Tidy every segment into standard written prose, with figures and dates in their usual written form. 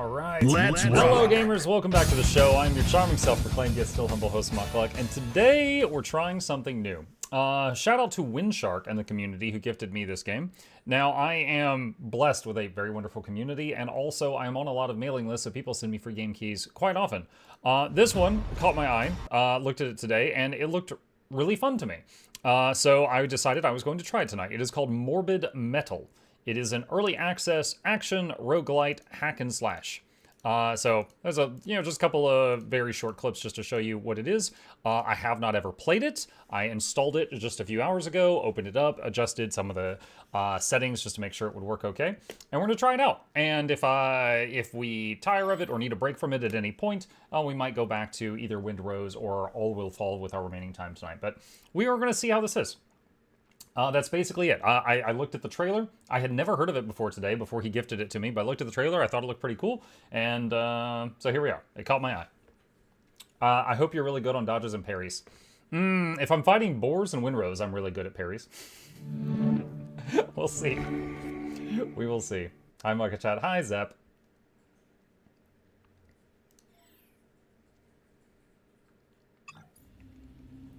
Alright. Let's Hello rock. gamers, welcome back to the show. I'm your charming self-proclaimed yet still humble host Mukluk, and today we're trying something new. Shout out to Windshark and the community who gifted me this game. Now, I am blessed with a very wonderful community, and also I am on a lot of mailing lists, so people send me free game keys quite often. This one caught my eye, looked at it today, and it looked really fun to me. So I decided I was going to try it tonight. It is called Morbid Metal. It is an early access action roguelite hack and slash. So there's just a couple of very short clips just to show you what it is. I have not ever played it. I installed it just a few hours ago, opened it up, adjusted some of the settings just to make sure it would work okay. And we're gonna try it out. And if we tire of it or need a break from it at any point, we might go back to either Windrose or All Will Fall with our remaining time tonight. But we are gonna see how this is. That's basically it. I looked at the trailer. I had never heard of it before today, before he gifted it to me, but I looked at the trailer, I thought it looked pretty cool, and so here we are. It caught my eye. I hope you're really good on dodges and parries. If I'm fighting boars and Windrose, I'm really good at parries. We'll see. We will see. Hi, Market Chat. Hi, Zep.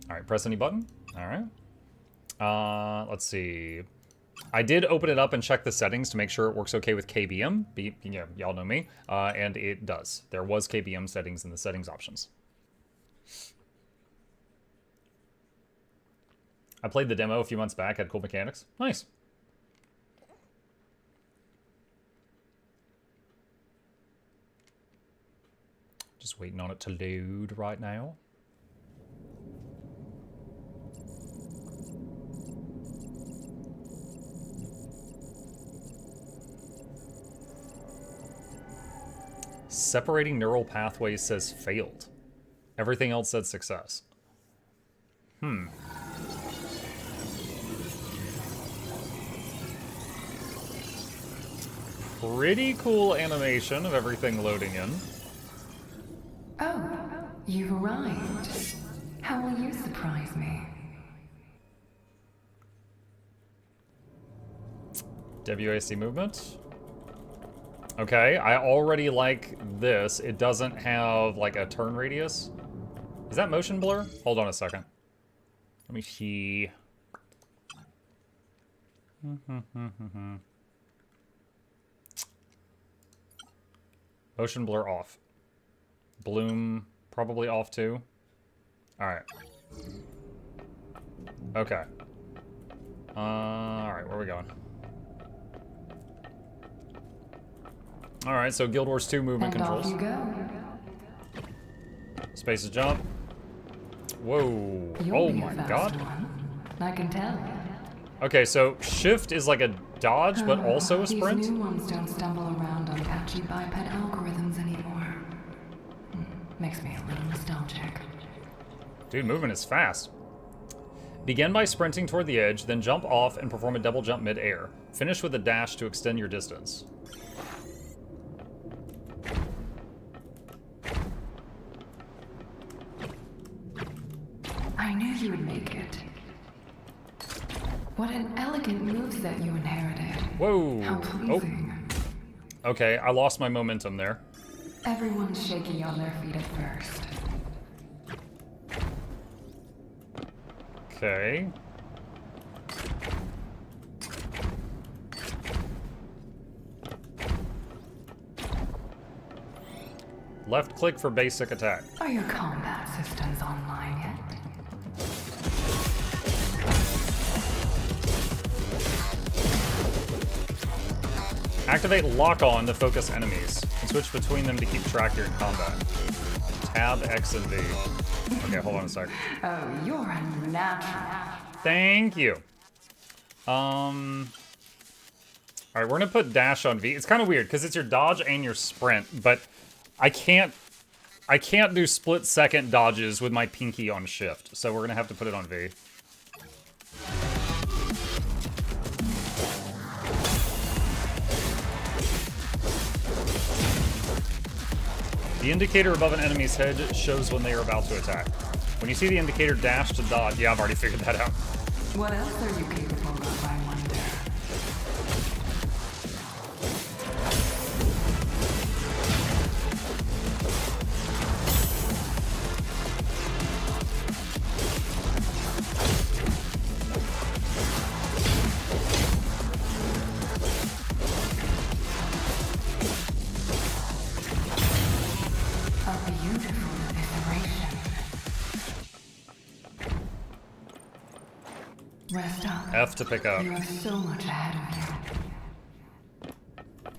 All right, press any button. All right. Let's see. I did open it up and check the settings to make sure it works okay with KBM. Y'all know me. And it does. There was KBM settings in the settings options. I played the demo a few months back, had cool mechanics. Nice. Just waiting on it to load right now. Separating neural pathways says failed. Everything else said success. Pretty cool animation of everything loading in. Oh, you've arrived. How will you surprise me? WASD movement. Okay, I already like this. It doesn't have, like, a turn radius. Is that motion blur? Hold on a second. Let me see. Motion blur off. Bloom probably off too. Alright. Okay. Alright, where are we going? Alright, so Guild Wars 2 movement And controls. off you go. Space to jump. Whoa. You'll Oh be a my fast god. one. I can tell. Okay, so shift is like a dodge, but also a sprint? These new ones don't stumble around on patchy biped algorithms anymore. Makes me a little nostalgic. Dude, movement is fast. Begin by sprinting toward the edge, then jump off and perform a double jump mid-air. Finish with a dash to extend your distance. I knew you would make it. What an elegant moveset you inherited. Whoa. How pleasing. Oh. Okay, I lost my momentum there. Everyone's shaky on their feet at first. Okay. Left click for basic attack. Are your combat systems online yet? Activate lock-on to focus enemies, and switch between them to keep track during combat. Tab, X, and V. Okay, hold on a sec. Oh, you're a natural. Thank you. Alright, we're gonna put dash on V. It's kind of weird, because it's your dodge and your sprint, but I can't do split-second dodges with my pinky on shift, so we're gonna have to put it on V. The indicator above an enemy's head shows when they are about to attack. When you see the indicator dash to dodge, yeah, I've already figured that out. What else are you capable of, I wonder? Rest up. F to pick up. You have so much ahead of you.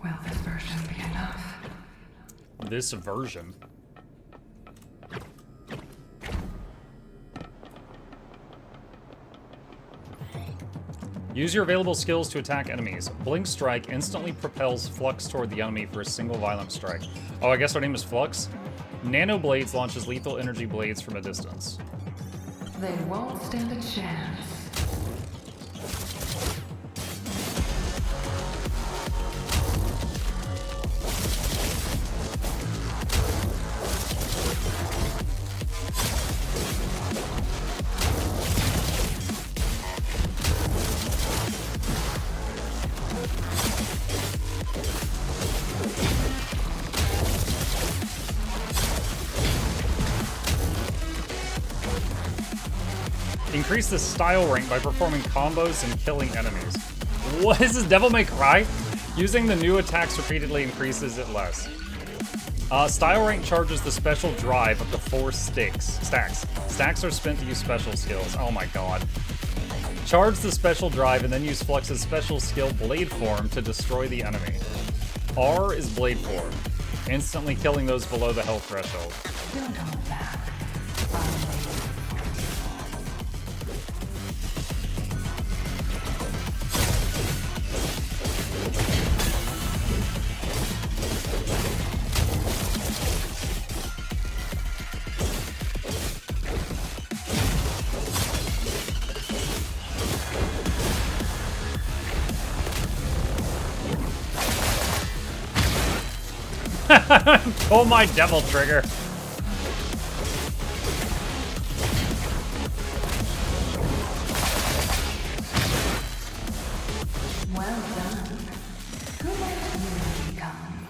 Will this version be enough? This version? Use your available skills to attack enemies. Blink Strike instantly propels Flux toward the enemy for a single violent strike. Oh, I guess her name is Flux? Nano Blades launches lethal energy blades from a distance. They won't stand a chance. Increase the style rank by performing combos and killing enemies. What is this, Devil May Cry? Using the new attacks repeatedly increases it less. Style rank charges the special drive up to 4 stacks. Stacks are spent to use special skills. Oh my god. Charge the special drive and then use Flux's special skill Blade Form to destroy the enemy. R is Blade Form, instantly killing those below the health threshold. Don't hold back. Pull my devil trigger. Well done. Who might you become?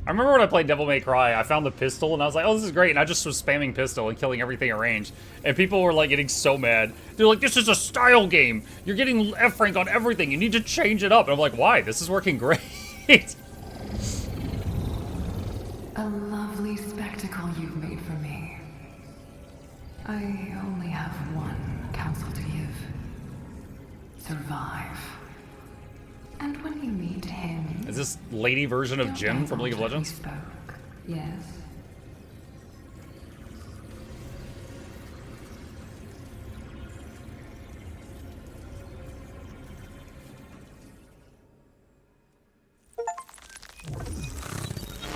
I remember when I played Devil May Cry, I found the pistol and I was like, oh, this is great. And I just was spamming pistol and killing everything at range. And people were like getting so mad. They're like, this is a style game. You're getting F rank on everything. You need to change it up. And I'm like, why? This is working great. A lovely spectacle you've made for me. I only have one counsel to give. Survive. And when you meet him... Is this lady version of Jin from League of Legends? Spoke. Yes.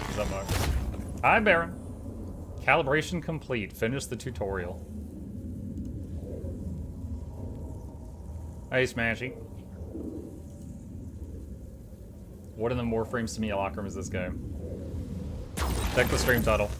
Is that much? Hi, Baron. Calibration complete. Finish the tutorial. Hey, Smashy. What in the Warframe simulacrum is this game? Check the stream title.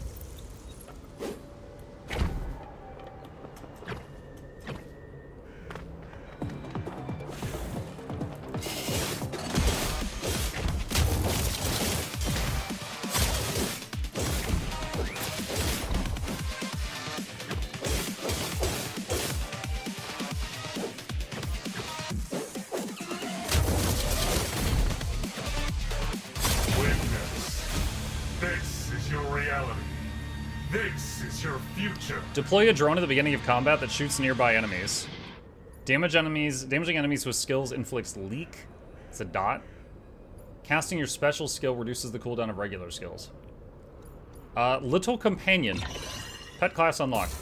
Deploy a drone at the beginning of combat that shoots nearby enemies. Damaging enemies with skills inflicts leak. It's a dot. Casting your special skill reduces the cooldown of regular skills. Little Companion. Pet class unlocked.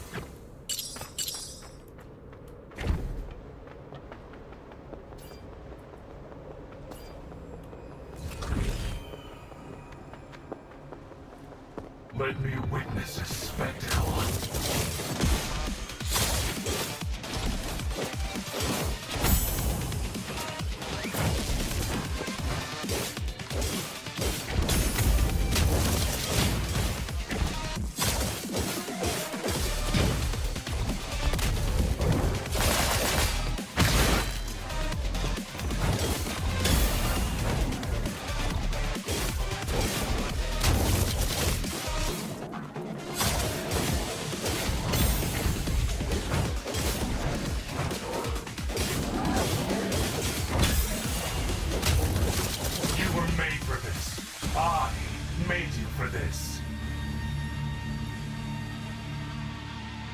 Let me witness a spectacle.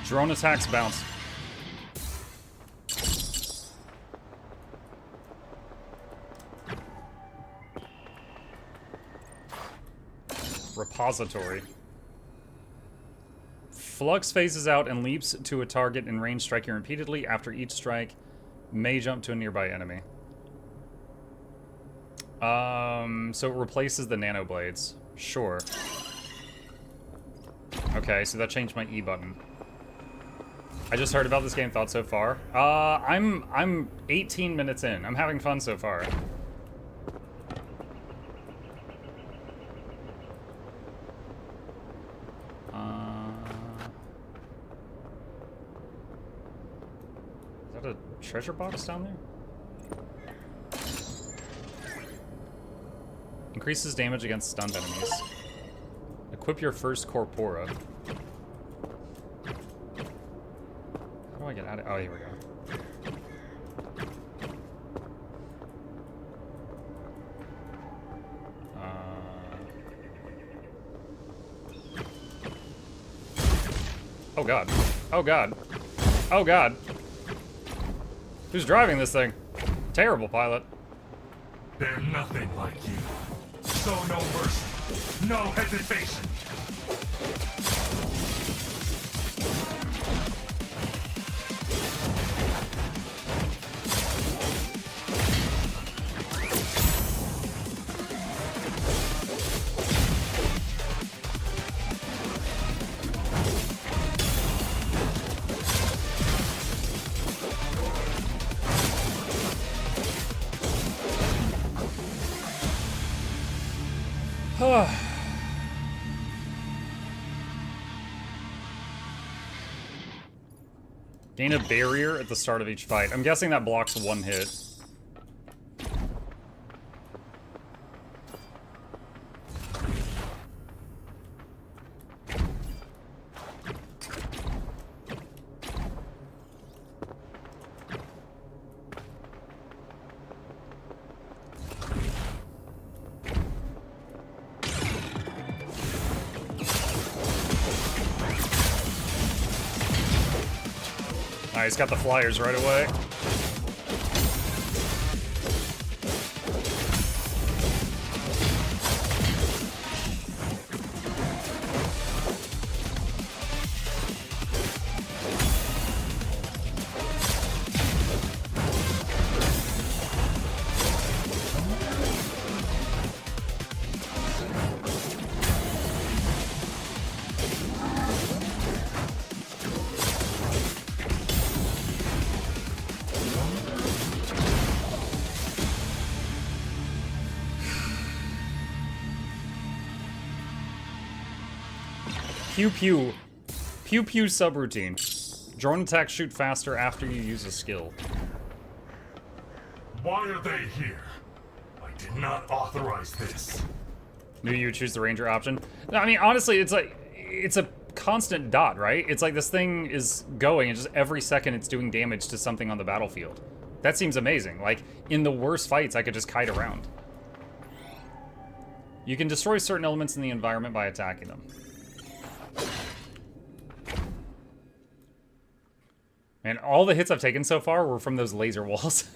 Drone attacks bounce. Repository. Flux phases out and leaps to a target in range, striking repeatedly. After each strike, may jump to a nearby enemy. So it replaces the nano blades. Sure. Okay, so that changed my E button. I just heard about this game, thought so far. I'm 18 minutes in. I'm having fun so far. Is that a treasure box down there? Increases damage against stunned enemies. Equip your first corpora. How do I get out of... Oh, here we go. Oh god. Oh god. Oh god. Who's driving this thing? Terrible pilot. They're nothing like you. Show no mercy, no hesitation. Gain a barrier at the start of each fight. I'm guessing that blocks one hit. He's got the flyers right away. Pew pew. Pew pew subroutine. Drone attacks shoot faster after you use a skill. Why are they here? I did not authorize this. Knew you would choose the ranger option. No, I mean, honestly, it's like, it's a constant dot, right? It's like this thing is going and just every second it's doing damage to something on the battlefield. That seems amazing. Like, in the worst fights, I could just kite around. You can destroy certain elements in the environment by attacking them. Man, all the hits I've taken so far were from those laser walls.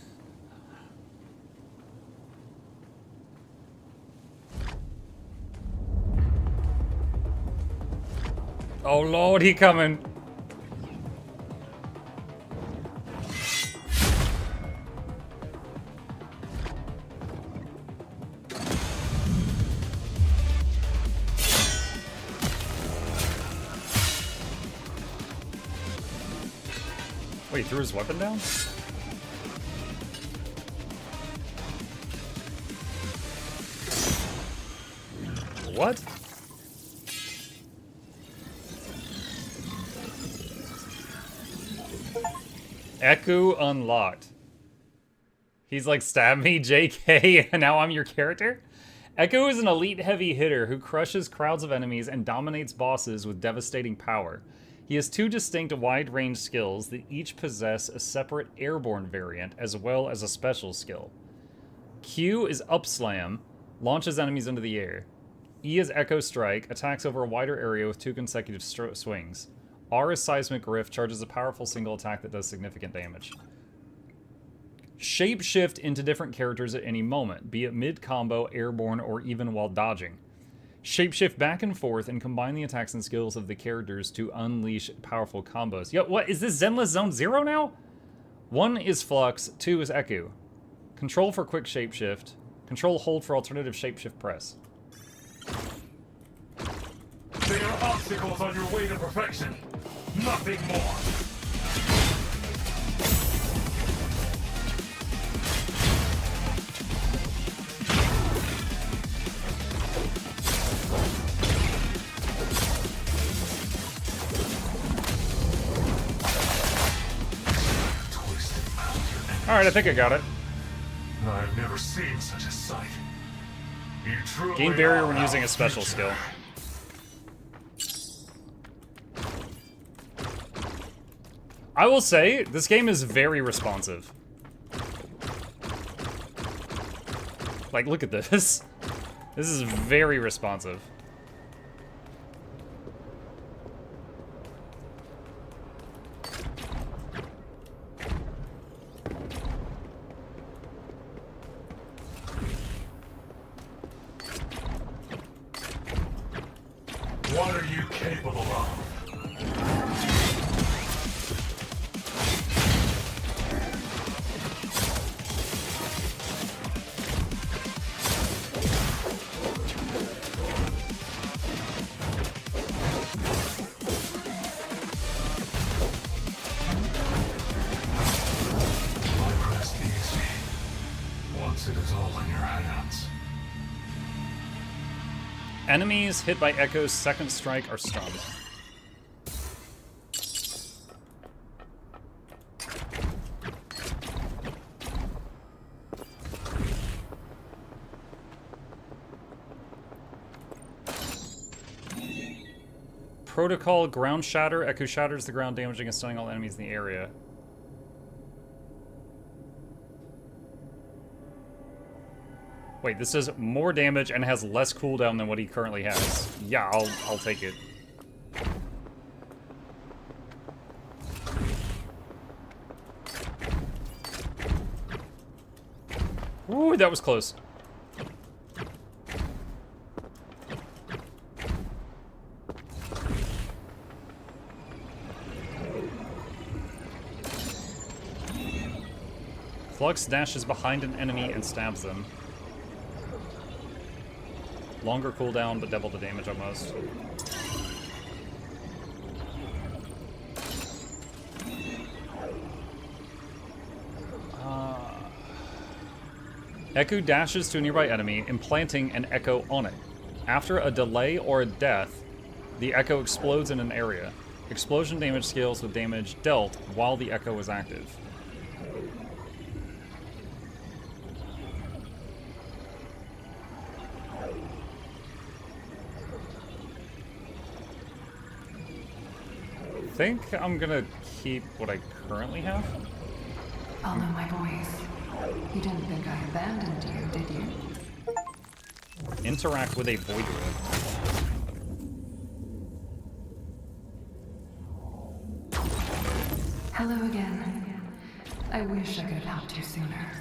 Oh lord, he coming. Wait, he threw his weapon down? What? Ekku unlocked. He's like, stab me, JK, and now I'm your character? Ekku is an elite heavy hitter who crushes crowds of enemies and dominates bosses with devastating power. He has two distinct wide-range skills that each possess a separate airborne variant as well as a special skill. Q is Up Slam, launches enemies into the air. E is Echo Strike, attacks over a wider area with two consecutive swings. R is Seismic Rift, charges a powerful single attack that does significant damage. Shapeshift into different characters at any moment, be it mid-combo, airborne, or even while dodging. Shapeshift back and forth and combine the attacks and skills of the characters to unleash powerful combos. Yo, what? Is this Zenless Zone 0 now? 1 is Flux, 2 is Ekku. Control for quick shapeshift. Control hold for alternative shapeshift press. They are obstacles on your way to perfection. Nothing more. Alright, I think I got it. I've never seen such a sight. You truly Gain barrier are when using our a special future. skill. I will say, this game is very responsive. Like, look at this. This is very responsive. What are you capable of? My rest easy. Once it is all in your hands. Enemies hit by Ekko's second strike are stunned. Protocol Ground Shatter. Ekku shatters the ground, damaging and stunning all enemies in the area. Wait, this does more damage and has less cooldown than what he currently has. Yeah, I'll take it. Ooh, that was close. Flux dashes behind an enemy and stabs them. Longer cooldown, but double the damage almost. Ekku dashes to a nearby enemy, implanting an echo on it. After a delay or a death, the echo explodes in an area. Explosion damage scales with damage dealt while the echo is active. I think I'm gonna keep what I currently have. Follow my voice. You didn't think I abandoned you, did you? Interact with a void rift. Hello again. I wish I could have helped you sooner.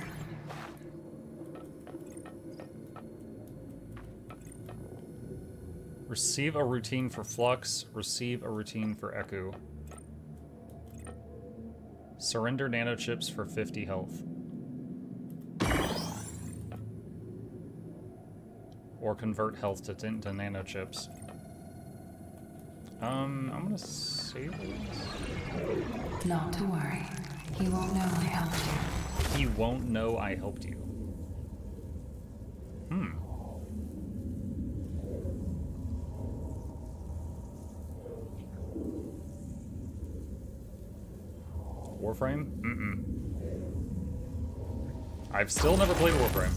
Receive a routine for Flux. Receive a routine for Ekku. Surrender nanochips for 50 health. Or convert health to nanochips. I'm gonna save this. Not to worry. He won't know I helped you. He won't know I helped you. Warframe? Mm-mm. I've still never played Warframe.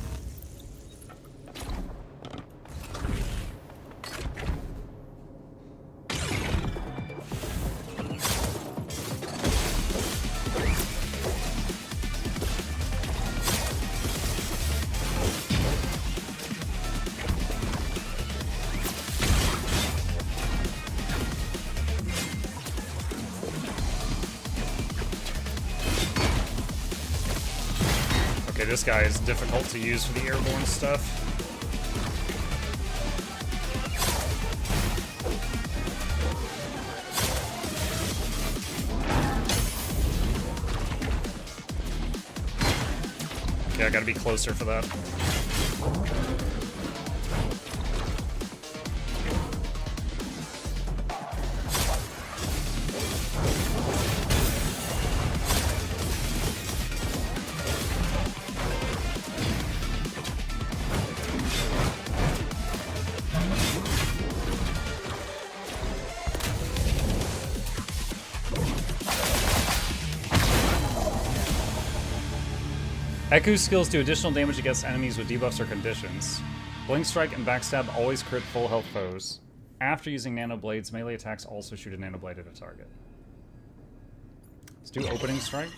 Okay, this guy is difficult to use for the airborne stuff. Okay, I gotta be closer for that. Ekku's skills do additional damage against enemies with debuffs or conditions. Blink Strike and Backstab always crit full health foes. After using Nano Blades, melee attacks also shoot a Nano Blade at a target. Let's do Opening Strike.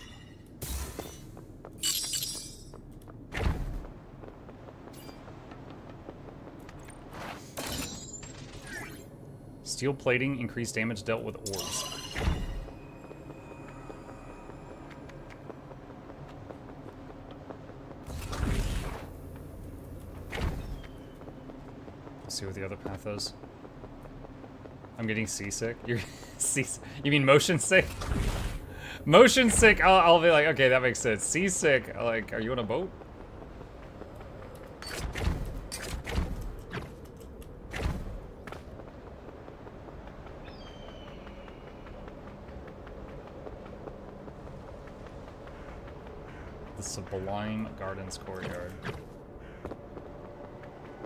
Steel Plating, increased damage dealt with orbs. See what the other path is. I'm getting seasick. You're seasick. You mean motion sick? Motion sick. I'll be like, okay, that makes sense. Seasick. Like, are you on a boat? The Sublime Gardens Courtyard.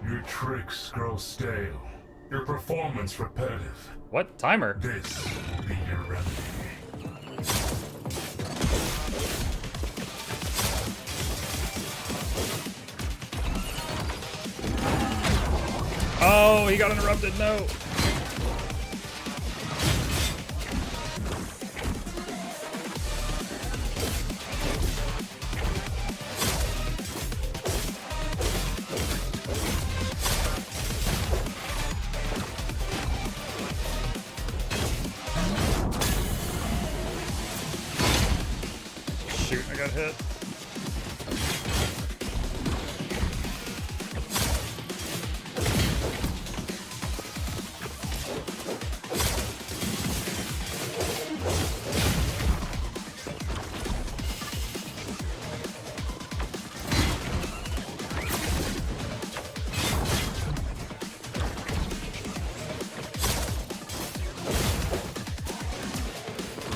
Your tricks grow stale. Your performance repetitive. What? Timer? This will be your remedy. Oh, he got interrupted. No. Shoot, I got hit.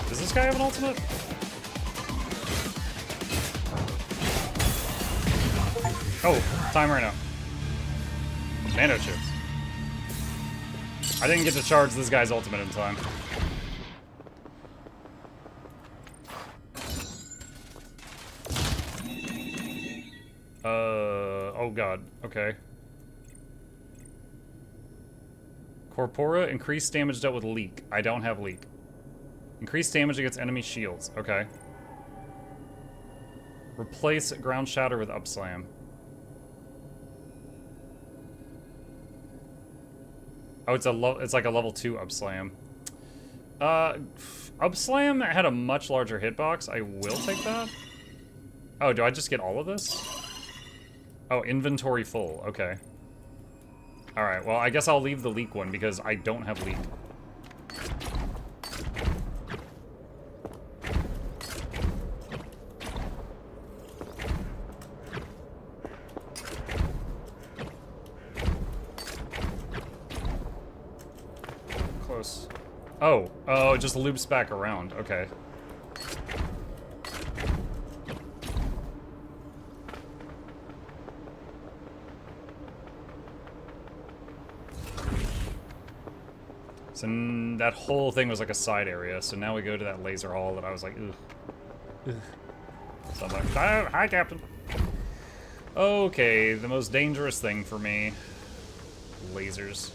Does this guy have an ultimate? Oh, time right now. Nano chips. I didn't get to charge this guy's ultimate in time. Oh god, okay. Corpora, increased damage dealt with leak. I don't have leak. Increased damage against enemy shields, okay. Replace ground shatter with upslam. Oh, it's like a level 2 upslam. Upslam had a much larger hitbox. I will take that. Oh, do I just get all of this? Oh, inventory full. Okay. Alright, well, I guess I'll leave the leak one because I don't have leak. Close. Oh, it just loops back around. Okay. So that whole thing was like a side area, so now we go to that laser hall that I was like, ugh. Ugh. So I'm like, oh, hi, Captain. Okay, the most dangerous thing for me. Lasers.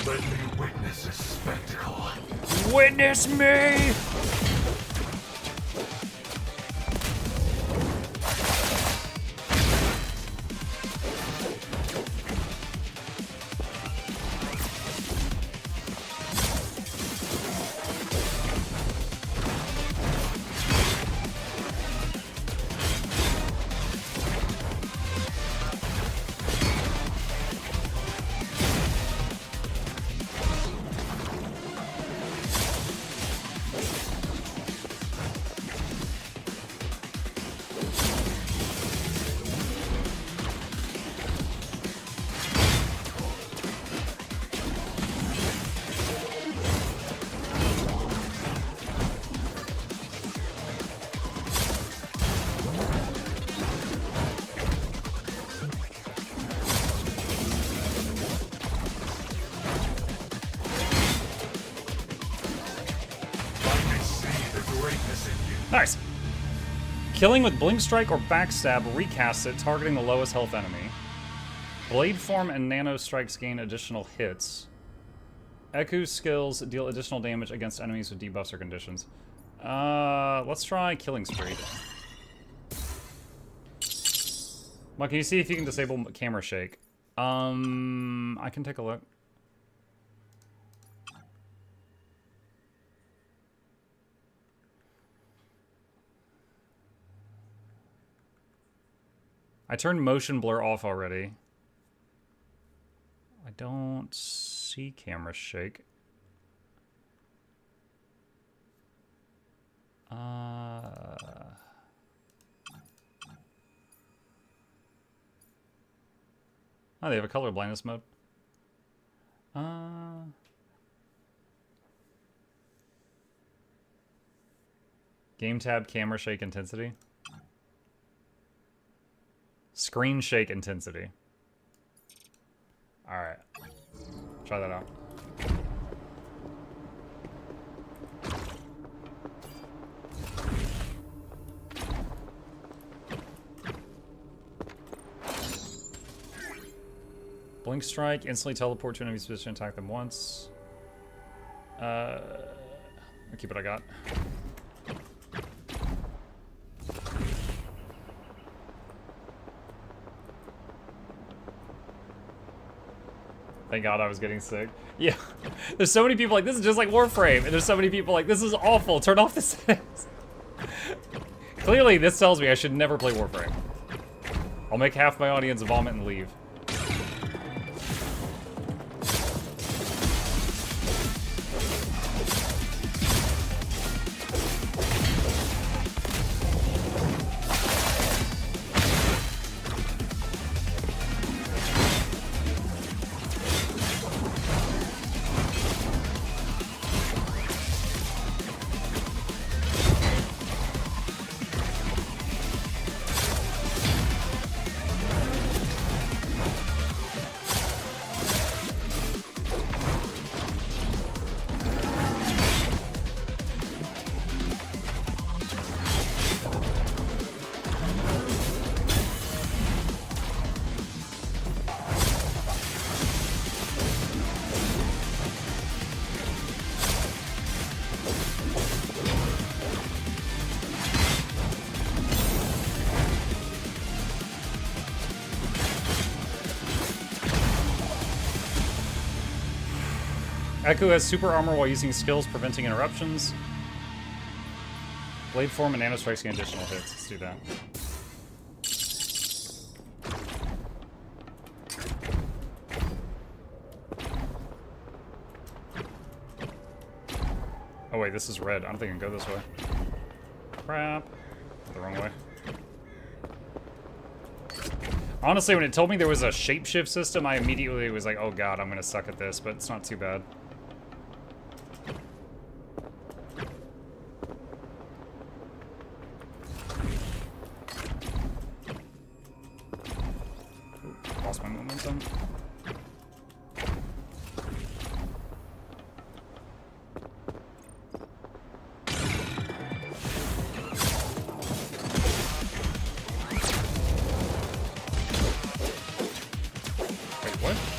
Let me witness this spectacle. Witness me! Nice. Killing with Blink Strike or Backstab recasts it, targeting the lowest health enemy. Blade Form and Nano Strikes gain additional hits. Ekku skills deal additional damage against enemies with debuffs or conditions. Let's try Killing Spree. Well, can you see if you can disable camera shake? I can take a look. I turned motion blur off already. I don't see camera shake. Oh, they have a color blindness mode. Game tab, camera shake intensity. Screen shake intensity. Alright. Try that out. Blink Strike, instantly teleport to an enemy's position, attack them once. I'll keep what I got. Thank God I was getting sick. Yeah, there's so many people like, this is just like Warframe, and there's so many people like, this is awful, turn off the settings. Clearly, this tells me I should never play Warframe. I'll make half my audience vomit and leave. Ekku has super armor while using skills preventing interruptions. Blade Form and Nano Strikes gain additional hits. Let's do that. Oh wait, this is red. I don't think I can go this way. Crap. The wrong way. Honestly, when it told me there was a shapeshift system, I immediately was like, oh god, I'm gonna suck at this, but it's not too bad. Ooh, lost my momentum.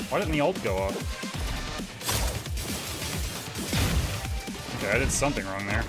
Why didn't the ult go off? Okay, I did something wrong there.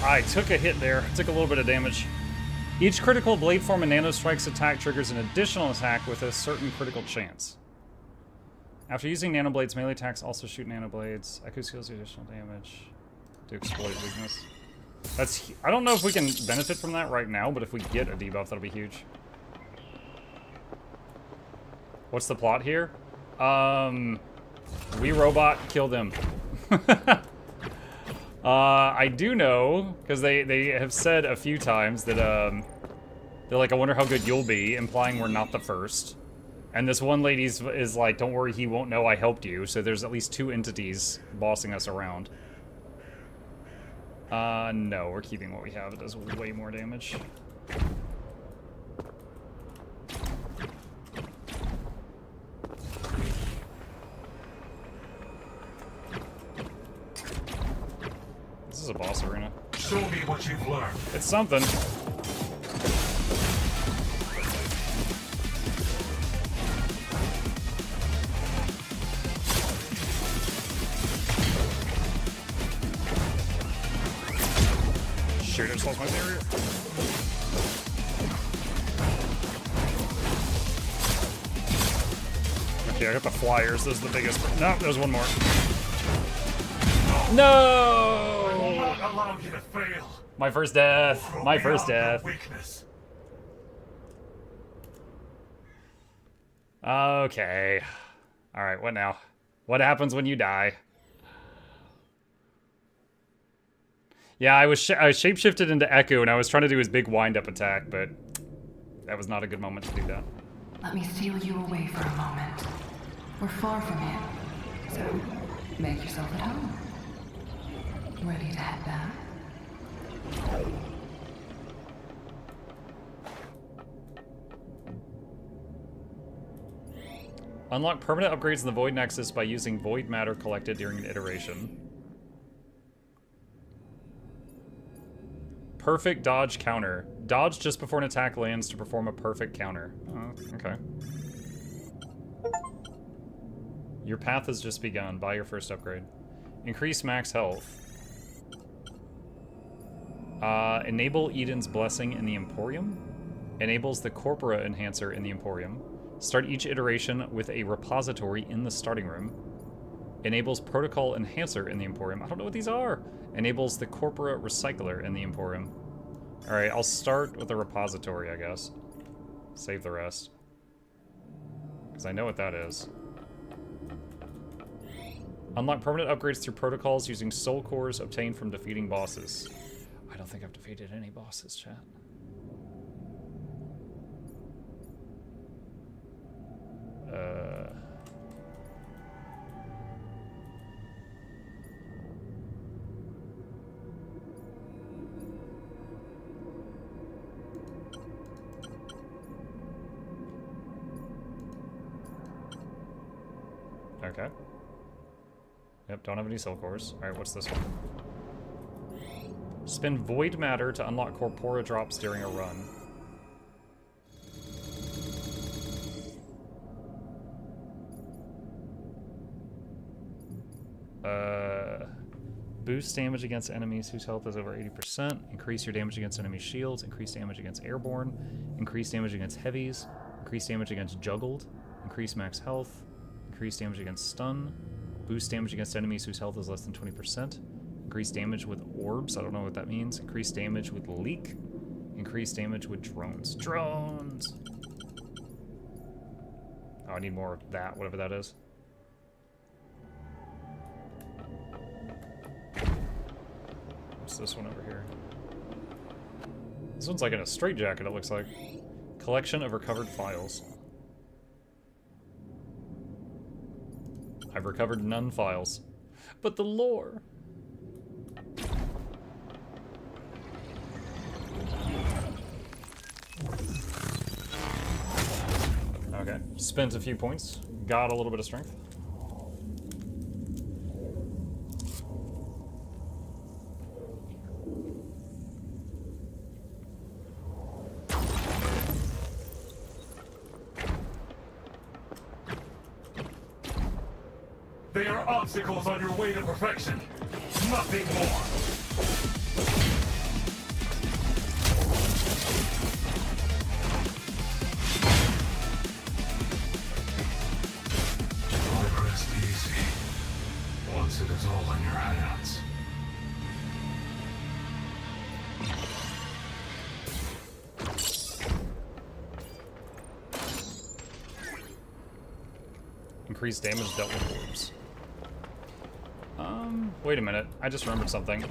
I took a hit there. Took a little bit of damage. Each critical blade form and nano strikes attack triggers an additional attack with a certain critical chance. After using nano blades, melee attacks also shoot nano blades. Ekku deals additional damage to exploit weakness. That's. I don't know if we can benefit from that right now, but if we get a debuff, that'll be huge. What's the plot here? We robot kill them. I do know, because they have said a few times that, they're like, I wonder how good you'll be, implying we're not the first. And this one lady is like, don't worry, he won't know I helped you. So there's at least 2 entities bossing us around. No, we're keeping what we have. It does way more damage. This is a boss arena. Show me what you've learned. It's something. Shoot, I just lost my barrier. Okay, I got the flyers. Those are the biggest. No, there's one more. No! I will not allow you to fail. My first death. My first death. Weakness. Okay. Alright, what now? What happens when you die? Yeah, I was shapeshifted into Ekku, and I was trying to do his big wind-up attack, but that was not a good moment to do that. Let me steal you away for a moment. We're far from here, so make yourself at home. Ready to head back? Unlock permanent upgrades in the Void Nexus by using void matter collected during an iteration. Perfect dodge counter. Dodge just before an attack lands to perform a perfect counter. Oh, okay. Your path has just begun. Buy your first upgrade. Increase max health. Enable Eden's Blessing in the Emporium. Enables the Corpora Enhancer in the Emporium. Start each iteration with a repository in the starting room. Enables Protocol Enhancer in the Emporium. I don't know what these are. Enables the Corpora Recycler in the Emporium. Alright, I'll start with the repository, I guess. Save the rest. Because I know what that is. Unlock permanent upgrades through protocols using soul cores obtained from defeating bosses. I don't think I've defeated any bosses, chat. Okay. Yep, don't have any soul cores. Alright, what's this one? Spend void matter to unlock corpora drops during a run. Boost damage against enemies whose health is over 80%. Increase your damage against enemy shields. Increase damage against airborne. Increase damage against heavies. Increase damage against juggled. Increase max health. Increase damage against stun. Boost damage against enemies whose health is less than 20%. Increase damage with orbs. I don't know what that means. Increase damage with leak. Increase damage with drones. Drones! Oh, I need more of that, whatever that is. What's this one over here? This one's like in a straitjacket, it looks like. Collection of recovered files. I've recovered none files. But the lore! Okay, spent a few points. Got a little bit of strength. They are obstacles on your way to perfection. Nothing more. Rest easy. Once it is all in your hands. Increased damage dealt with orbs. Wait a minute. I just remembered something.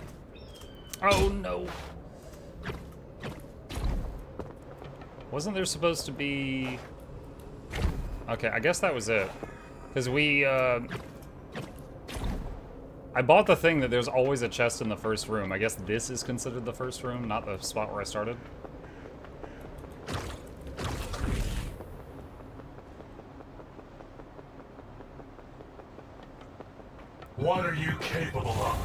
Oh, no. Wasn't there supposed to be... Okay, I guess that was it. Because we, I bought the thing that there's always a chest in the first room. I guess this is considered the first room, not the spot where I started. What are you capable of?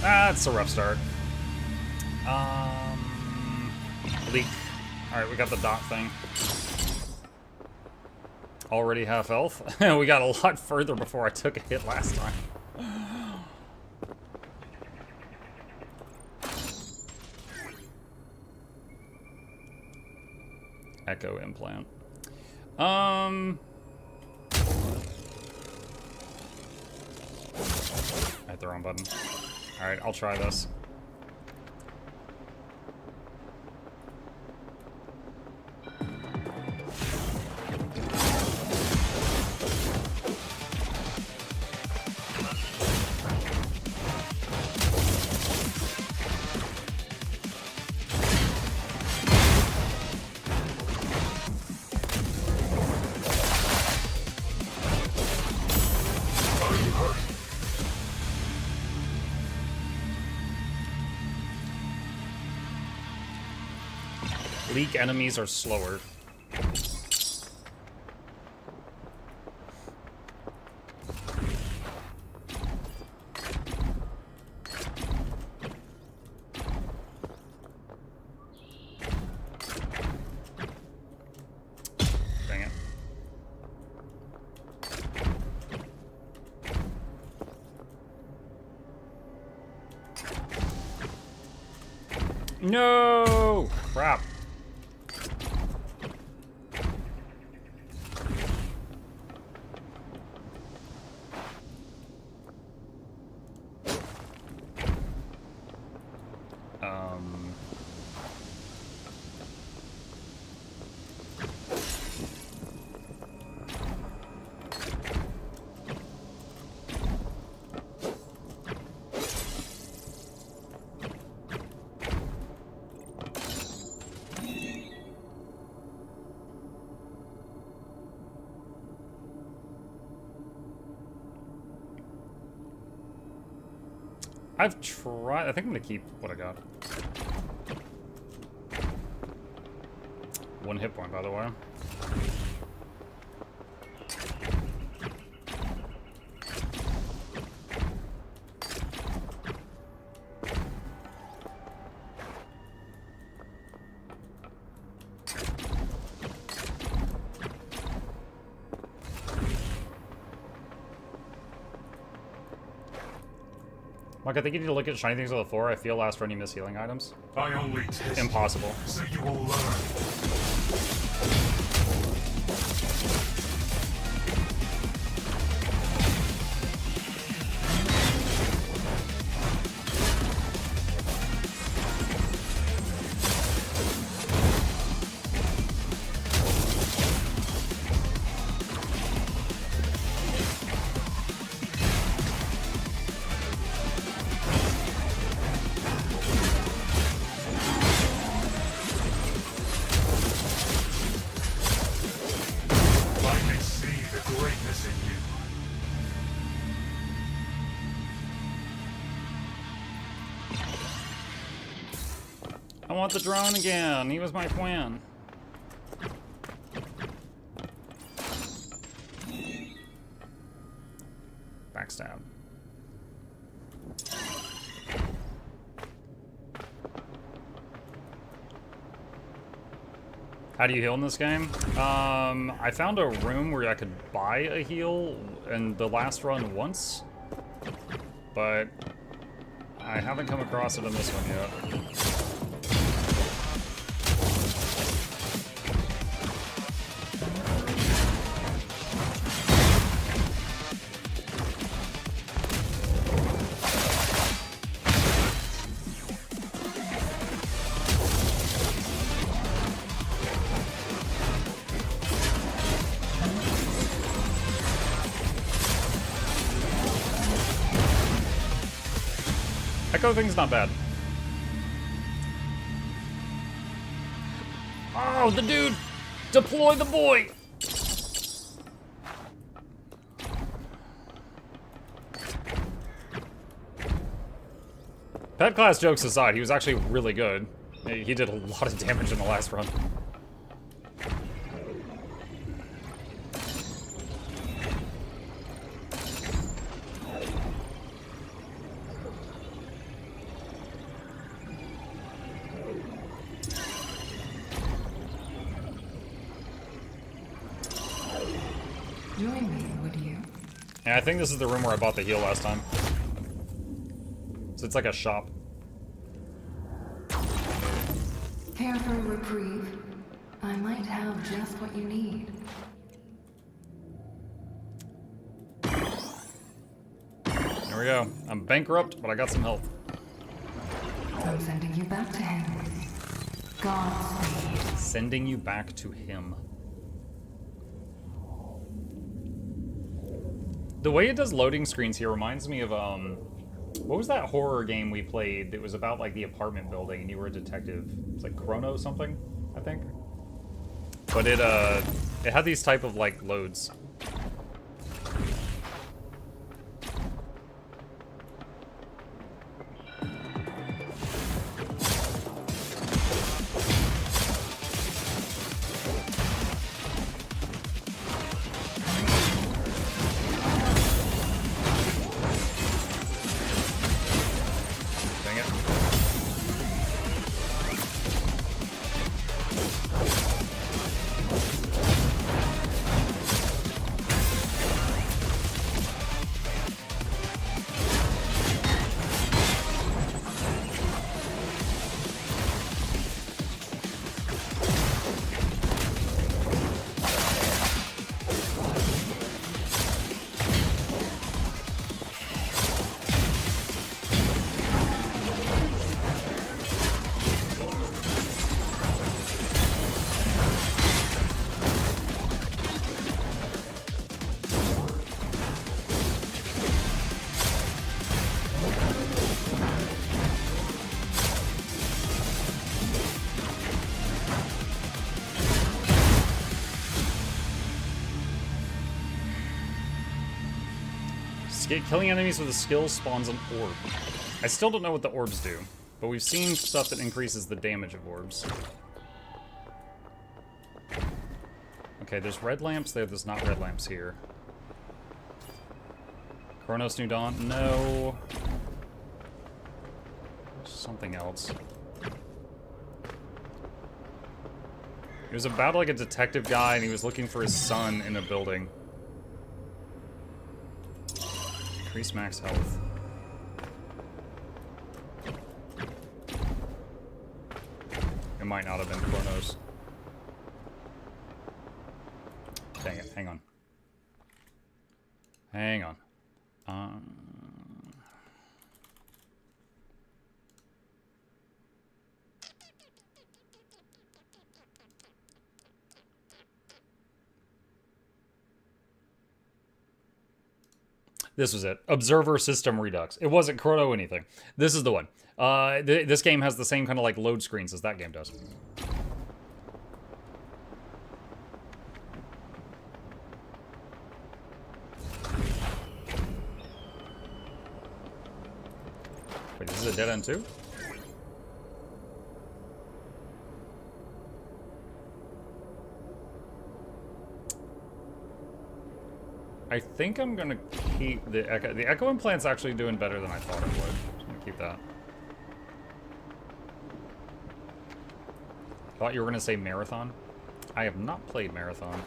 That's a rough start. Leak. Alright, we got the dot thing. Already half health. We got a lot further before I took a hit last time. Echo implant. I hit the wrong button. Alright, I'll try this. Leak enemies are slower. Dang it. No! Crap. I've tried. I think I'm gonna keep what I got. 1 hit point, by the way. Mike, I think you need to look at shiny things on the floor. I feel last run you miss healing items. I only test Impossible. you, so you will learn. I want the drone again. He was my plan. Backstab. How do you heal in this game? I found a room where I could buy a heal in the last run once, but I haven't come across it in this one yet. Echo thing's not bad. Oh, the dude! Deploy the boy! Pet class jokes aside, he was actually really good. He did a lot of damage in the last run. Join me, would you? And I think this is the room where I bought the heal last time. So it's like a shop. Care for a reprieve? I might have just what you need. There we go. I'm bankrupt, but I got some help. I'm sending you back to him. Godspeed. Sending you back to him. The way it does loading screens here reminds me of, what was that horror game we played that was about, like, the apartment building and you were a detective? It's like Chrono something, I think? But it had these type of, like, loads. Killing enemies with a skill spawns an orb. I still don't know what the orbs do, but we've seen stuff that increases the damage of orbs. Okay, there's red lamps there. There's not red lamps here. Chronos New Dawn? No. Something else. He was about like a detective guy, and he was looking for his son in a building. Increase max health. It might not have been Chronos. Dang it, hang on. Hang on. This was it. Observer System Redux. It wasn't Chrono anything. This is the one. This game has the same kind of like load screens as that game does. Wait, this is a dead end too? I think I'm gonna keep the Echo. The Echo implant's actually doing better than I thought it would. I'm gonna keep that. Thought you were gonna say Marathon. I have not played Marathon.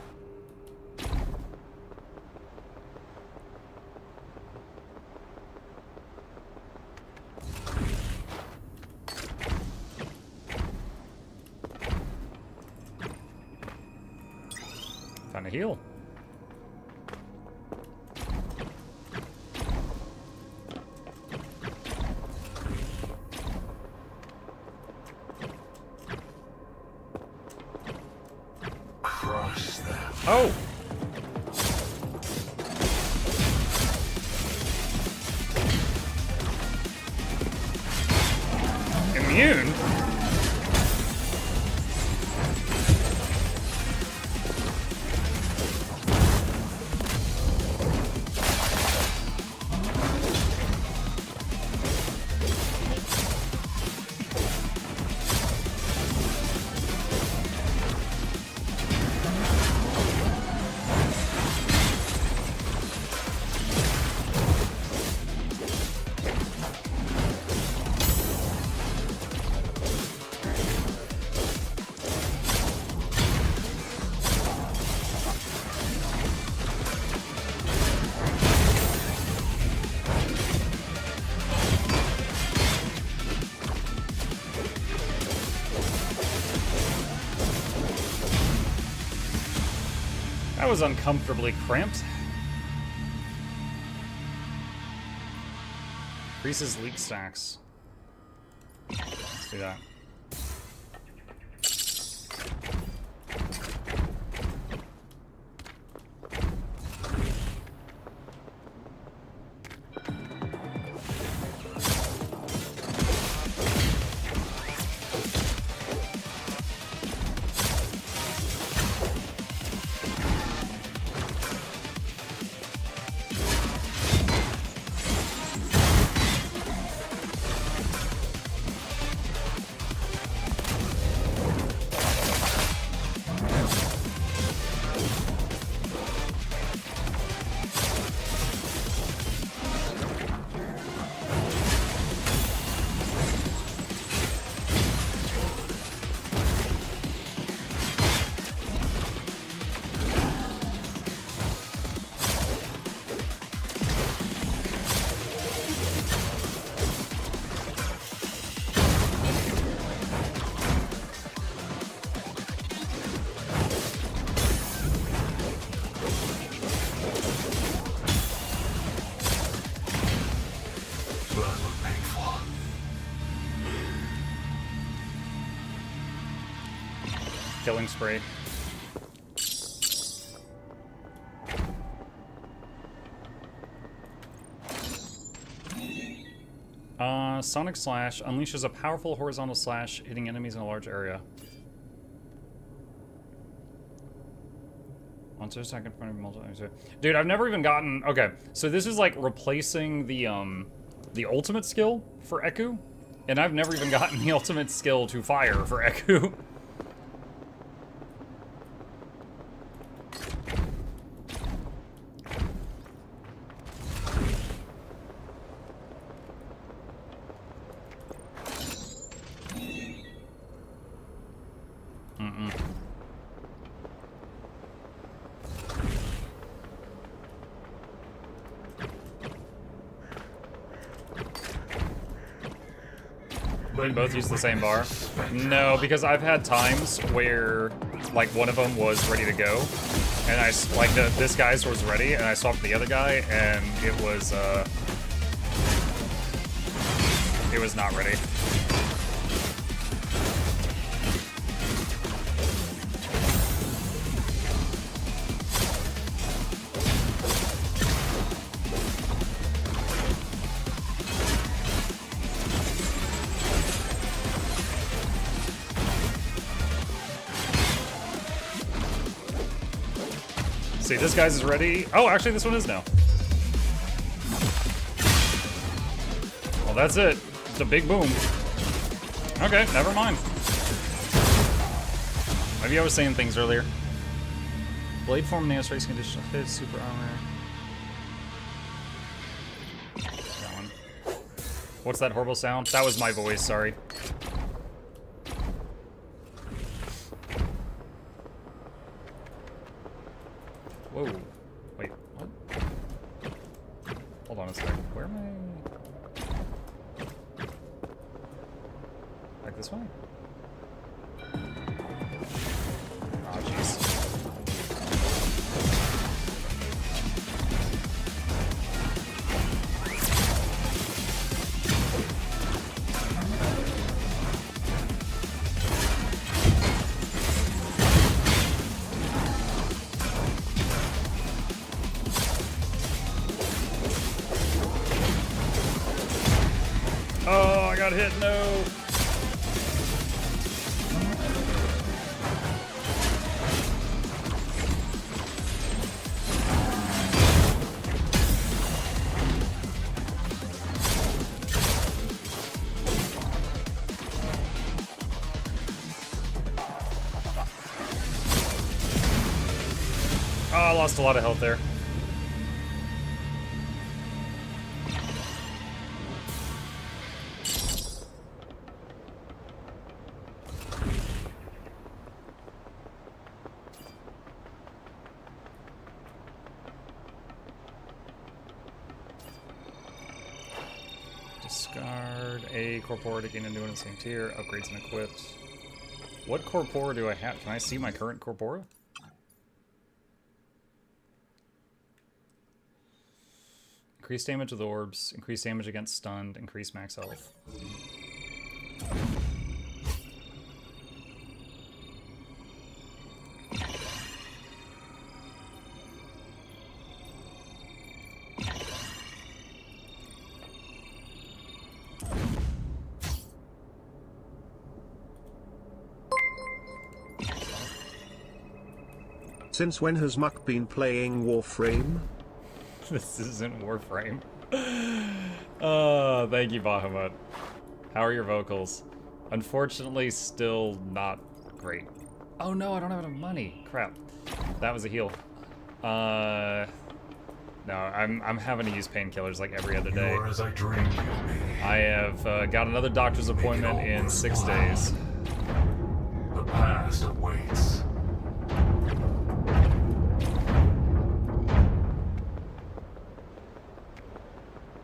Time to heal. Oh! Immune? That was uncomfortably cramped. Increases leak stacks. Let's do that. Killing spree. Sonic Slash unleashes a powerful horizontal slash, hitting enemies in a large area. Once a second, dude, I've never even gotten. Okay, so this is like replacing the ultimate skill for Ekku, and I've never even gotten the ultimate skill to fire for Ekku. We both use the same bar? No, because I've had times where, like, one of them was ready to go, and this guy's was ready, and I swapped the other guy, and it was not ready. See, this guy's is ready. Oh, actually, this one is now. Well, that's it. It's a big boom. Okay, never mind. Maybe I was saying things earlier. Blade form, nail strikes, conditional hit, super armor. That one. What's that horrible sound? That was my voice, sorry. Whoa. Wait, what? Hold on a sec. Where am I? Like this way? Oh, jeez. Oh, I got hit, no. Oh, I lost a lot of health there. Discard a corpora to gain a new one in the same tier. Upgrades and equipped. What corpora do I have? Can I see my current corpora? Increase damage with orbs. Increase damage against stunned. Increase max health. Since when has Muck been playing Warframe? This isn't Warframe. Thank you, Bahamut. How are your vocals? Unfortunately, still not great. Oh no, I don't have enough money. Crap. That was a heal. No, I'm having to use painkillers like every other day. You are as I dreamed you'd be. I have got another doctor's appointment in 6 days. The past awaits.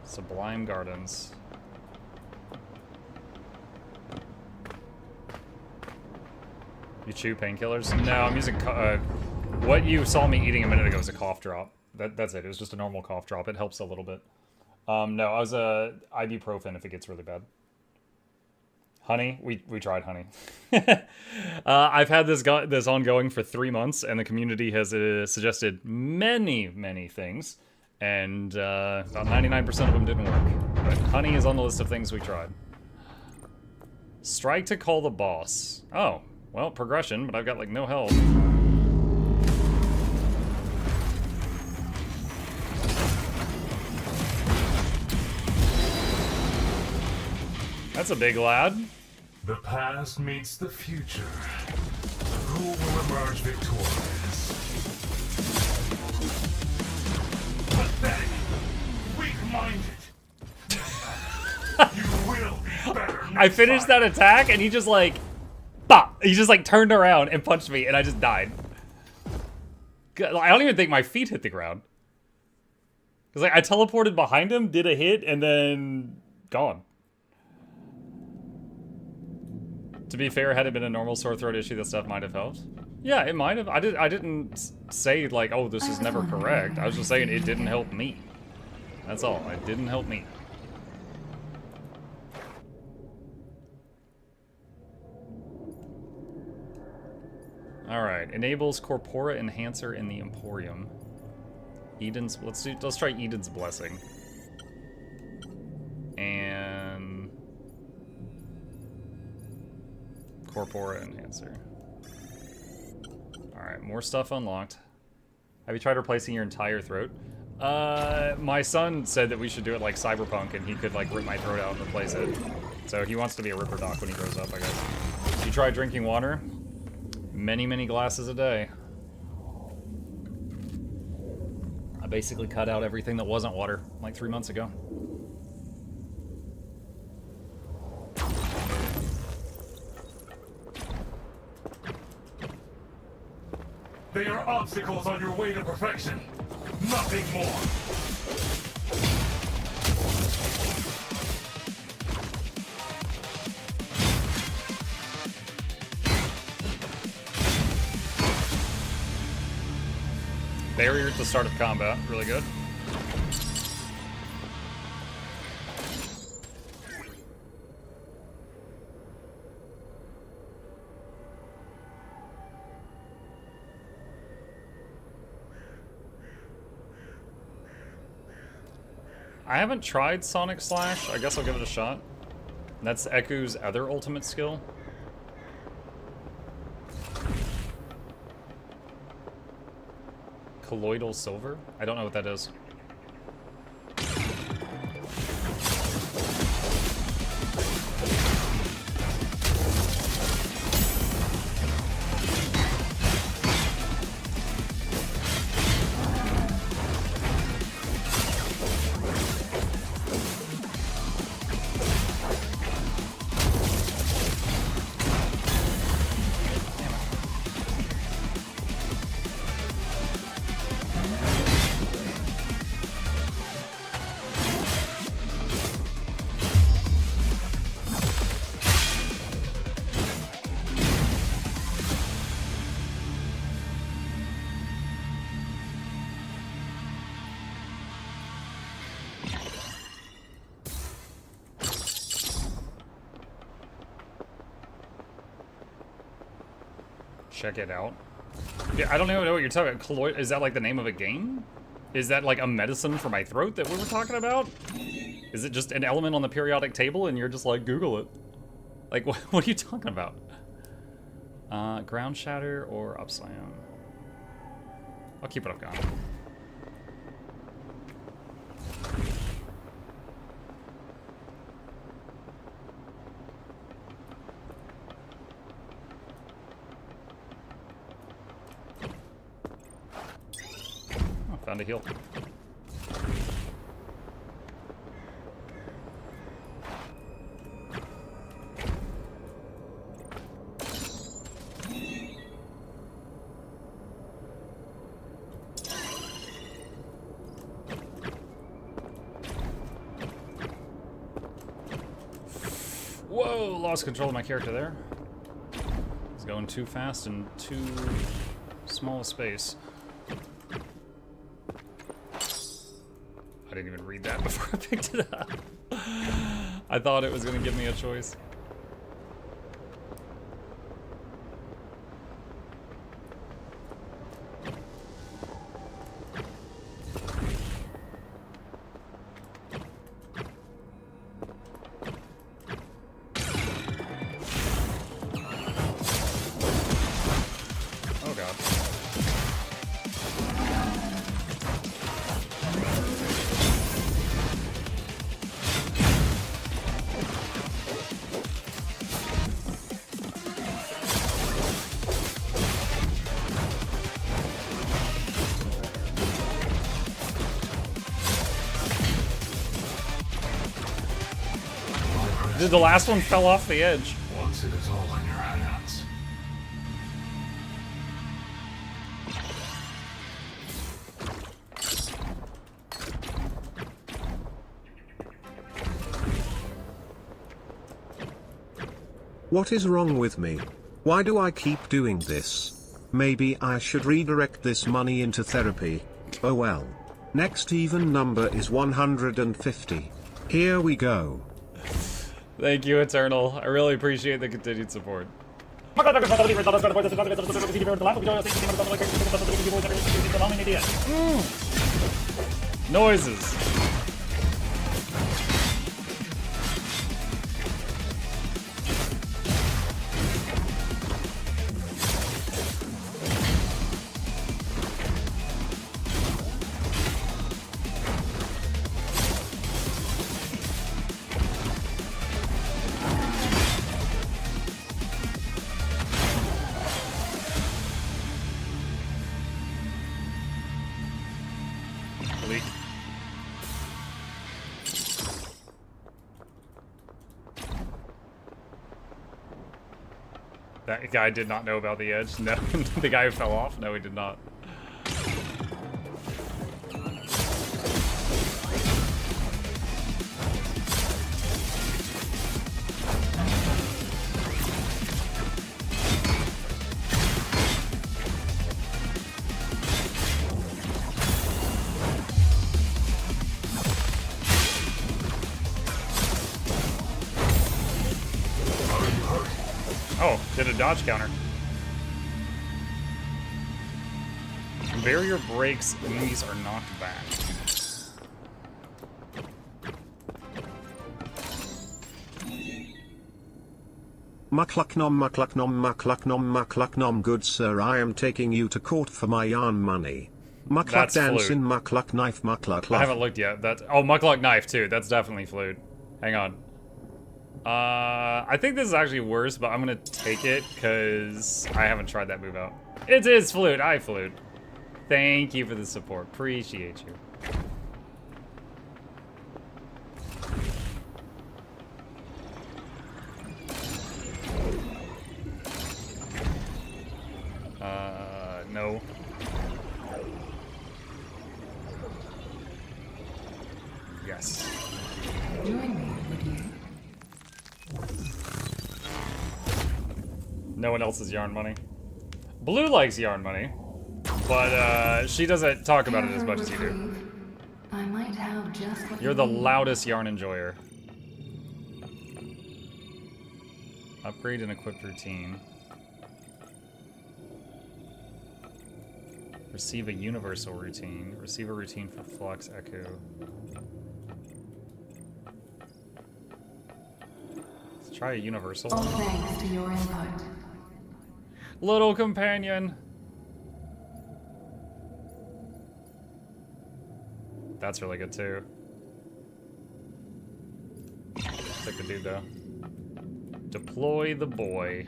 Sublime Gardens. You chew painkillers? No, I'm using... what you saw me eating a minute ago was a cough drop. That's it. It was just a normal cough drop. It helps a little bit. No, I was ibuprofen if it gets really bad. Honey? We tried honey. I've had this ongoing for 3 months, and the community has suggested many things. And about 99% of them didn't work. But honey is on the list of things we tried. Strike to call the boss. Oh, well, progression, but I've got like no health. That's a big lad. The past meets the future. Who will emerge victorious? Pathetic. Weak-minded. You will be better next I finished that time. attack and he just like, bop! He just like turned around and punched me and I just died. I don't even think my feet hit the ground. Cause like I teleported behind him, did a hit, and then gone. To be fair, had it been a normal sore throat issue, that stuff might have helped. Yeah, it might have. I didn't say like, oh, this is never correct. I was just saying it didn't help me. That's all. It didn't help me. All right, enables Corpora Enhancer in the Emporium. Eden's. Let's try Eden's Blessing. And Corpora Enhancer. All right, more stuff unlocked. Have you tried replacing your entire throat? My son said that we should do it like Cyberpunk, and he could like rip my throat out and replace it. So he wants to be a Ripper Doc when he grows up, I guess. You try drinking water? Many, many glasses a day. I basically cut out everything that wasn't water like 3 months ago. They are obstacles on your way to perfection. Nothing more. Barrier at the start of combat, really good. I haven't tried Sonic Slash. I guess I'll give it a shot. That's Ekku's other ultimate skill. Colloidal Silver? I don't know what that is. Check it out. Yeah, I don't even know what you're talking about. Colloid, is that like the name of a game? Is that like a medicine for my throat that we were talking about? Is it just an element on the periodic table and you're just like, Google it? Like, what are you talking about? Ground shatter or upslam? I'll keep it up gone. Found a heal. Whoa, lost control of my character there. He's going too fast and too small a space. I didn't even read that before I picked it up. I thought it was going to give me a choice. Oh god. Dude, the last one fell off the edge. Once it is all in your hands. What is wrong with me? Why do I keep doing this? Maybe I should redirect this money into therapy. Oh well. Next even number is 150. Here we go. Thank you, Eternal. I really appreciate the continued support. Noises. Leak. That guy did not know about the edge. No, the guy who fell off. No, he did not. Oh, did a dodge counter. Barrier breaks, enemies are knocked back. Mukluknom, good sir, I am taking you to court for my yarn money. Mukluk That's dance flute. in Mukluk knife Mukluk I haven't looked yet. That's Mukluk knife too. That's definitely flute. Hang on. I think this is actually worse, but I'm gonna take it because I haven't tried that move out. It is flute. I flute. Thank you for the support. Appreciate you. No. Yes. Join me, would you? No one else's yarn money. Blue likes yarn money, but she doesn't talk about it as much as you do. I might have just what You're you the need. loudest yarn enjoyer. Upgrade and equipped routine. Receive a universal routine. Receive a routine for Flux Ekku. Let's try a universal. All thanks to your input. Little companion. That's really good too. Take the dude though. Deploy the boy.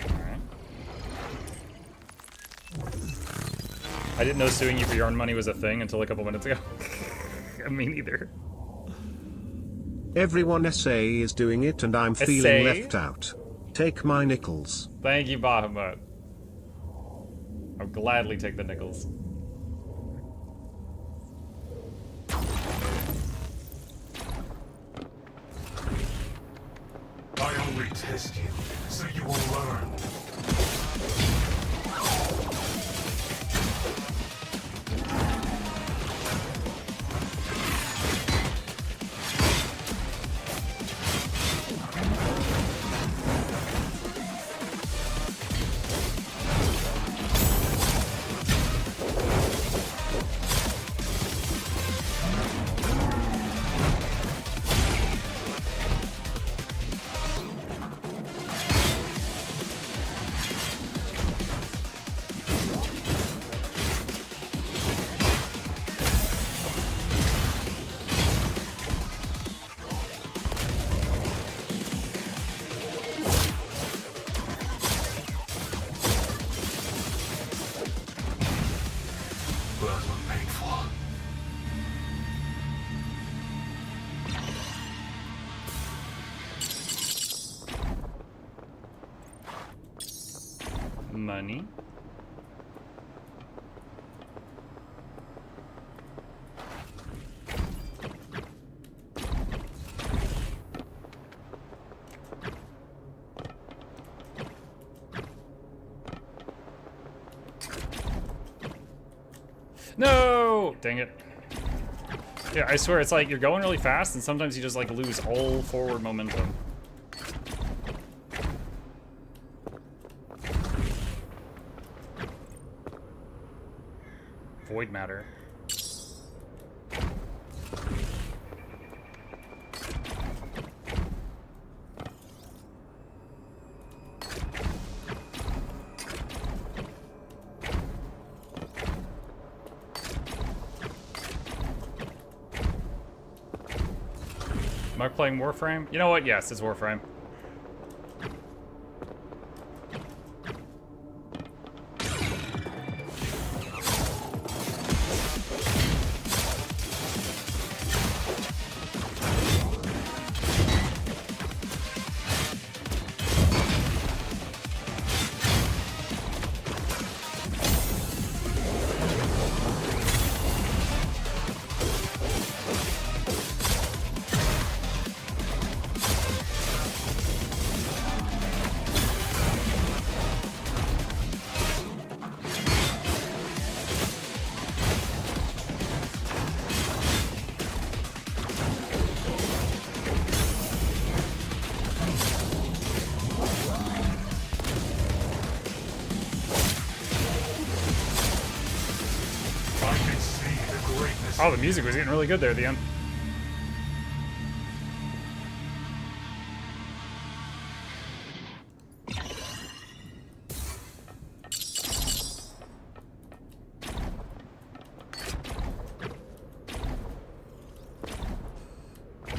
Alright. I didn't know suing you for yarn money was a thing until a couple minutes ago. Me neither. Everyone SA is doing it and I'm feeling left out. Take my nickels. Thank you, Bahamut. I'll gladly take the nickels. I only test you, so you will learn. Nani? No! Dang it. Yeah, I swear, it's like you're going really fast and sometimes you just like lose all forward momentum. Void matter. Am I playing Warframe? You know what? Yes, it's Warframe. Oh, the music was getting really good there at the end.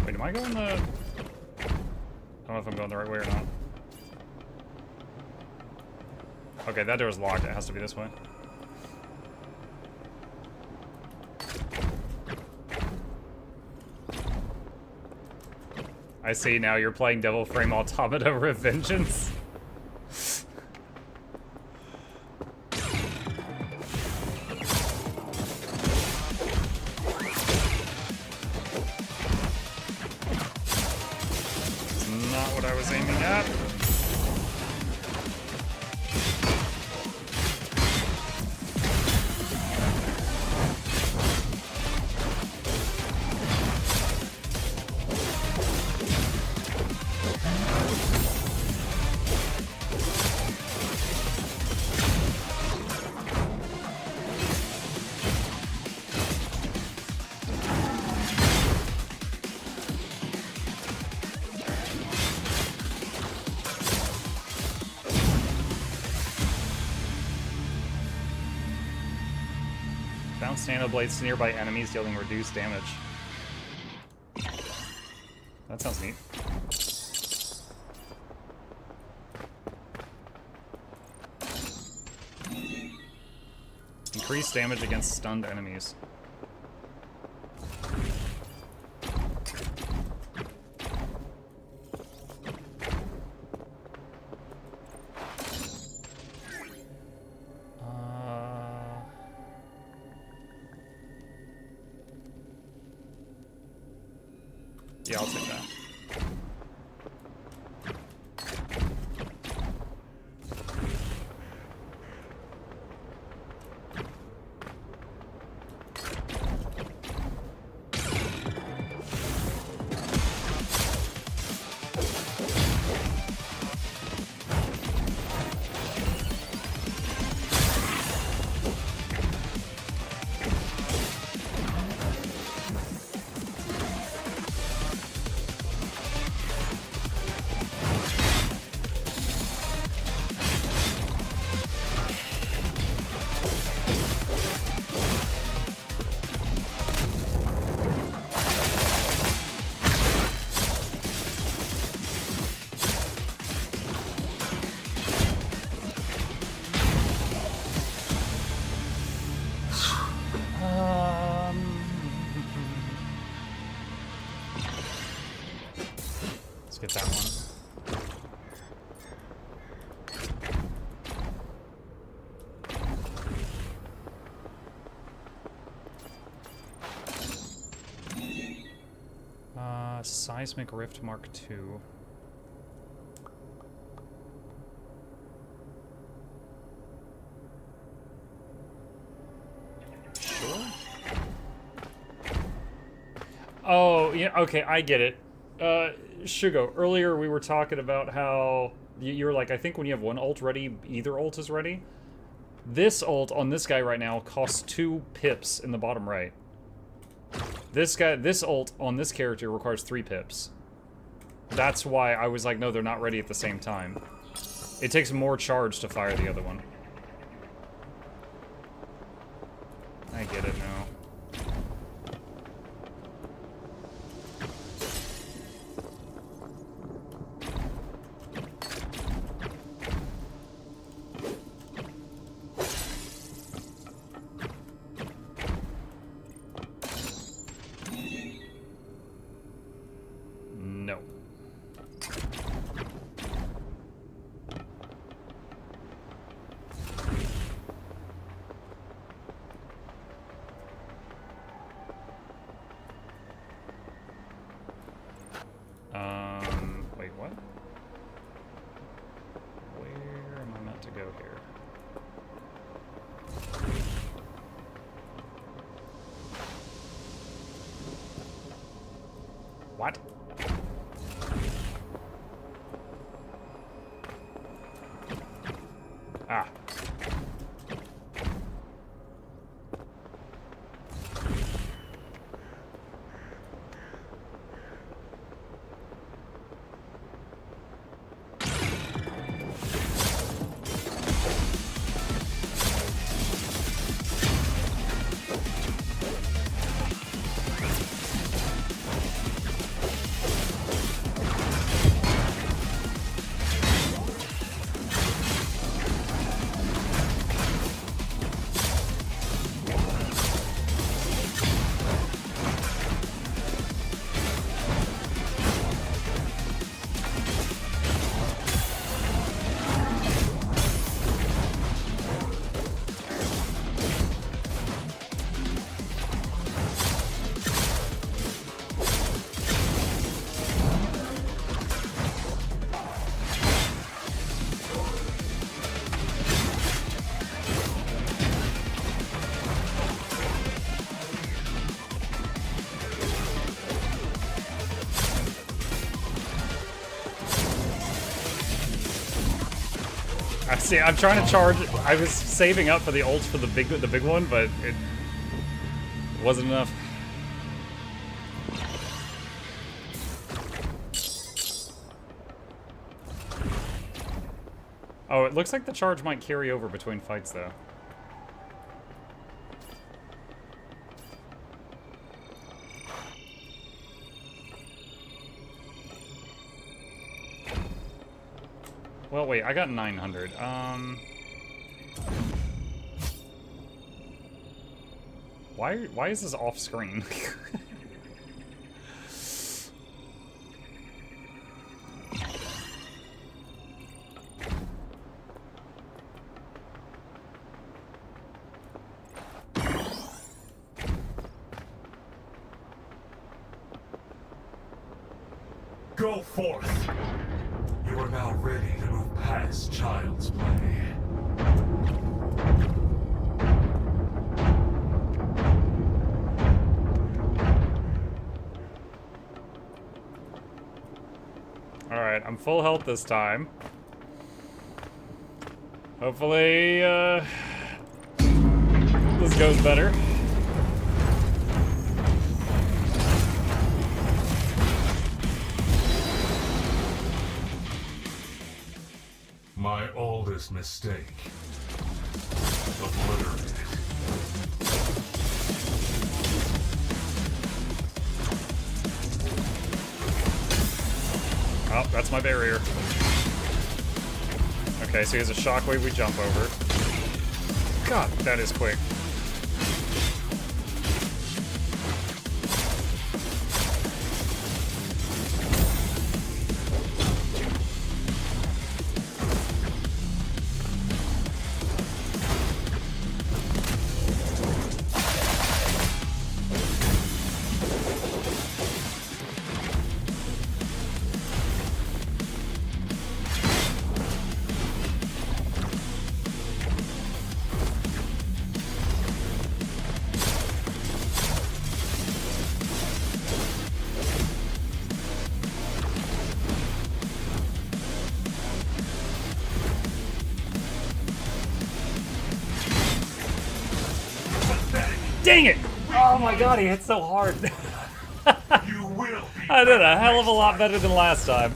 Wait, am I going the... I don't know if I'm going the right way or not. Okay, that door's locked. It has to be this way. I see now you're playing Devil Frame Automata Revengeance. It's not what I was aiming at. Bounce nano blades to nearby enemies, dealing reduced damage. That sounds neat. Increased damage against stunned enemies. Yeah, I'll take that. Let's get that one. Seismic Rift Mark II. Sure. Oh, yeah, okay, I get it. Shugo, earlier we were talking about how you were like, I think when you have one ult ready, either ult is ready. This ult on this guy right now costs 2 pips in the bottom right. This ult on this character requires 3 pips. That's why I was like, no, they're not ready at the same time. It takes more charge to fire the other one. I get it now. No. Wait, what? Where am I meant to go here? What? Ah. I see. I'm trying to charge. I was saving up for the ult for the big one, but it wasn't enough. Oh, it looks like the charge might carry over between fights, though. Well, wait, I got 900. Why is this off screen? Go forth! You are now ready to move past child's play. Alright, I'm full health this time. Hopefully, this goes better. My oldest mistake. Obliterated. Oh, that's my barrier. Okay, so he has a shockwave we jump over. God, that is quick. Dang it! Oh my god, he hit so hard. You will be. I did a hell of a lot better than last time.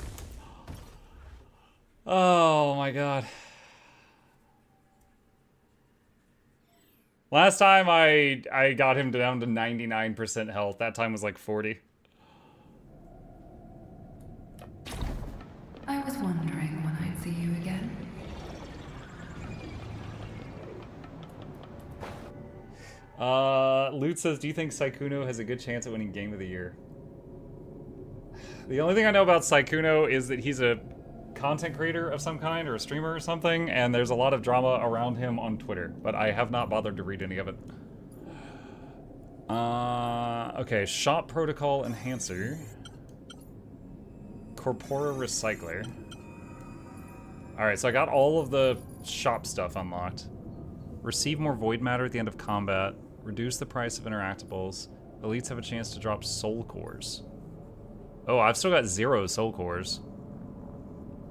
Oh my god. Last time I got him down to 99% health. That time was like 40. I was wondering when I'd see you again. Loot says, do you think Sykkuno has a good chance at winning Game of the Year? The only thing I know about Sykkuno is that he's a content creator of some kind, or a streamer or something, and there's a lot of drama around him on Twitter, but I have not bothered to read any of it. Okay, Shop Protocol Enhancer. Corpora Recycler. Alright, so I got all of the shop stuff unlocked. Receive more void matter at the end of combat. Reduce the price of interactables. Elites have a chance to drop soul cores. Oh, I've still got 0 soul cores.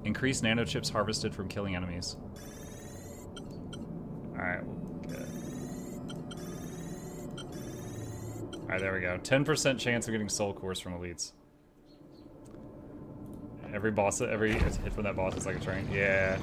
Increase nanochips harvested from killing enemies. Alright, we'll get... Alright, there we go. 10% chance of getting soul cores from elites. Every hit from that boss is like a train. Yeah.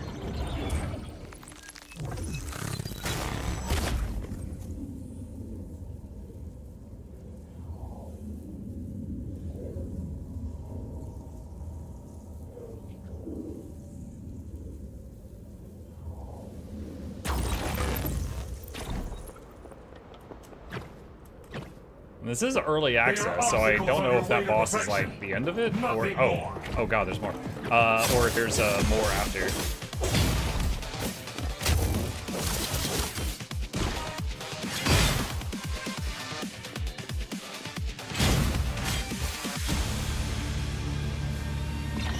This is early access, so I don't know if that boss is like the end of it, or oh god, there's more, or if there's more after.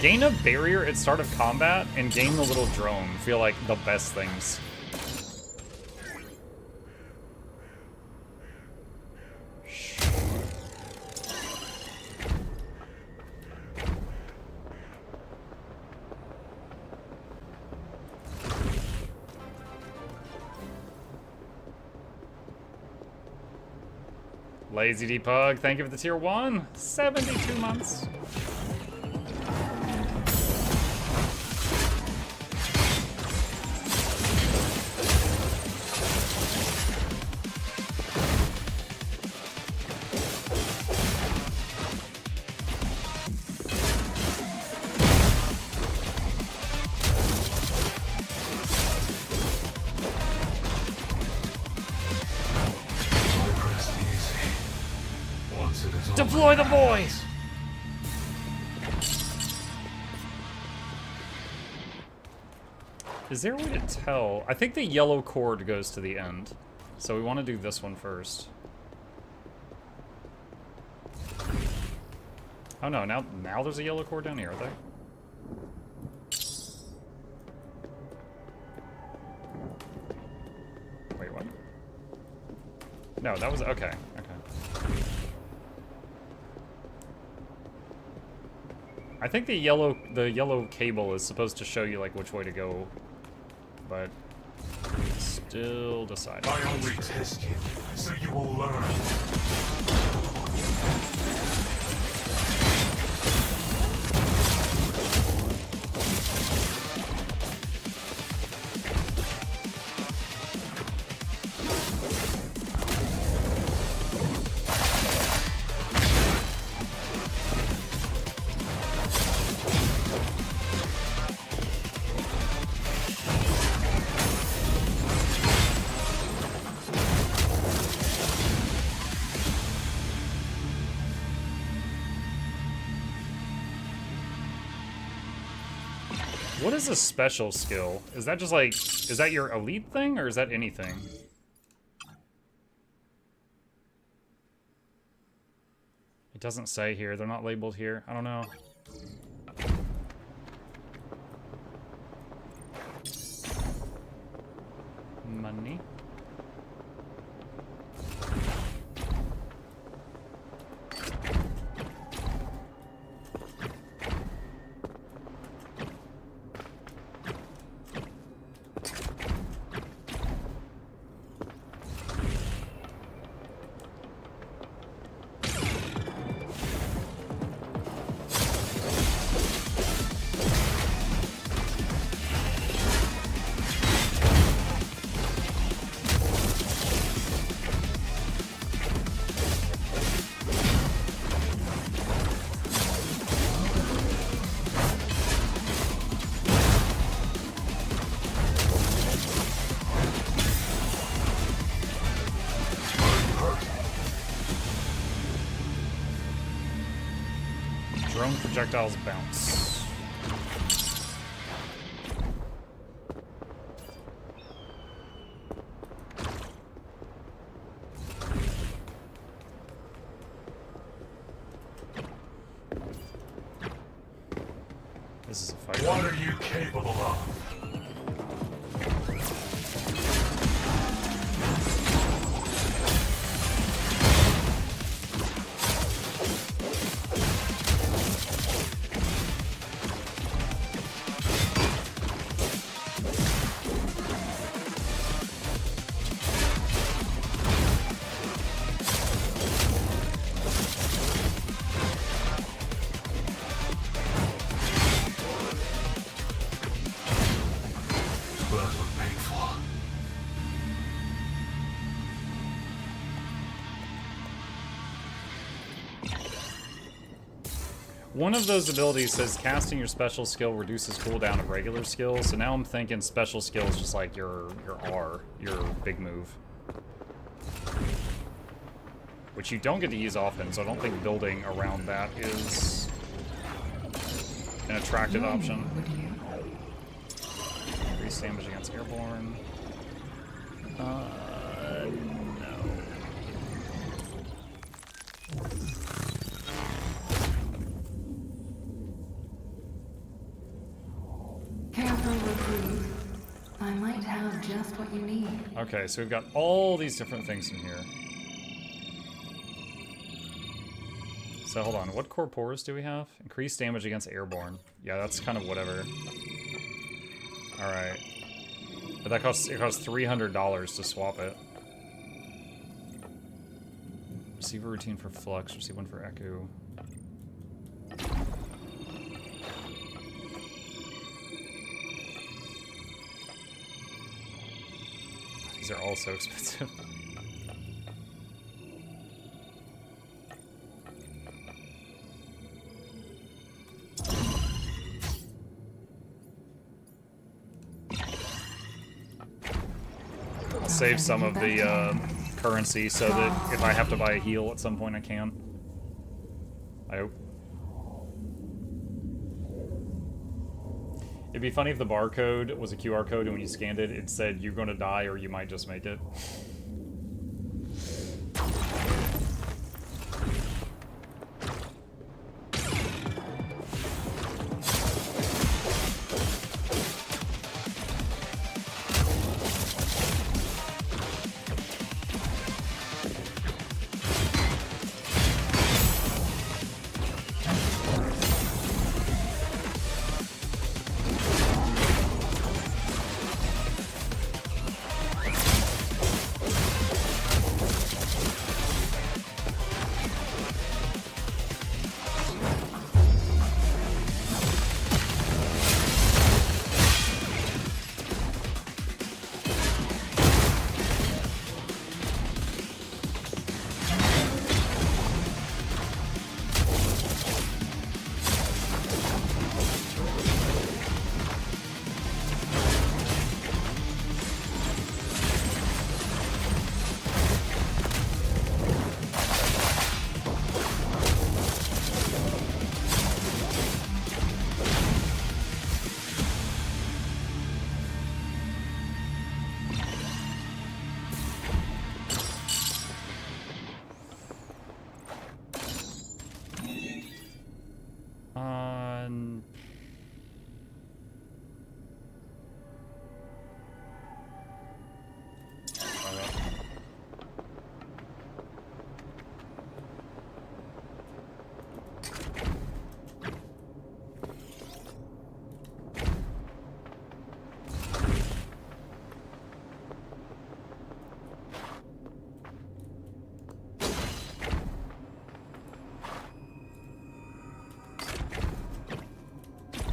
Gain a barrier at start of combat and gain the little drone feel like the best things. Lazy Depug, thank you for the tier 1. 72 months. Deploy the boys! Is there a way to tell? I think the yellow cord goes to the end. So we want to do this one first. Oh no, now there's a yellow cord down here, are there? Wait, what? No, that was, okay, okay. I think the yellow cable is supposed to show you like which way to go, but still deciding. I only test you, so you will learn. What is a special skill? Is that just like, is that your elite thing, or is that anything? It doesn't say here. They're not labeled here. I don't know. Money. Drone projectiles bounce. This is a fight. What are you capable of? One of those abilities says casting your special skill reduces cooldown of regular skills, so now I'm thinking special skill is just like your R, your big move. Which you don't get to use often, so I don't think building around that is an attractive option. Increase damage against airborne. No. Careful, recruit. I might have just what you need. Okay, so we've got all these different things in here. So hold on, what corpores do we have? Increased damage against airborne. Yeah, that's kind of whatever. Alright. But that costs, it costs $300 to swap it. Receive a routine for Flux, receive one for Ekku. These are all so expensive. I'll save some of the currency so that if I have to buy a heal at some point I can. I hope. It'd be funny if the barcode was a QR code and when you scanned it, it said you're gonna die or you might just make it.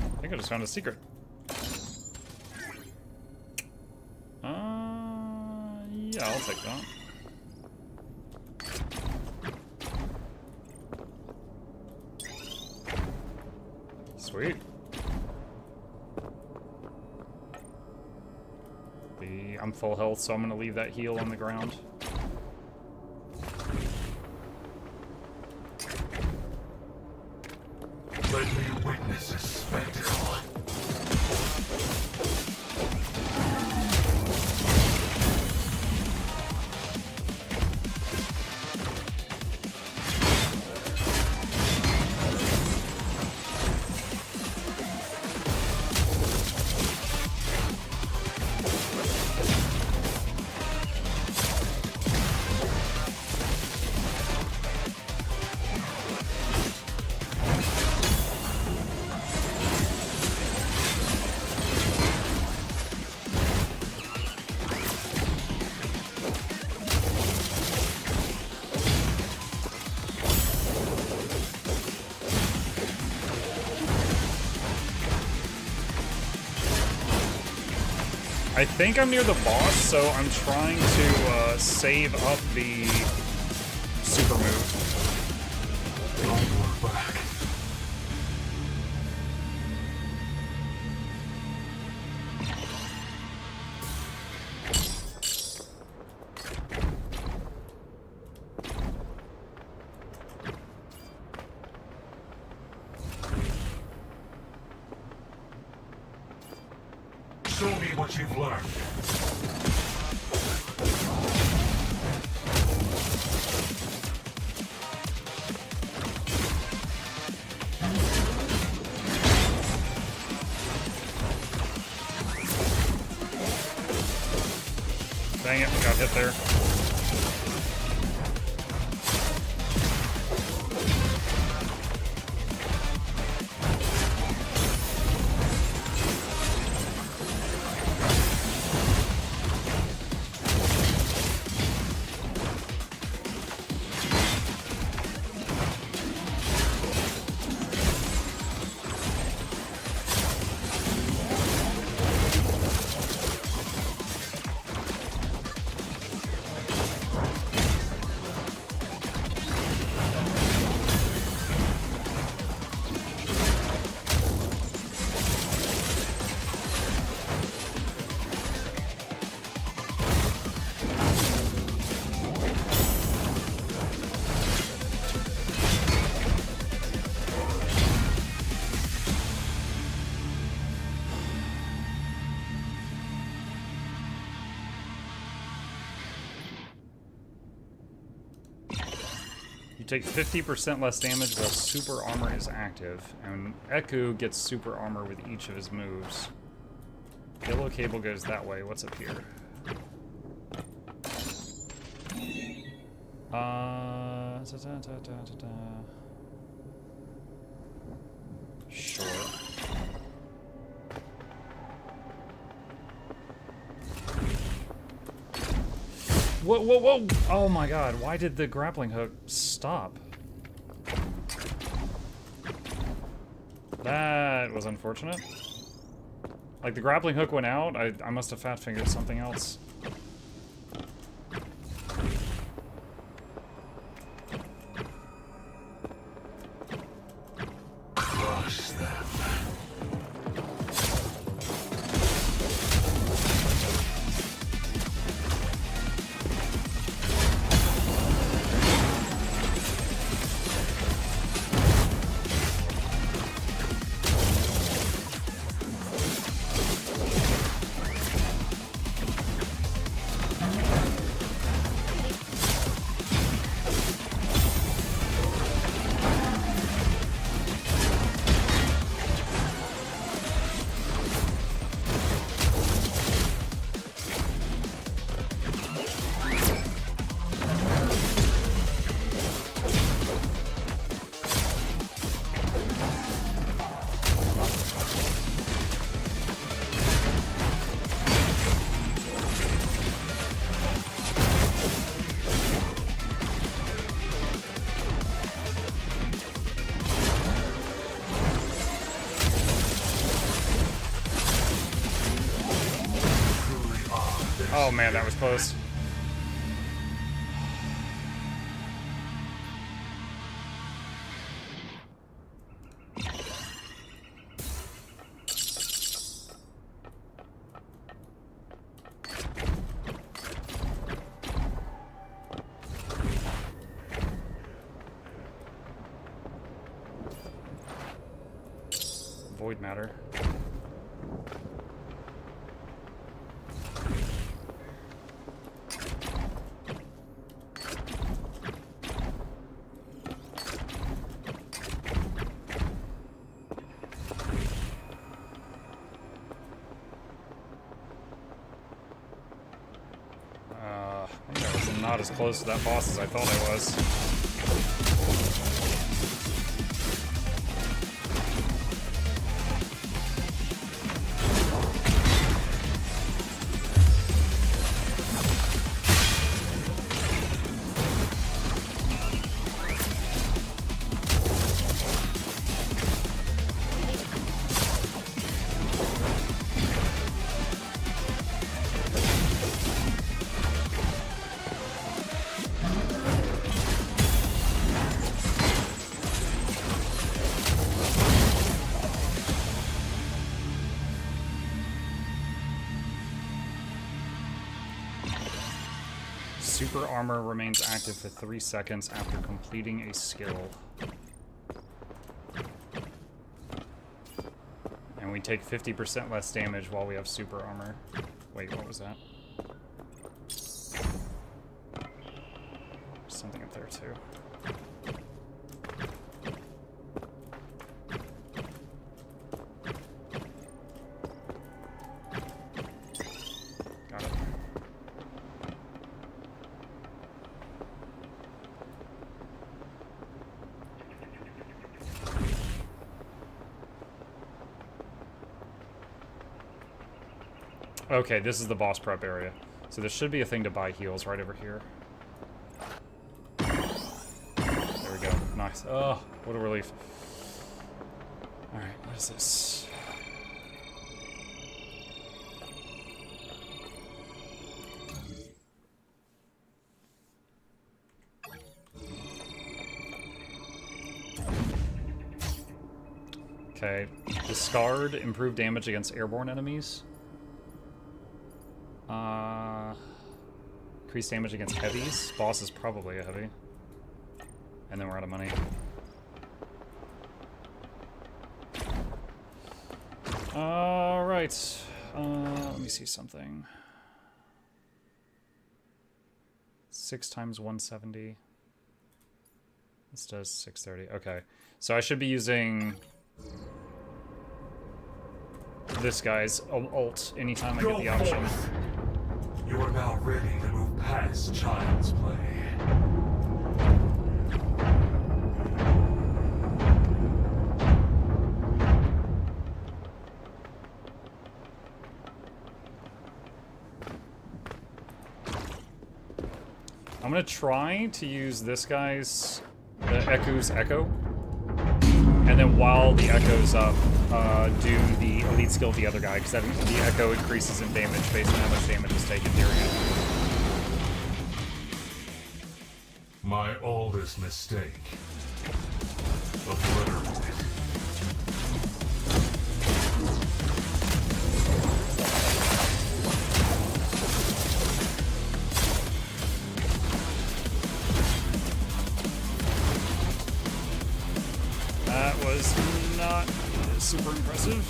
I think I just found a secret. Yeah, I'll take that. Sweet. I'm full health, so I'm gonna leave that heal on the ground. I think I'm near the boss, so I'm trying to save up the super move. Don't look back. Show me what you've learned. Dang it, got hit there. You take 50% less damage while super armor is active, and Ekku gets super armor with each of his moves. Yellow cable goes that way. What's up here? Sure. Whoa, whoa, whoa! Oh my god, why did the grappling hook stop? That was unfortunate. Like, the grappling hook went out, I must have fat-fingered something else. Crush them. Oh man, that was close. Void matter. Not as close to that boss as I thought I was. Super armor remains active for 3 seconds after completing a skill. And we take 50% less damage while we have super armor. Wait, what was that? Something up there too. Got it. Okay, this is the boss prep area. So there should be a thing to buy heals right over here. There we go. Nice. Oh, what a relief. Alright, what is this? Okay. Discard, improve damage against airborne enemies. Increase damage against heavies. Boss is probably a heavy. And then we're out of money. Alright. Let me see something. 6 times 170. This does 630. Okay. So I should be using this guy's ult anytime I get the option. You are now ready to move past child's play. I'm gonna try to use this guy's, the Ekku's Echo. And then while the Echo's up, do the elite skill of the other guy, because the Echo increases in damage based on how much damage is taken during it. My oldest mistake. Obliterate it. That was not super impressive.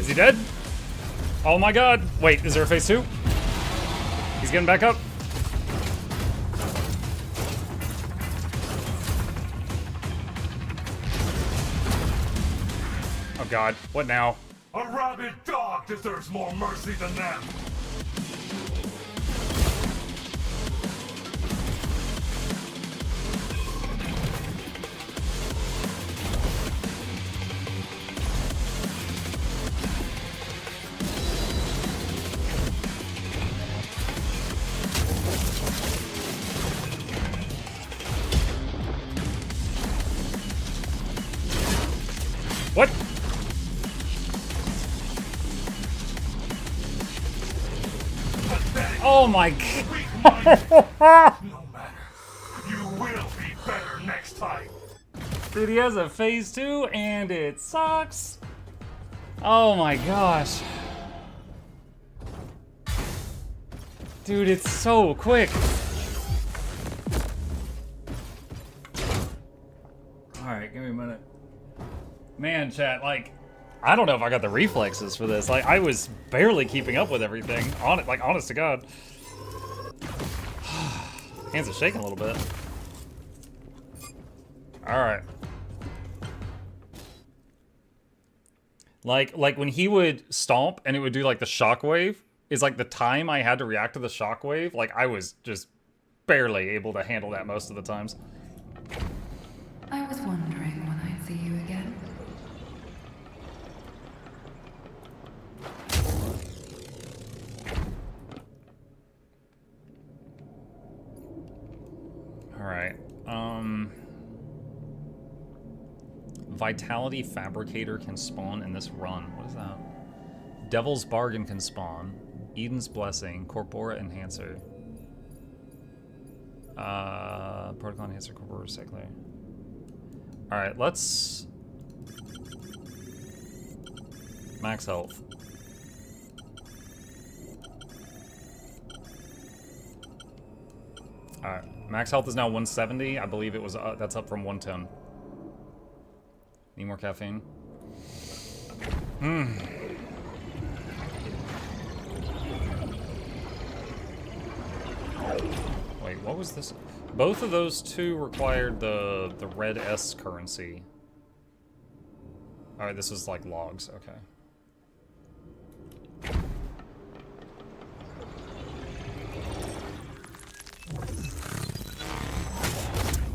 Is he dead? Oh my god. Wait, is there a phase 2? He's getting back up. Oh god. What now? A rabid dog deserves more mercy than them. What? Oh my god. No matter. You will be better next time. Dude, he has a phase 2 and it sucks. Oh my gosh. Dude, it's so quick. Alright, give me a minute. Man, chat, like, I don't know if I got the reflexes for this. Like, I was barely keeping up with everything. Like, honest to God. Hands are shaking a little bit. Alright. Like when he would stomp and it would do like the shockwave, is like the time I had to react to the shockwave. Like I was just barely able to handle that most of the times. I was wondering when I'd see you again. Alright. Vitality Fabricator can spawn in this run. What is that? Devil's Bargain can spawn. Eden's Blessing. Corpora Enhancer. Protocol Enhancer, Corpora Recycler. Alright, let's... Max health. Alright, max health is now 170. I believe it was, that's up from 110. Need more caffeine? Wait, what was this? Both of those two required the red S currency. Alright, this is like logs, okay.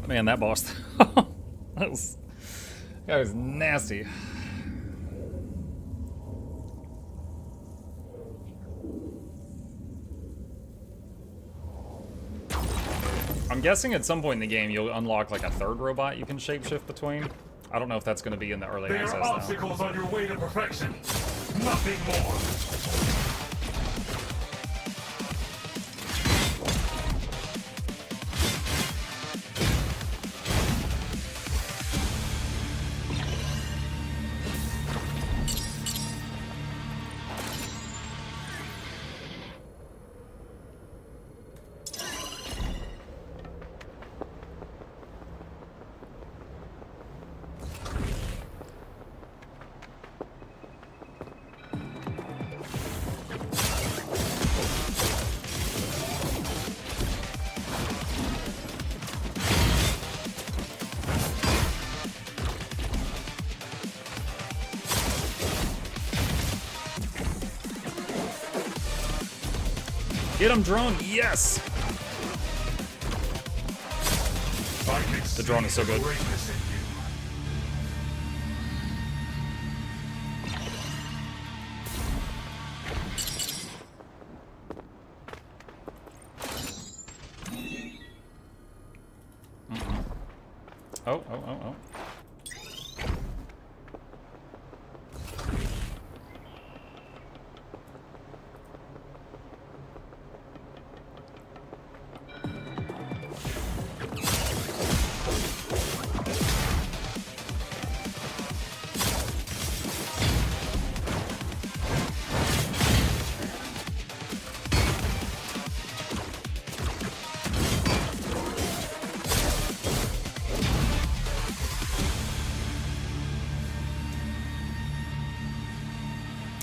Man, that boss. that was nasty. I'm guessing at some point in the game you'll unlock like a third robot you can shapeshift between. I don't know if that's going to be in the early access There now. are obstacles on your way to perfection. Nothing more. Get him, drone! Yes! The drone is so good. Oh.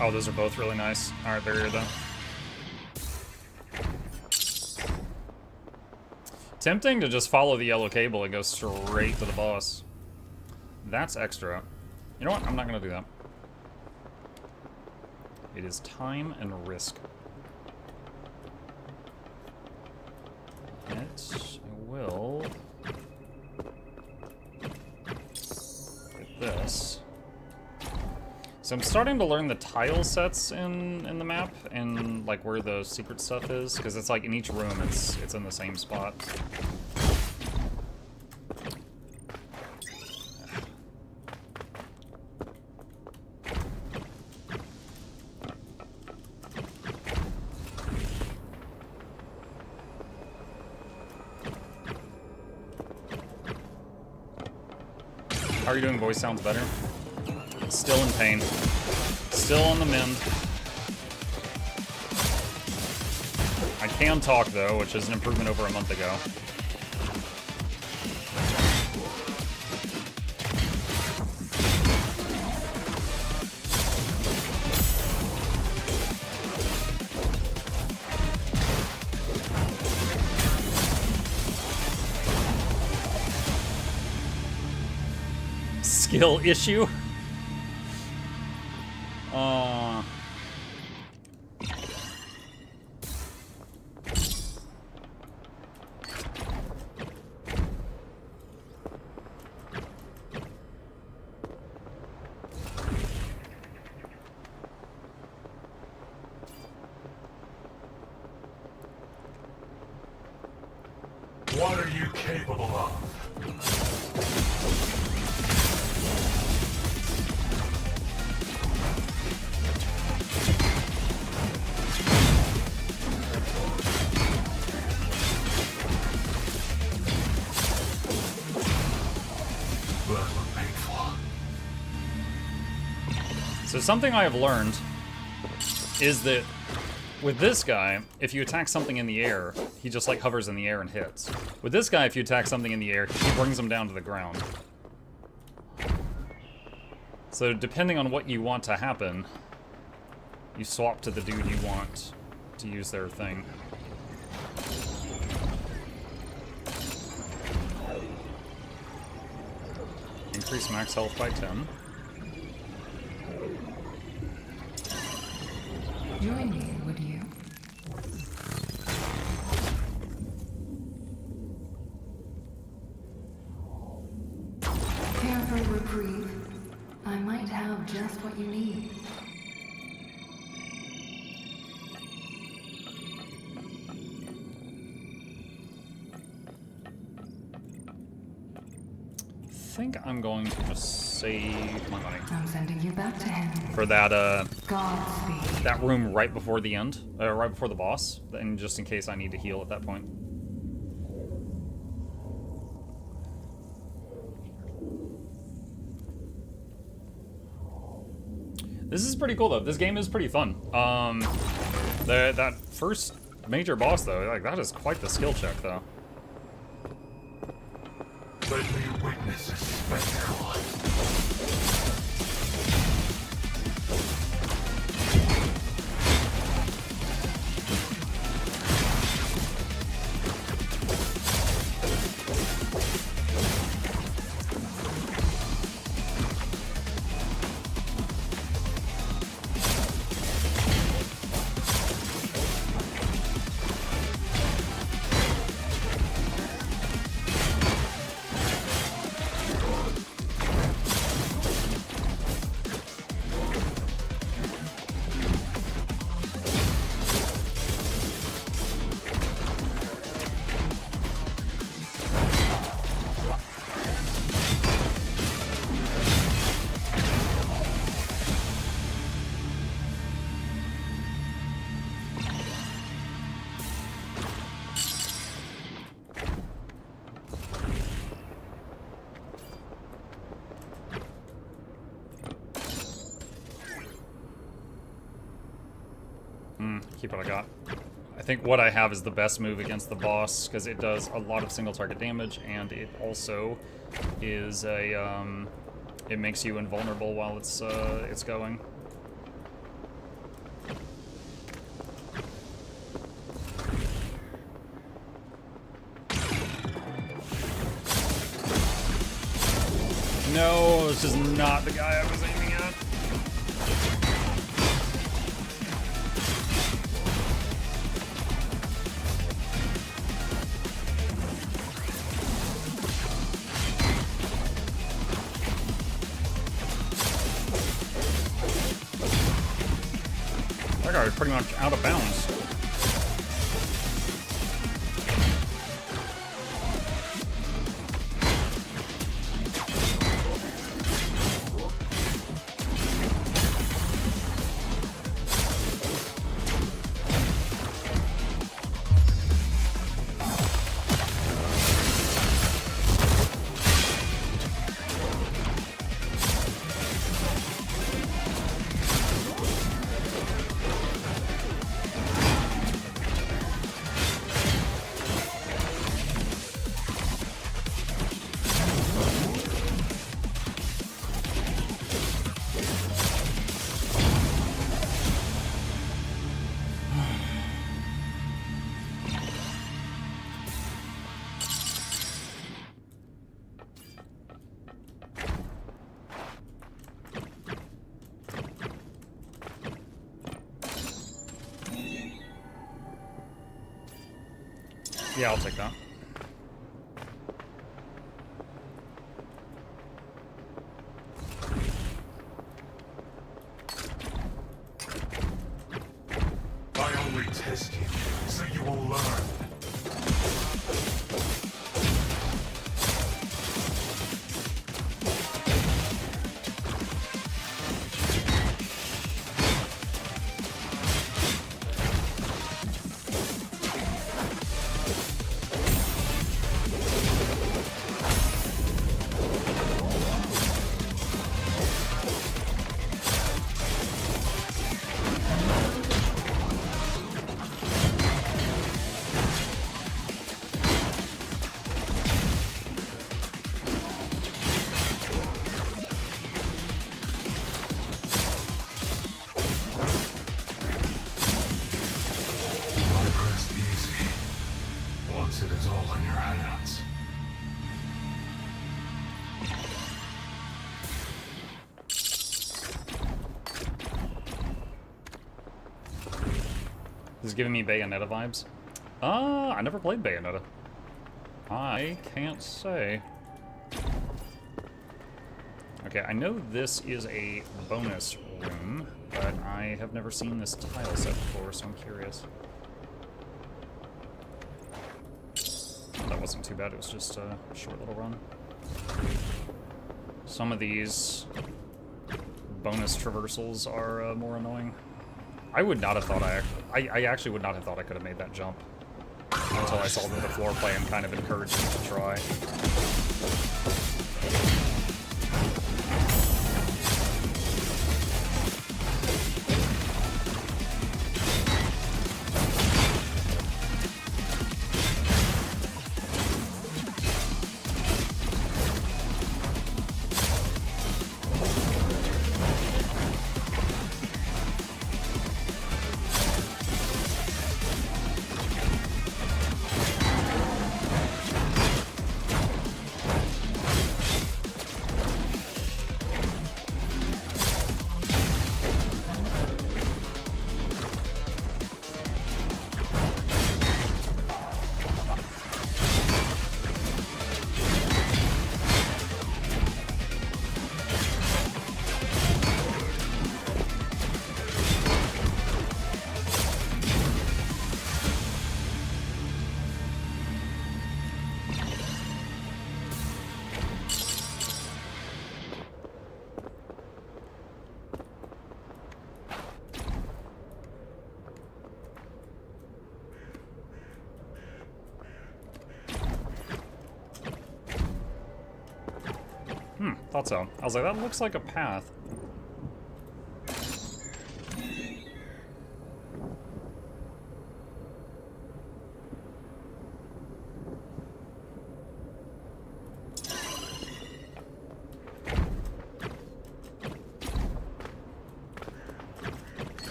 Oh, those are both really nice. Alright, barrier though. Tempting to just follow the yellow cable and go straight to the boss. That's extra. You know what? I'm not gonna do that. It is time and risk. I will get this. So I'm starting to learn the tile sets in the map and like where the secret stuff is, because it's like in each room it's in the same spot. How are you doing? Voice sounds better. Still in pain. Still on the mend. I Can talk, though, which is an improvement over a month ago. Skill issue? What are you capable of? So something I have learned is that with this guy, if you attack something in the air, he just like hovers in the air and hits. With this guy, if you attack something in the air, he brings him down to the ground. So depending on what you want to happen, you swap to the dude you want to use their thing. Increase max health by 10. Join me, would you? Care for a reprieve? I might have just what you need. I think I'm going to just save my money. I'm sending you back to him. For that, Godspeed. that room right before the end, right before the boss, and just in case I need to heal at that point. This is pretty cool though. This game is pretty fun. That first major boss though, like that is quite the skill check though. Let me witness a spectacle. Keep what I got. I think what I have is the best move against the boss because it does a lot of single target damage and it also is a it makes you invulnerable while it's going. No, this is not the guy I was aiming at. That guy is pretty much out of bounds. Yeah, I'll take that. I only test you, so you will learn. It is all in your hands. This is giving me Bayonetta vibes. I never played Bayonetta. I can't say. Okay, I know this is a bonus room, but I have never seen this tile set before, so I'm curious. That wasn't too bad, it was just a short little run. Some of these bonus traversals are more annoying. I would not have thought I actually would not have thought I could have made that jump until I saw that the floor plan kind of encouraged me to try. Thought so. I was like, that looks like a path.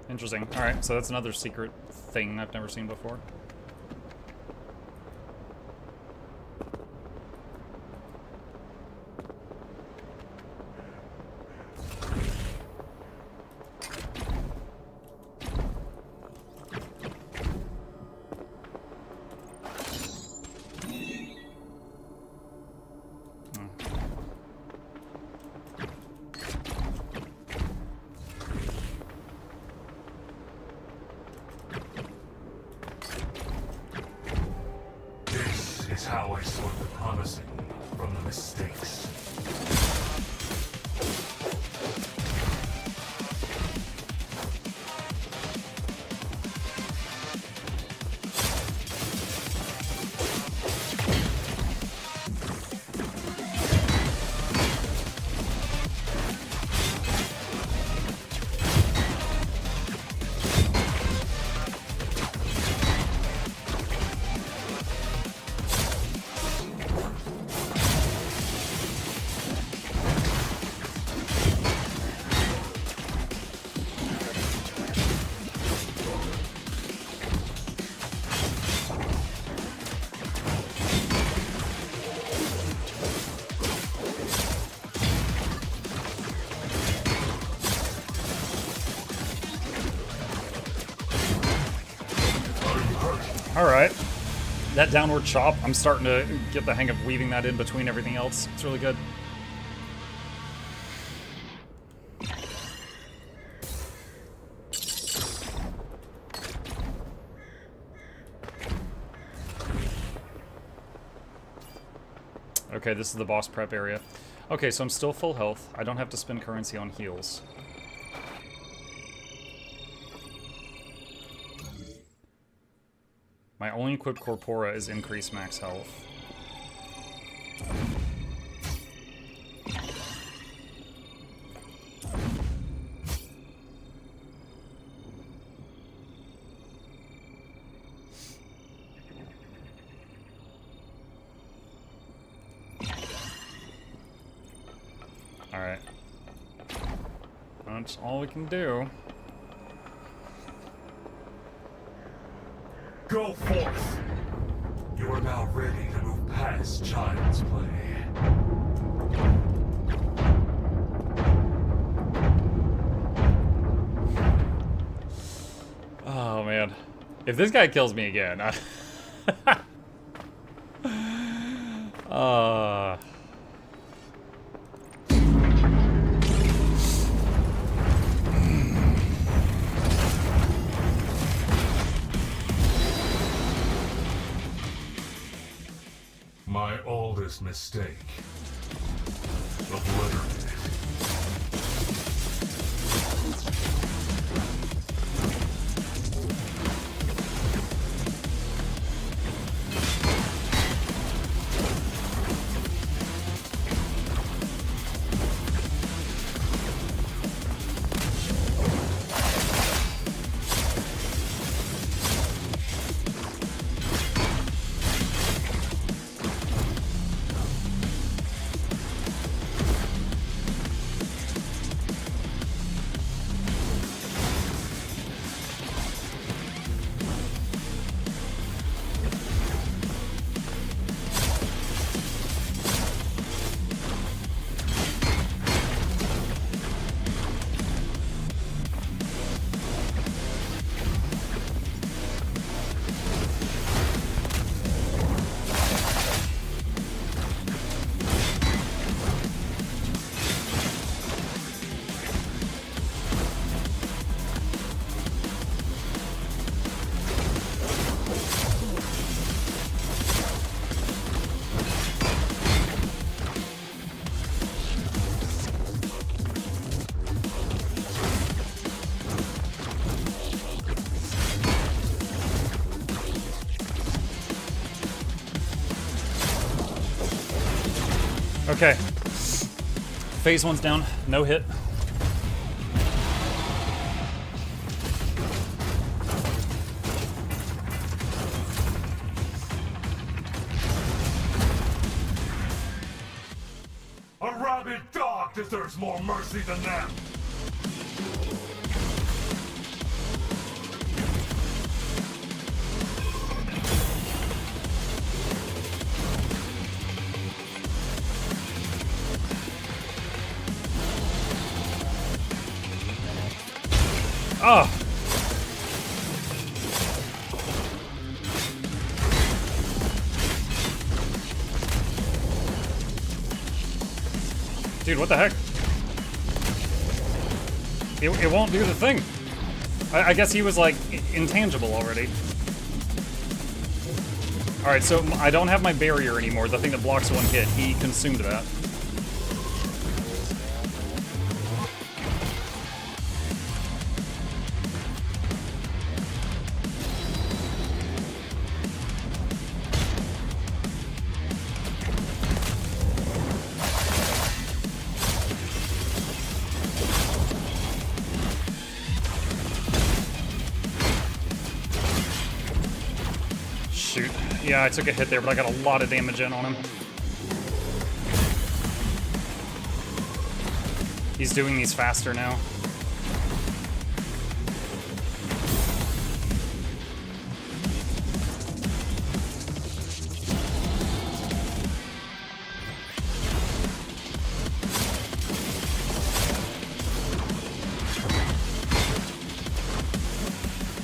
Interesting. Alright, so that's another secret thing I've never seen before. Is how I sort the promising from the mistakes. Alright. That downward chop, I'm starting to get the hang of weaving that in between everything else. It's really good. Okay, this is the boss prep area. Okay, so I'm still full health. I don't have to spend currency on heals. My only equipped corpora is increased max health. Alright. That's all we can do. Go forth! You are now ready to move past child's play. Oh man. If this guy kills me again, My oldest mistake. Obliterated. okay. Phase 1's down, no hit. A rabid dog deserves more mercy than them! Oh! Dude, what the heck? It won't do the thing. I guess he was, like, intangible already. Alright, so I don't have my barrier anymore, the thing that blocks one hit. He consumed that. Shoot. Yeah, I took a hit there, but I got a lot of damage in on him. He's doing these faster now.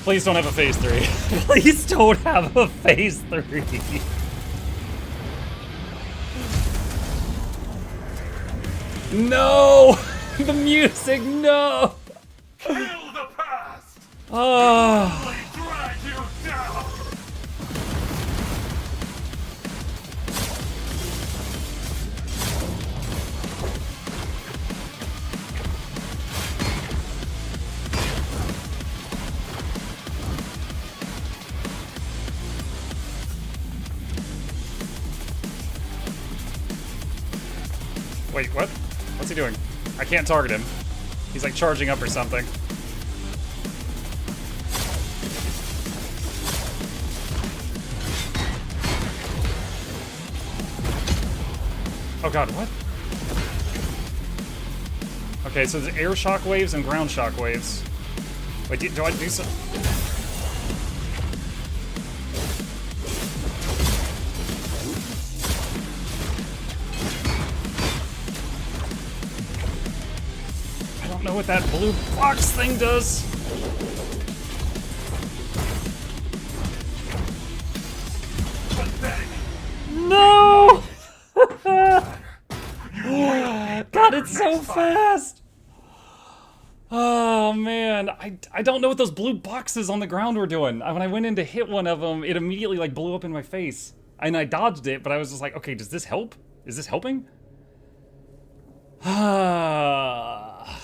Please don't have a phase 3. Please don't have a phase 3. No! The music, no! Kill the past! Oh. Only drag you down! Wait, what? What's he doing? I can't target him. He's like charging up or something. Oh god, what? Okay, so there's air shock waves and ground shock waves. Wait, do I do some? I don't know what that blue box thing does. No! God, it's so fast! Oh man, I don't know what those blue boxes on the ground were doing. When I went in to hit one of them, it immediately like blew up in my face. And I dodged it, but I was just like, okay, does this help? Is this helping? Oh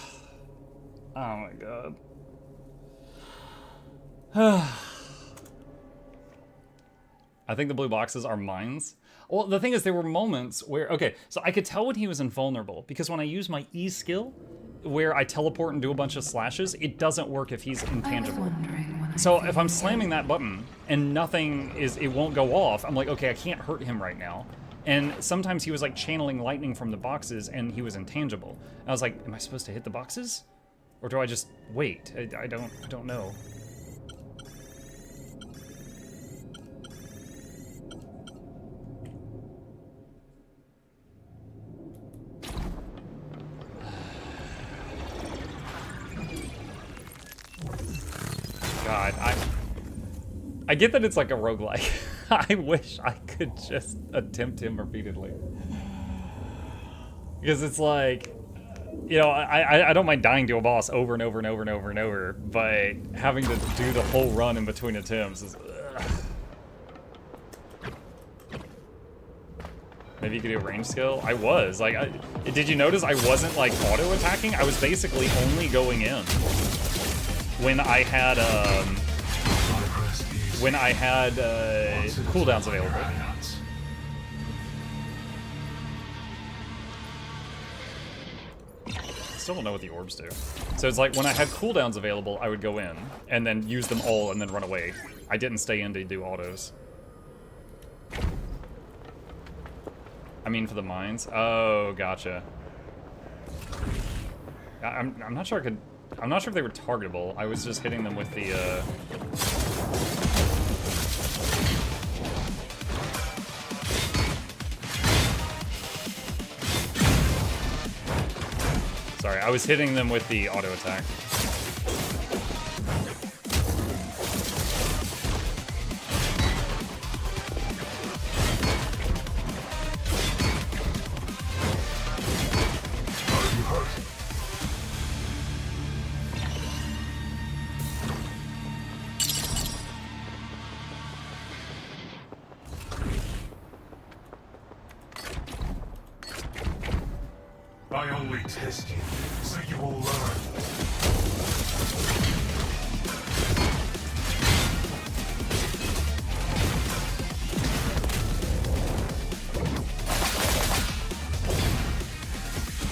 my god. I think the blue boxes are mines. Well, the thing is, there were moments where, okay, so I could tell when he was invulnerable, because when I use my E skill, where I teleport and do a bunch of slashes, it doesn't work if he's intangible. So if I'm slamming that button and nothing is, it won't go off, I'm like, okay, I can't hurt him right now. And sometimes he was like channeling lightning from the boxes and he was intangible. I was like, am I supposed to hit the boxes? Or do I just wait? I don't know. God, I get that it's like a roguelike. I wish I could just attempt him repeatedly. Because it's like, you know, I don't mind dying to a boss over and over and over and over and over, but having to do the whole run in between attempts is... Maybe you could do a range skill? I was. Like, did you notice I wasn't, like, auto-attacking? I was basically only going in when I had, cooldowns available. Still don't know what the orbs do. So it's like when I had cooldowns available, I would go in and then use them all and then run away. I didn't stay in to do autos. I mean for the mines? Oh, gotcha. I'm not sure I could... I'm not sure if they were targetable. I was just hitting them with the, Sorry, I was hitting them with the auto attack. I only test you, so you will learn.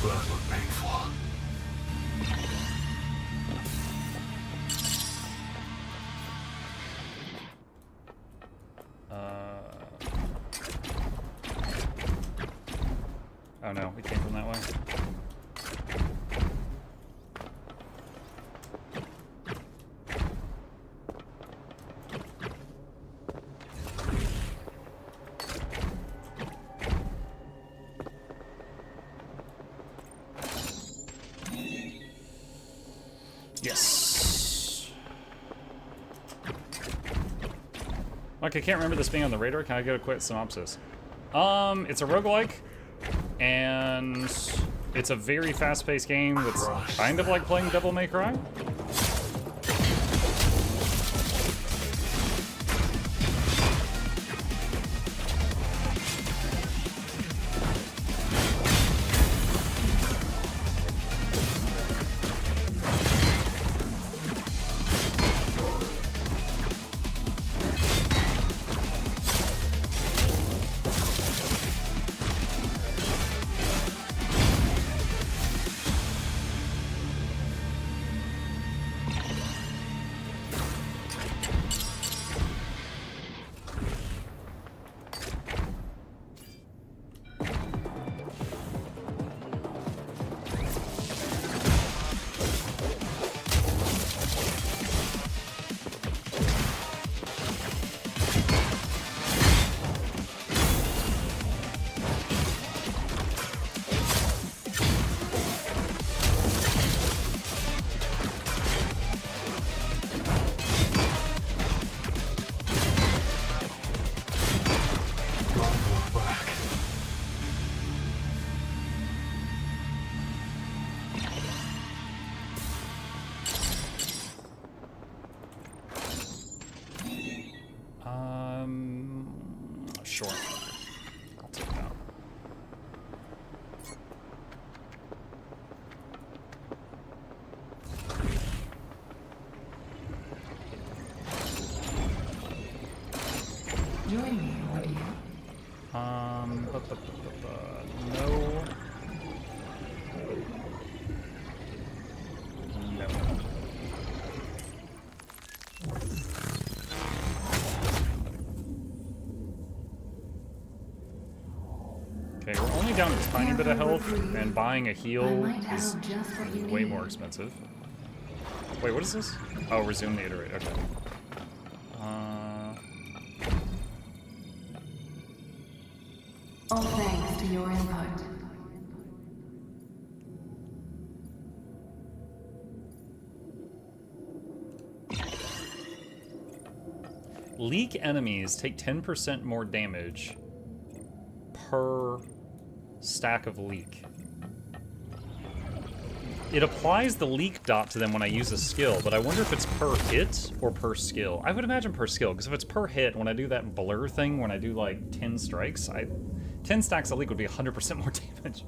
That looked painful. Oh no, we came from that way. Yes. Like, I can't remember this being on the radar. Can I get a quick synopsis? It's a roguelike, and it's a very fast-paced game that's kind of like playing Devil May Cry. Sure. I'll take that. Join me, would you? No. No. Okay, we're only down a tiny bit of health, and buying a heal is way more expensive. Wait, what is this? Oh, resume the iterate. Okay. All thanks to your input. Leak enemies take 10% more damage per stack of leak. It applies the leak dot to them when I use a skill, but I wonder if it's per hit or per skill. I would imagine per skill, because if it's per hit, when I do that blur thing, when I do like 10 strikes, 10 stacks of leak would be 100% more damage.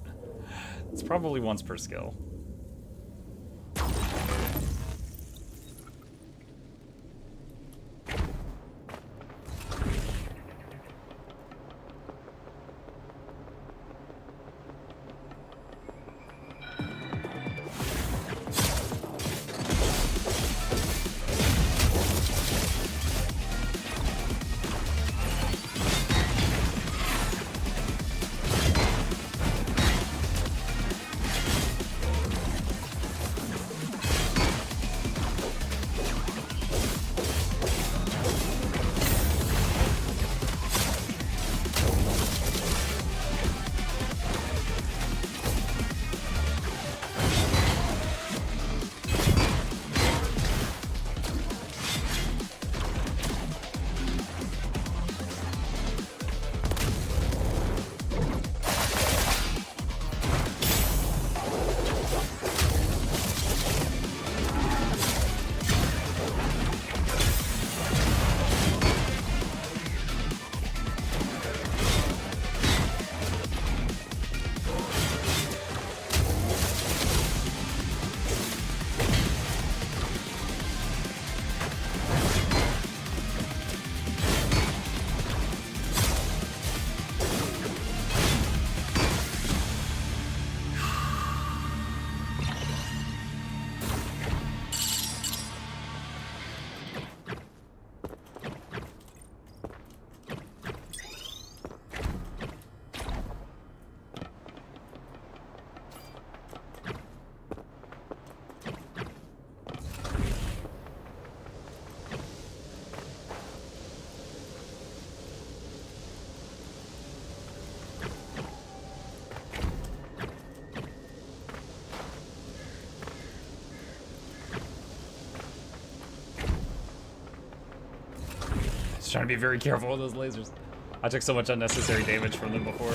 It's probably once per skill. Just trying to be very careful with those lasers. I took so much unnecessary damage from them before.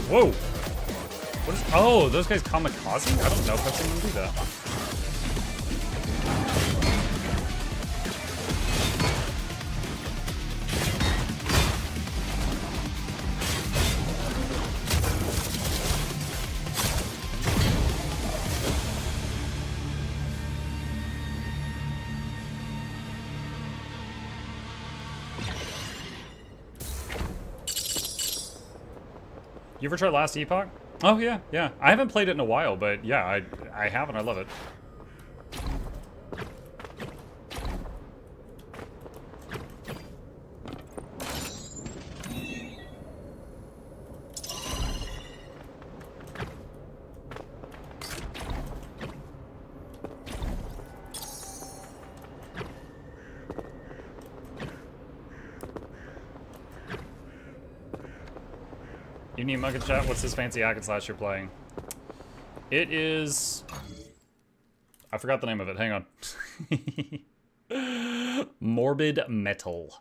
Whoa! What is? Oh, those guys kamikaze? I don't know if I've seen them do that. You ever tried Last Epoch? Oh yeah, yeah. I haven't played it in a while, but yeah, I have and I love it. You need Mug in chat? What's this fancy hack and slash you're playing? It is... I forgot the name of it. Hang on. Morbid Metal.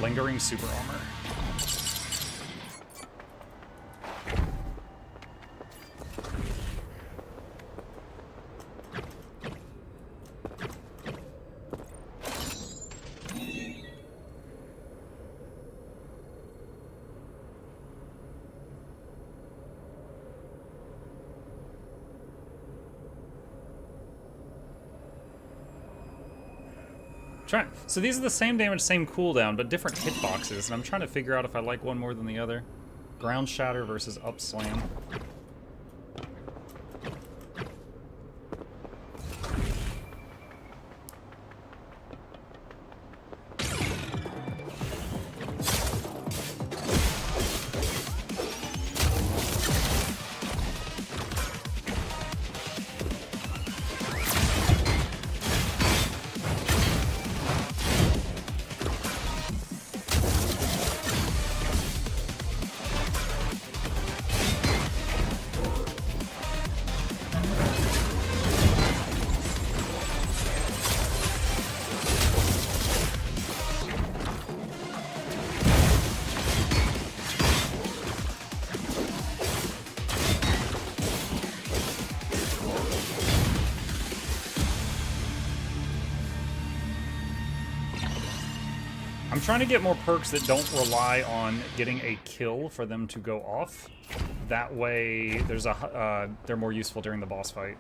Lingering super armor. So these are the same damage, same cooldown, but different hitboxes, and I'm trying to figure out if I like one more than the other. Ground Shatter versus Up Slam. I'm trying to get more perks that don't rely on getting a kill for them to go off. That way, there's a they're more useful during the boss fight.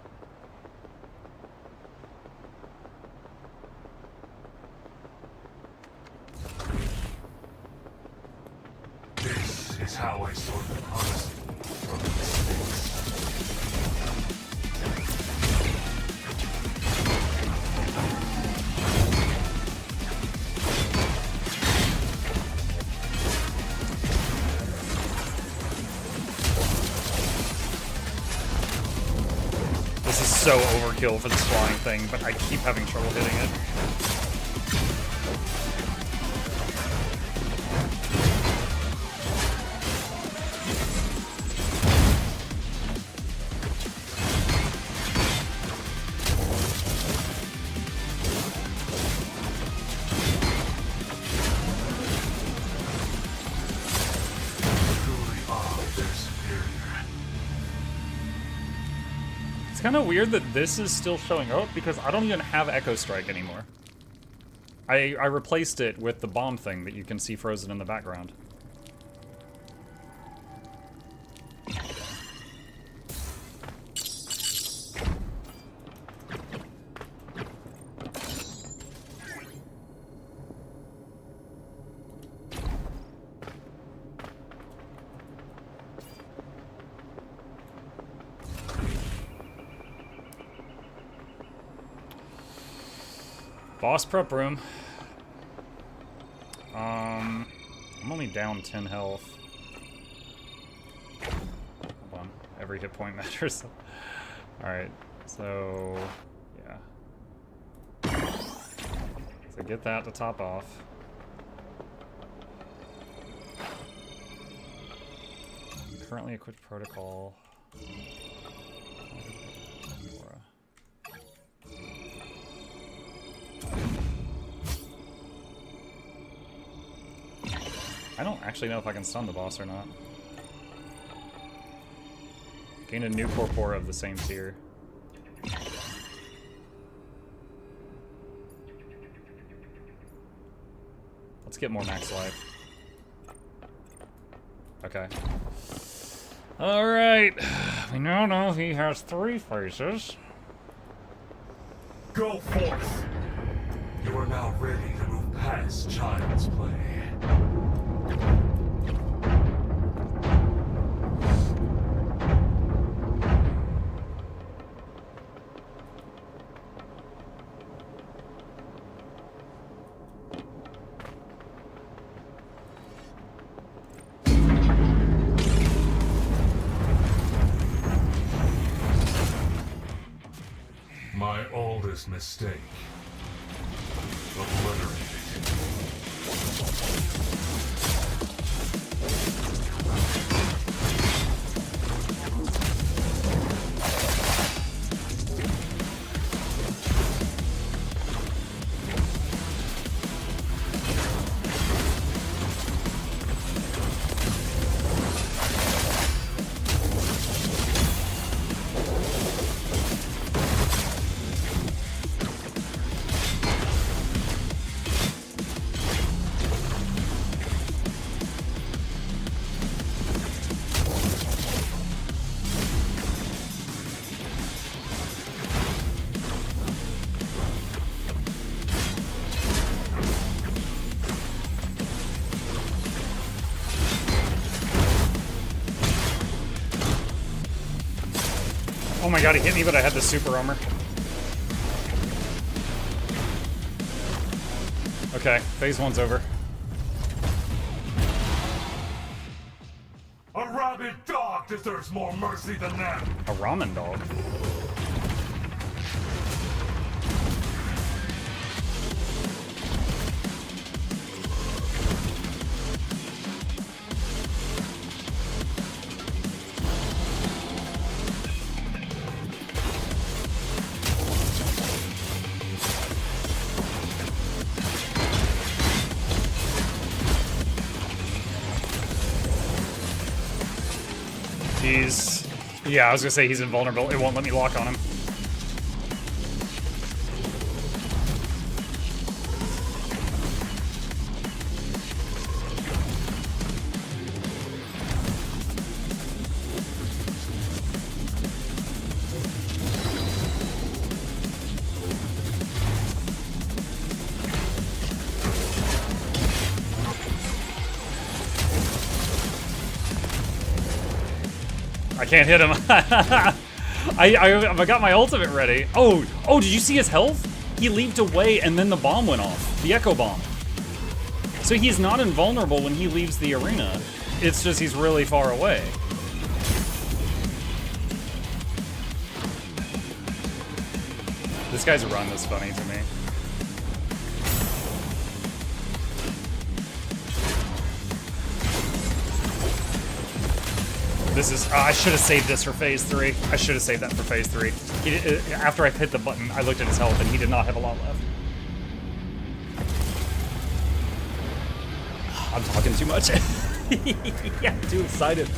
This is how I sort the honesty from the mistakes. This is so overkill for this flying thing, but I keep having trouble hitting it. It's kind of weird that this is still showing up because I don't even have Echo Strike anymore. I replaced it with the bomb thing that you can see frozen in the background. Boss prep room. I'm only down 10 health. Hold on. Every hit point matters. Alright, so yeah. So get that to top off. Currently equipped protocol. I don't actually know if I can stun the boss or not. Gain a new corpora of the same tier. Let's get more max life. Okay. Alright. We now know he has 3 faces. Go forth! You are now ready to move past child's play. My oldest mistake. Obliterated. Oh my god, he hit me, but I had the super armor. Okay, phase 1's over. A rabid dog deserves more mercy than that! A ramen dog? He's... yeah, I was gonna say he's invulnerable. It won't let me lock on him. I can't hit him. I got my ultimate ready. Oh, did you see his health? He leaped away and then the bomb went off. The echo bomb. So he's not invulnerable when he leaves the arena. It's just he's really far away. This guy's run is funny to me. This is, I should have saved this for phase 3. I should have saved that for phase 3. After I hit the button, I looked at his health and he did not have a lot left. I'm talking too much. Yeah, too excited.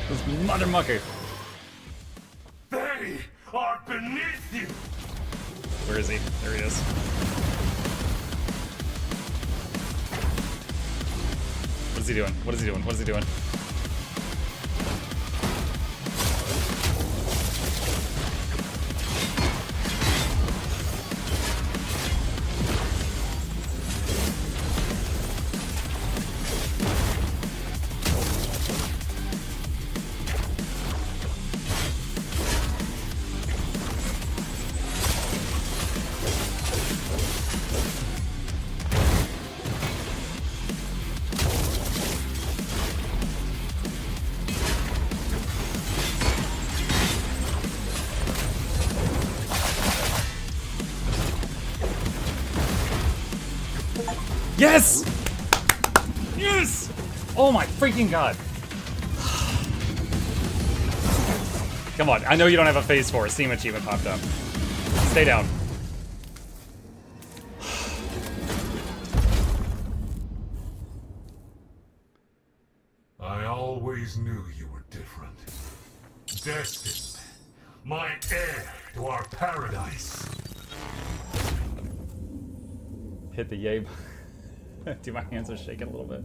This mother mucker. They are beneath you. Where is he? There he is. What is he doing? What is he doing? What is he doing? Yes! Yes! Oh my freaking god. Come on, I know you don't have a phase 4. Steam achievement popped up. Stay down. I always knew you were different. Destined. My heir to our paradise. Hit the yay. Dude, my hands are shaking a little bit.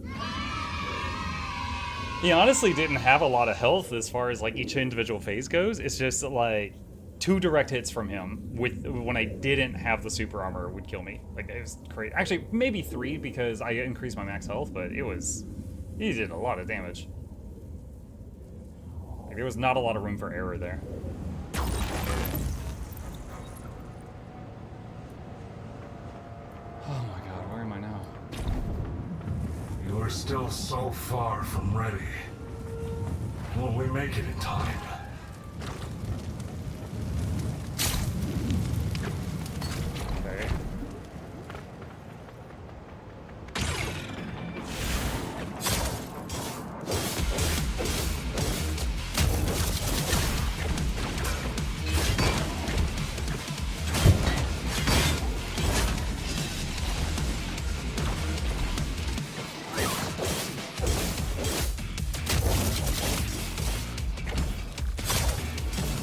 He honestly didn't have a lot of health as far as like each individual phase goes. It's just like 2 direct hits from him with when I didn't have the super armor would kill me. Like it was crazy. Actually, maybe 3 because I increased my max health, but it was, he did a lot of damage. Like, there was not a lot of room for error there. Oh my god, where am I now? You are still so far from ready. Will we make it in time? Okay.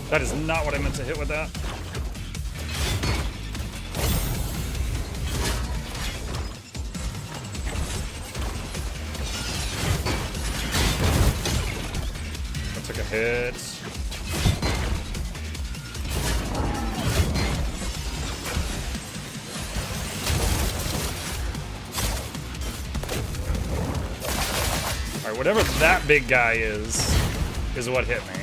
That is not what I meant to hit with that. I took a hit. Alright, whatever that big guy is what hit me.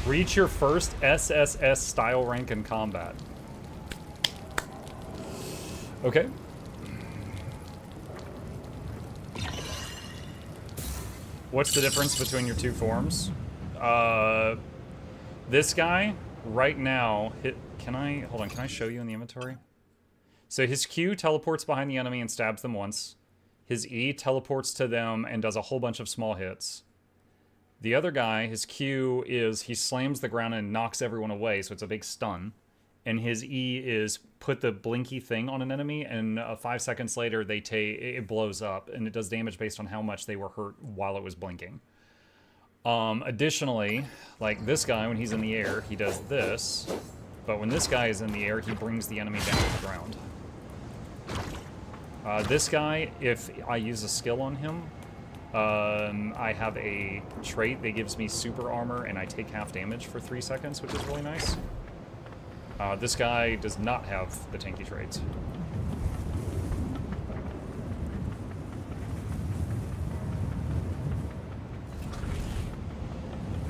Reach your first SSS style rank in combat. Okay. What's the difference between your 2 forms? This guy, right now, can I show you in the inventory? So his Q teleports behind the enemy and stabs them once. His E teleports to them and does a whole bunch of small hits. The other guy, his Q is he slams the ground and knocks everyone away, so it's a big stun. And his E is put the blinky thing on an enemy, and 5 seconds later it blows up, and it does damage based on how much they were hurt while it was blinking. Additionally, like this guy, when he's in the air, he does this, but when this guy is in the air, he brings the enemy down to the ground. This guy, if I use a skill on him, I have a trait that gives me super armor and I take half damage for 3 seconds, which is really nice. This guy does not have the tanky traits.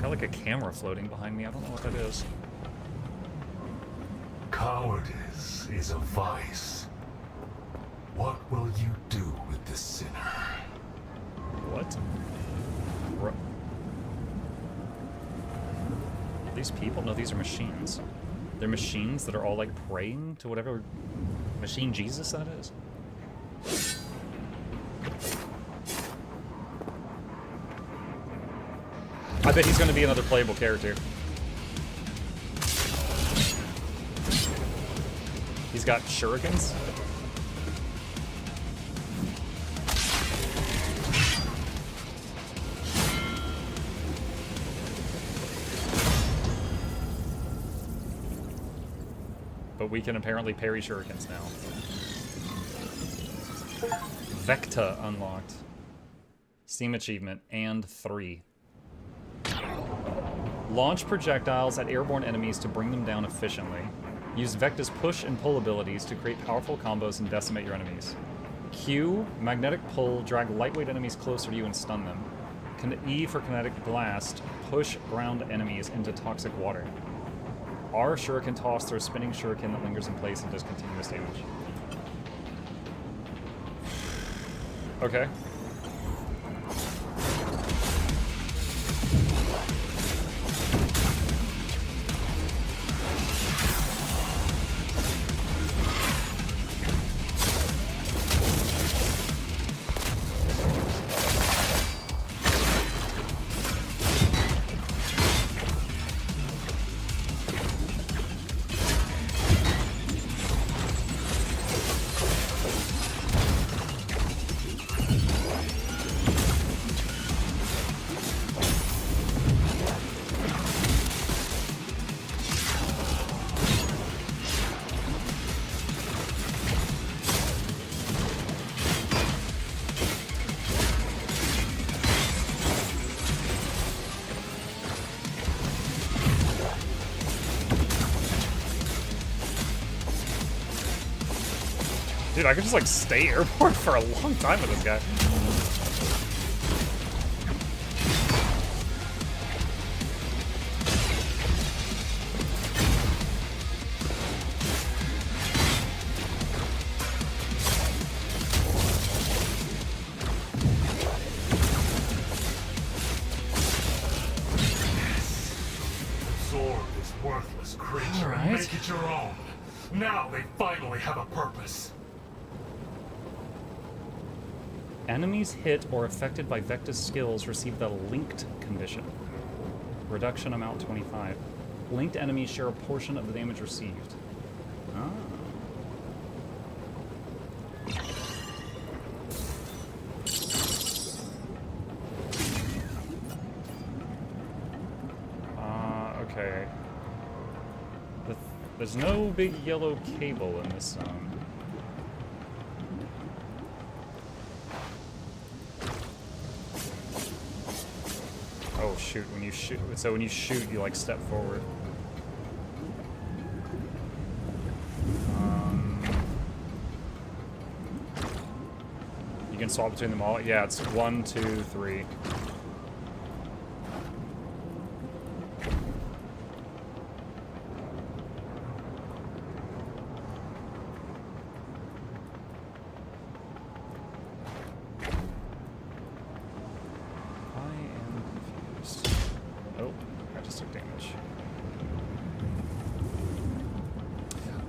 Got like a camera floating behind me. I don't know what that is. Cowardice is a vice. What will you do with the sinner? What? These people? No, these are machines. They're machines that are all like praying to whatever machine Jesus that is. I bet he's going to be another playable character. He's got shurikens. But we can apparently parry shurikens now. Vekta unlocked. Steam achievement and 3. Launch projectiles at airborne enemies to bring them down efficiently. Use Vekta's push and pull abilities to create powerful combos and decimate your enemies. Q, magnetic pull, drag lightweight enemies closer to you and stun them. E for kinetic blast, push ground enemies into toxic water. R, shuriken toss, throw a spinning shuriken that lingers in place and does continuous damage. Okay. Dude, I could just like stay airborne for a long time with this guy. Absorb this worthless creature and make it your own. Now they finally have a purpose. Enemies hit or affected by Vekta's skills receive the linked condition. Reduction amount 25. Linked enemies share a portion of the damage received. Okay. There's no big yellow cable in this zone. Oh shoot, when you shoot, so when you shoot, you like step forward. You can swap between them all. Yeah, it's 1, 2, 3.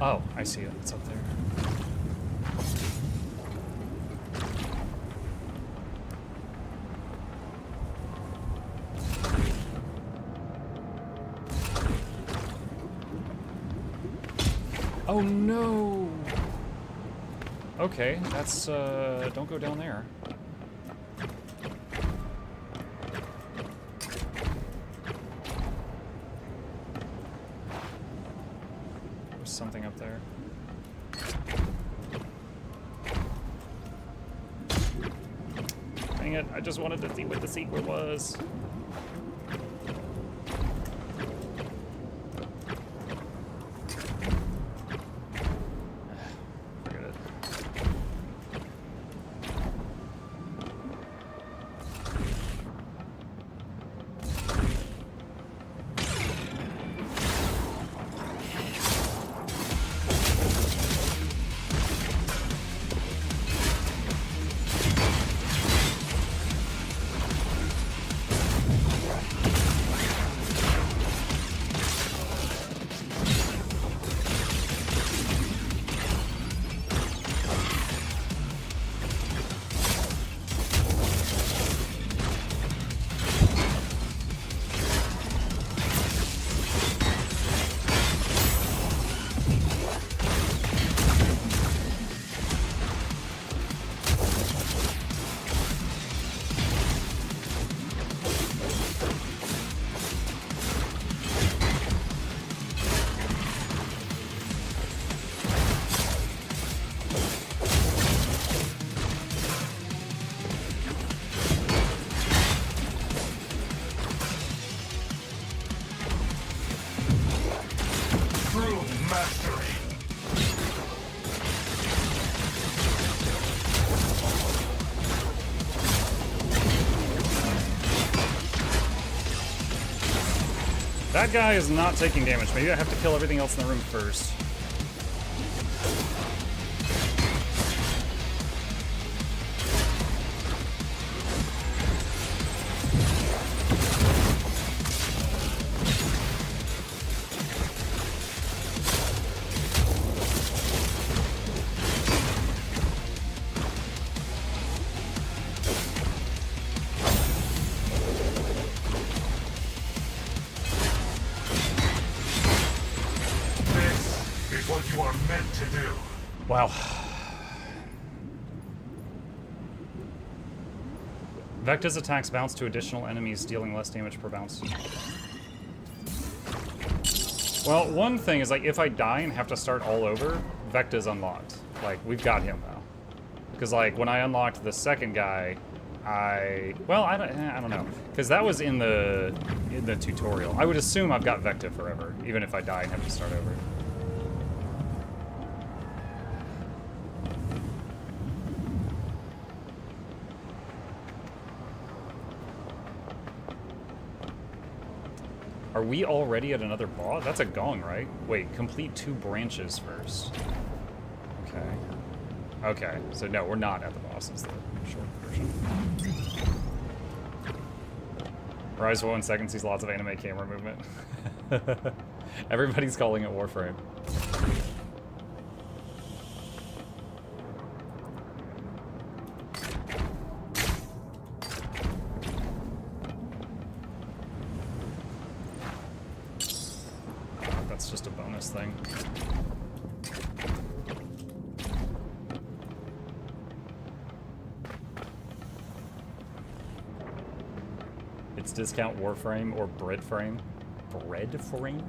Oh, I see it. It's up there. Oh no! Okay, that's, don't go down there. Something up there. Dang it, I just wanted to see what the secret was. Forget it. That guy is not taking damage. Maybe I have to kill everything else in the room first. What you are meant to do. Wow. Vekta's attacks bounce to additional enemies, dealing less damage per bounce. Well, one thing is, like, if I die and have to start all over, Vekta's unlocked. Like, we've got him now. Because, like, when I unlocked the second guy, I don't know. Because that was in the tutorial. I would assume I've got Vekta forever, even if I die and have to start over. Are we already at another boss? That's a gong, right? Wait, complete 2 branches first. Okay. Okay, so no, we're not at the boss, is the short version. Rise for 1 second sees lots of anime camera movement. Everybody's calling it Warframe. That's just a bonus thing. It's discount Warframe or bread frame. Bread frame?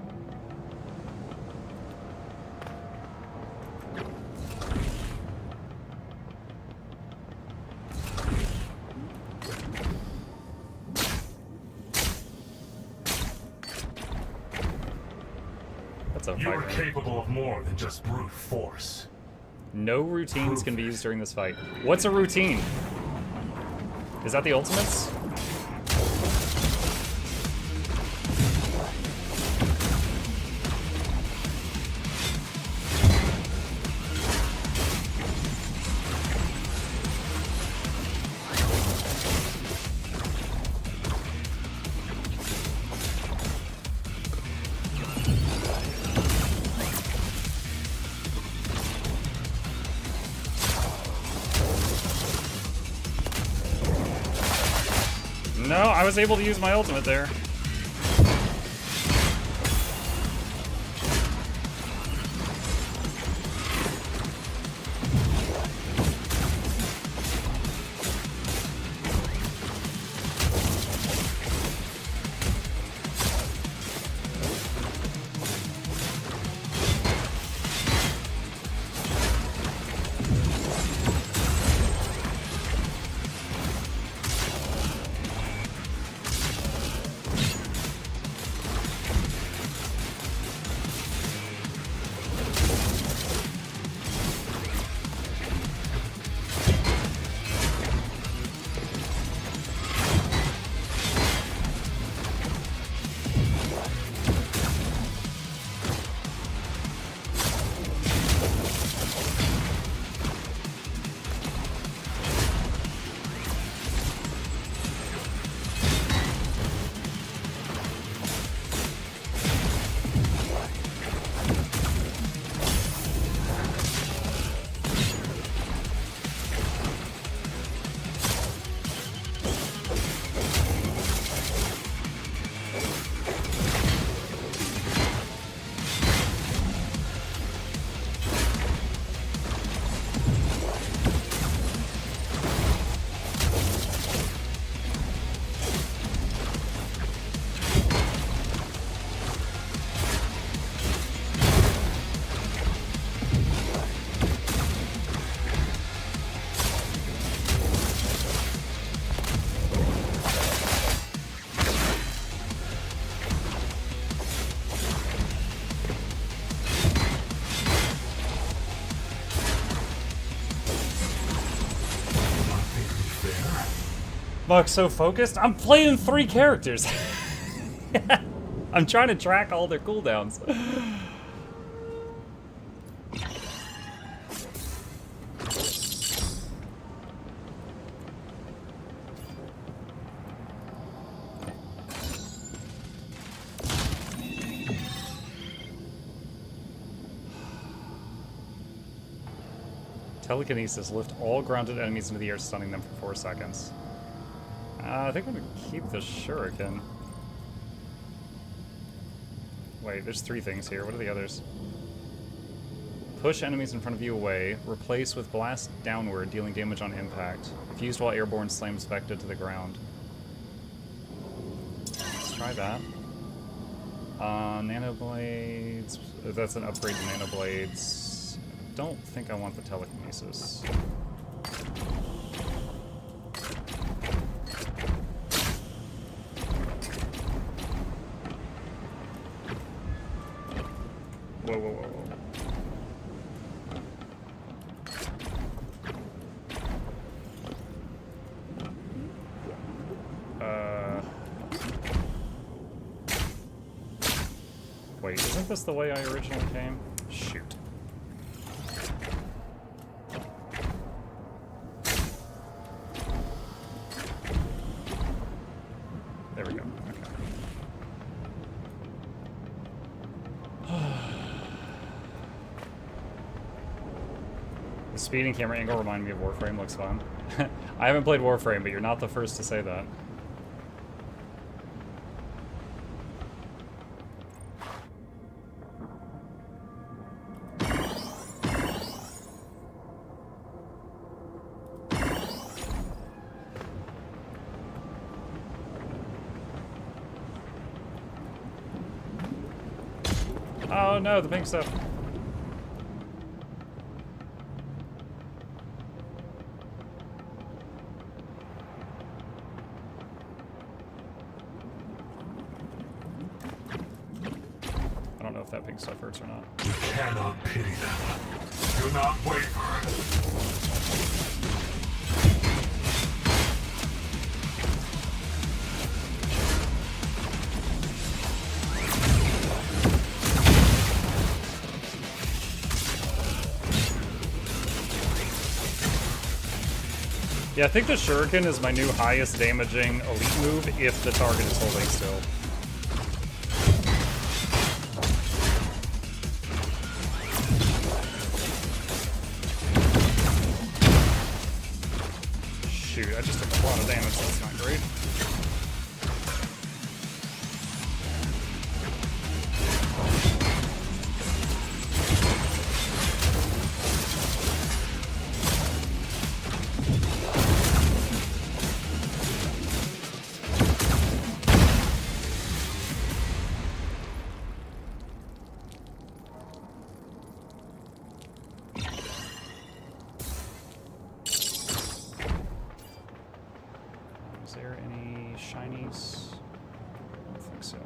You are capable of more than just brute force. No routines can be used during this fight. What's a routine? Is that the ultimates? No, I was able to use my ultimate there. Buck's so focused. I'm playing 3 characters. I'm trying to track all their cooldowns. Telekinesis. Lift all grounded enemies into the air, stunning them for 4 seconds. I think I'm gonna keep the shuriken. Wait, there's 3 things here. What are the others? Push enemies in front of you away. Replace with blast downward, dealing damage on impact. If used while airborne, slams Vekta to the ground. Let's try that. Nanoblades. That's an upgrade to nanoblades. Don't think I want the telekinesis. Whoa, whoa, whoa, whoa. Wait, isn't this the way I originally came? Shoot. There we go. Okay. The speeding camera angle reminded me of Warframe. Looks fun. I haven't played Warframe, but you're not the first to say that. Oh no, the pink stuff. I don't know if that pink stuff hurts or not. We cannot pity them. Do not waver. Yeah, I think the shuriken is my new highest damaging elite move if the target is holding still. Shoot, I just took a lot of damage, that's not great. Is there any shinies? I don't think so.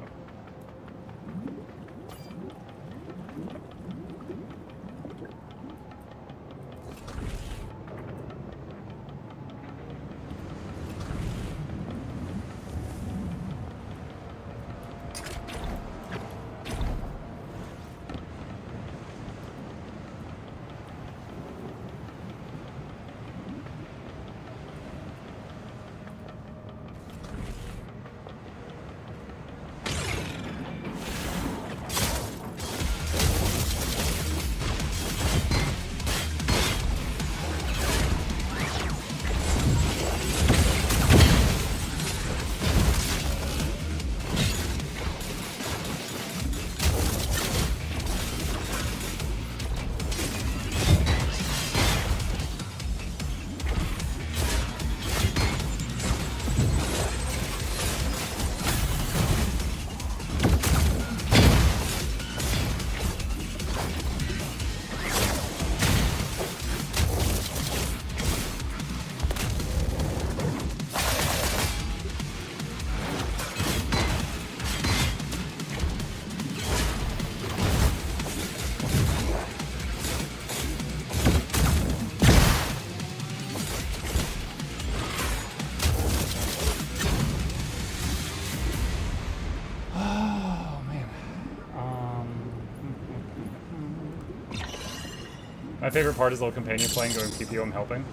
My favorite part is the little companion playing, going pew pew, I'm helping.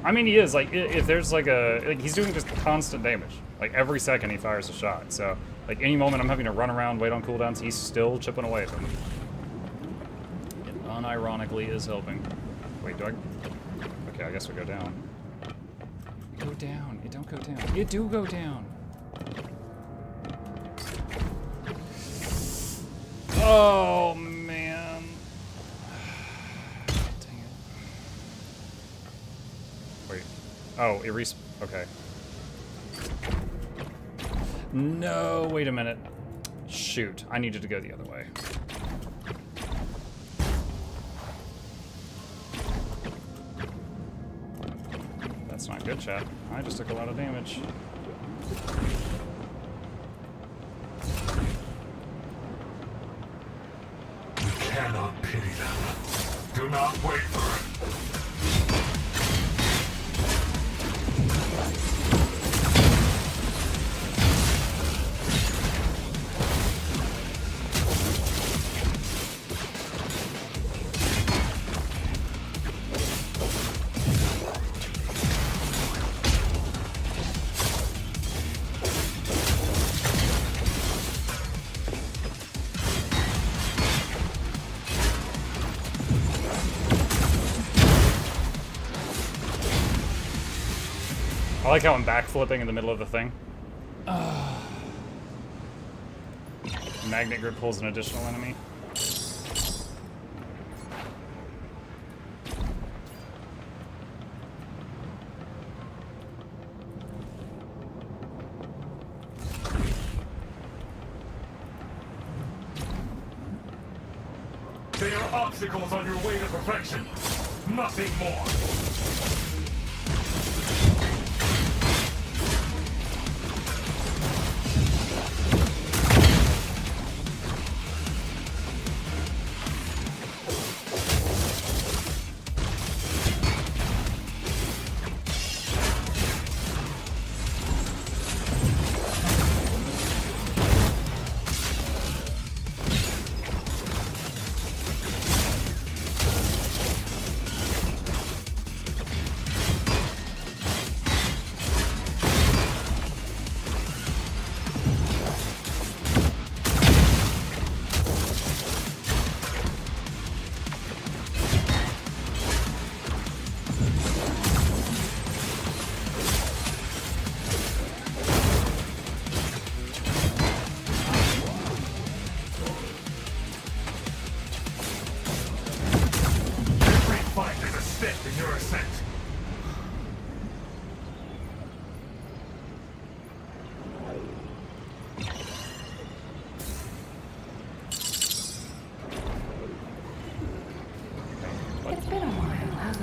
I mean, he is, like, if there's like he's doing just constant damage. Like, every second he fires a shot. So, like, any moment I'm having to run around, wait on cooldowns, he's still chipping away at them. It unironically is helping. Wait, do I? Okay, I guess we go down. Go down. It don't go down. It do go down. Oh, man. Dang it. Wait. Oh, it okay. No, wait a minute. Shoot, I needed to go the other way. That's not good, chat. I just took a lot of damage. We cannot pity them. Do not wait for it. I like how I'm backflipping in the middle of the thing. Magnet grip pulls an additional enemy. They are obstacles on your way to perfection. Nothing more.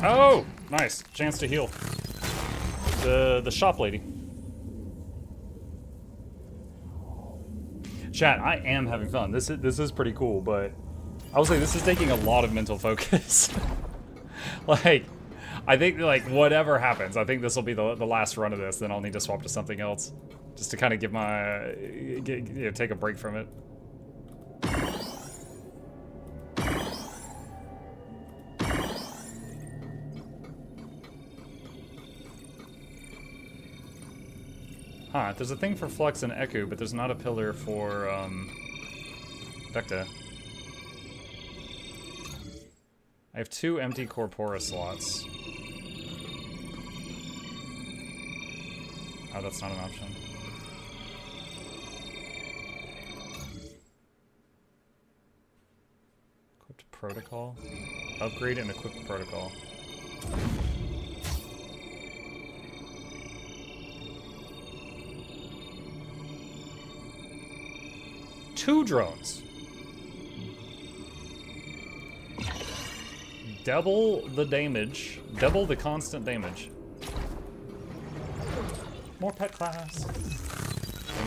Oh, nice. Chance to heal. The shop lady. Chat, I am having fun. This is pretty cool, but I will say this is taking a lot of mental focus. Like, I think, like, whatever happens, I think this will be the last run of this, then I'll need to swap to something else. Just to kind of give my, take a break from it. Huh, there's a thing for Flux and Ekku, but there's not a pillar for, Vekta. I have 2 empty Corpora slots. Oh, that's not an option. Equipped protocol? Upgrade and equip protocol. Two drones. Double the damage. Double the constant damage. More pet class.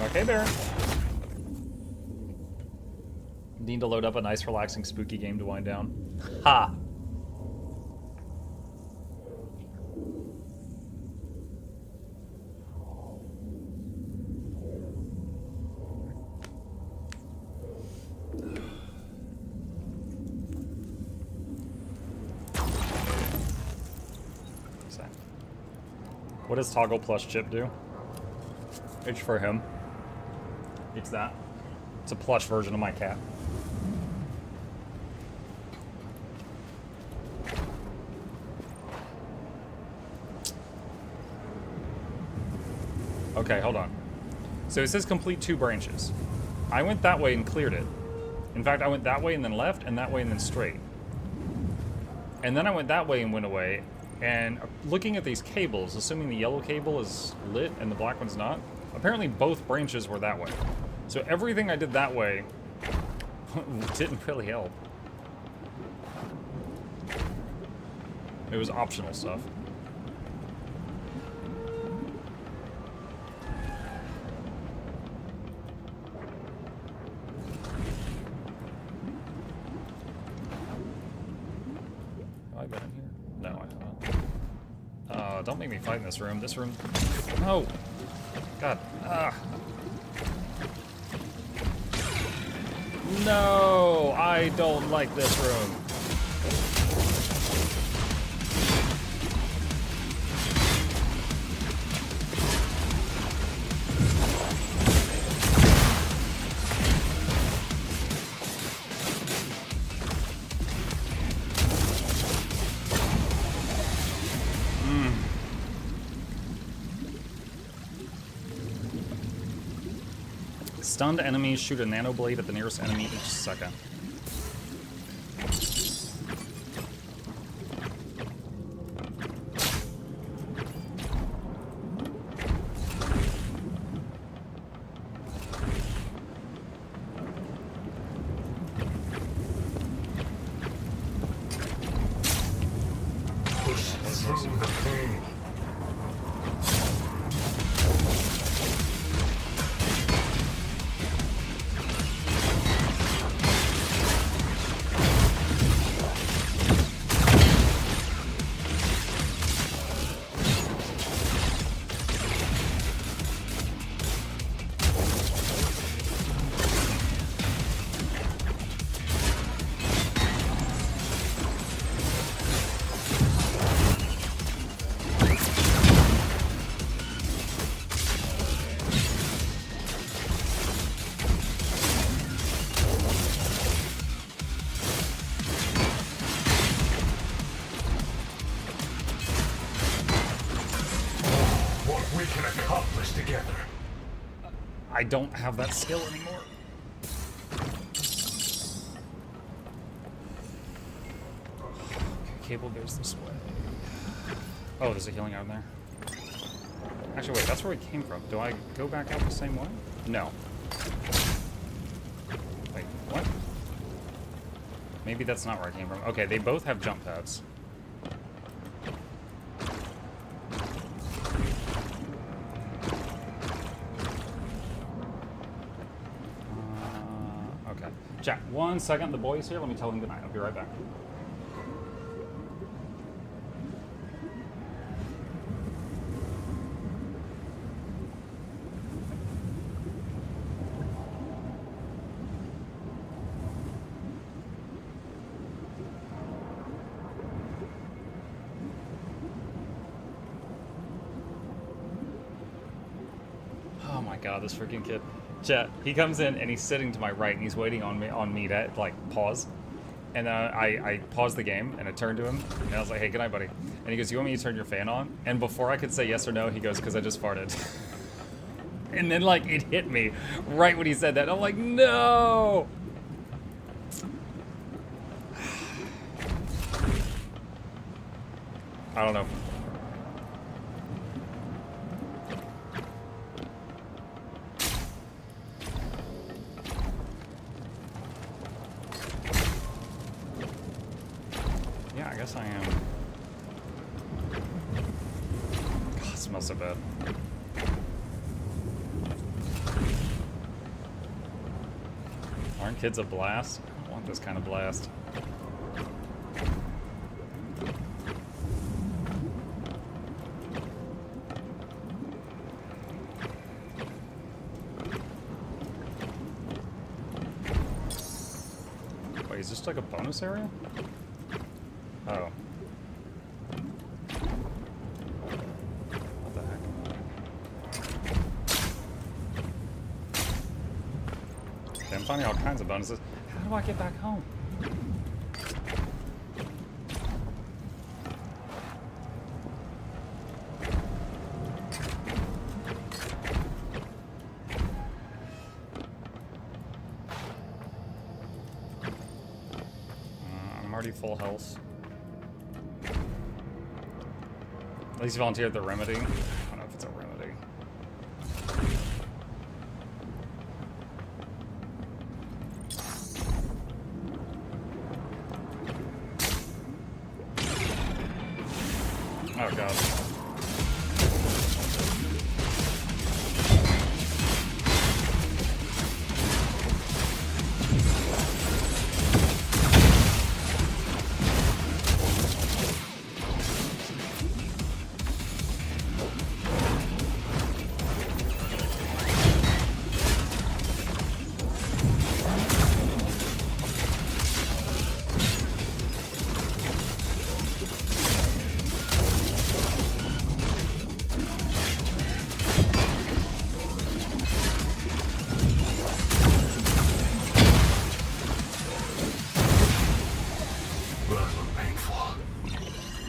Okay, Baron. Need to load up a nice, relaxing, spooky game to wind down. Ha! What does toggle plus chip do? It's for him. It's that. It's a plush version of my cat. Okay, hold on. So it says complete 2 branches. I went that way and cleared it. In fact, I went that way and then left, and that way and then straight. And then I went that way and went away. And looking at these cables, assuming the yellow cable is lit and the black one's not, apparently both branches were that way. So everything I did that way didn't really help. It was optional stuff. Have I been in here? No, I haven't. Don't make me fight in this room. This room... No! God. No! I don't like this room. Stunned enemies shoot a nano blade at the nearest enemy each second. Push through the pain. We can accomplish together. I don't have that skill anymore. Cable goes this way. Oh, there's a healing out in there. Actually, wait, that's where we came from. Do I go back out the same way? No. Wait, what? Maybe that's not where I came from. Okay, they both have jump pads. Okay. Chat, 1 second. The boy is here. Let me tell him goodnight. I'll be right back. Oh my god, this freaking kid. Chat, he comes in and he's sitting to my right and he's waiting on me to like pause. And I paused the game and I turned to him and I was like, hey, good night, buddy. And he goes, you want me to turn your fan on? And before I could say yes or no, he goes, because I just farted. And then like it hit me right when he said that. I'm like, no! I don't know. Yeah, I guess I am. God, it smells so bad. Aren't kids a blast? I don't want this kind of blast. Wait, is this like a bonus area? Oh. What the Okay, I'm finding all kinds of bonuses. How do I get back home? I'm already full health. At least volunteered the remedy. I don't know if it's a remedy. Oh god.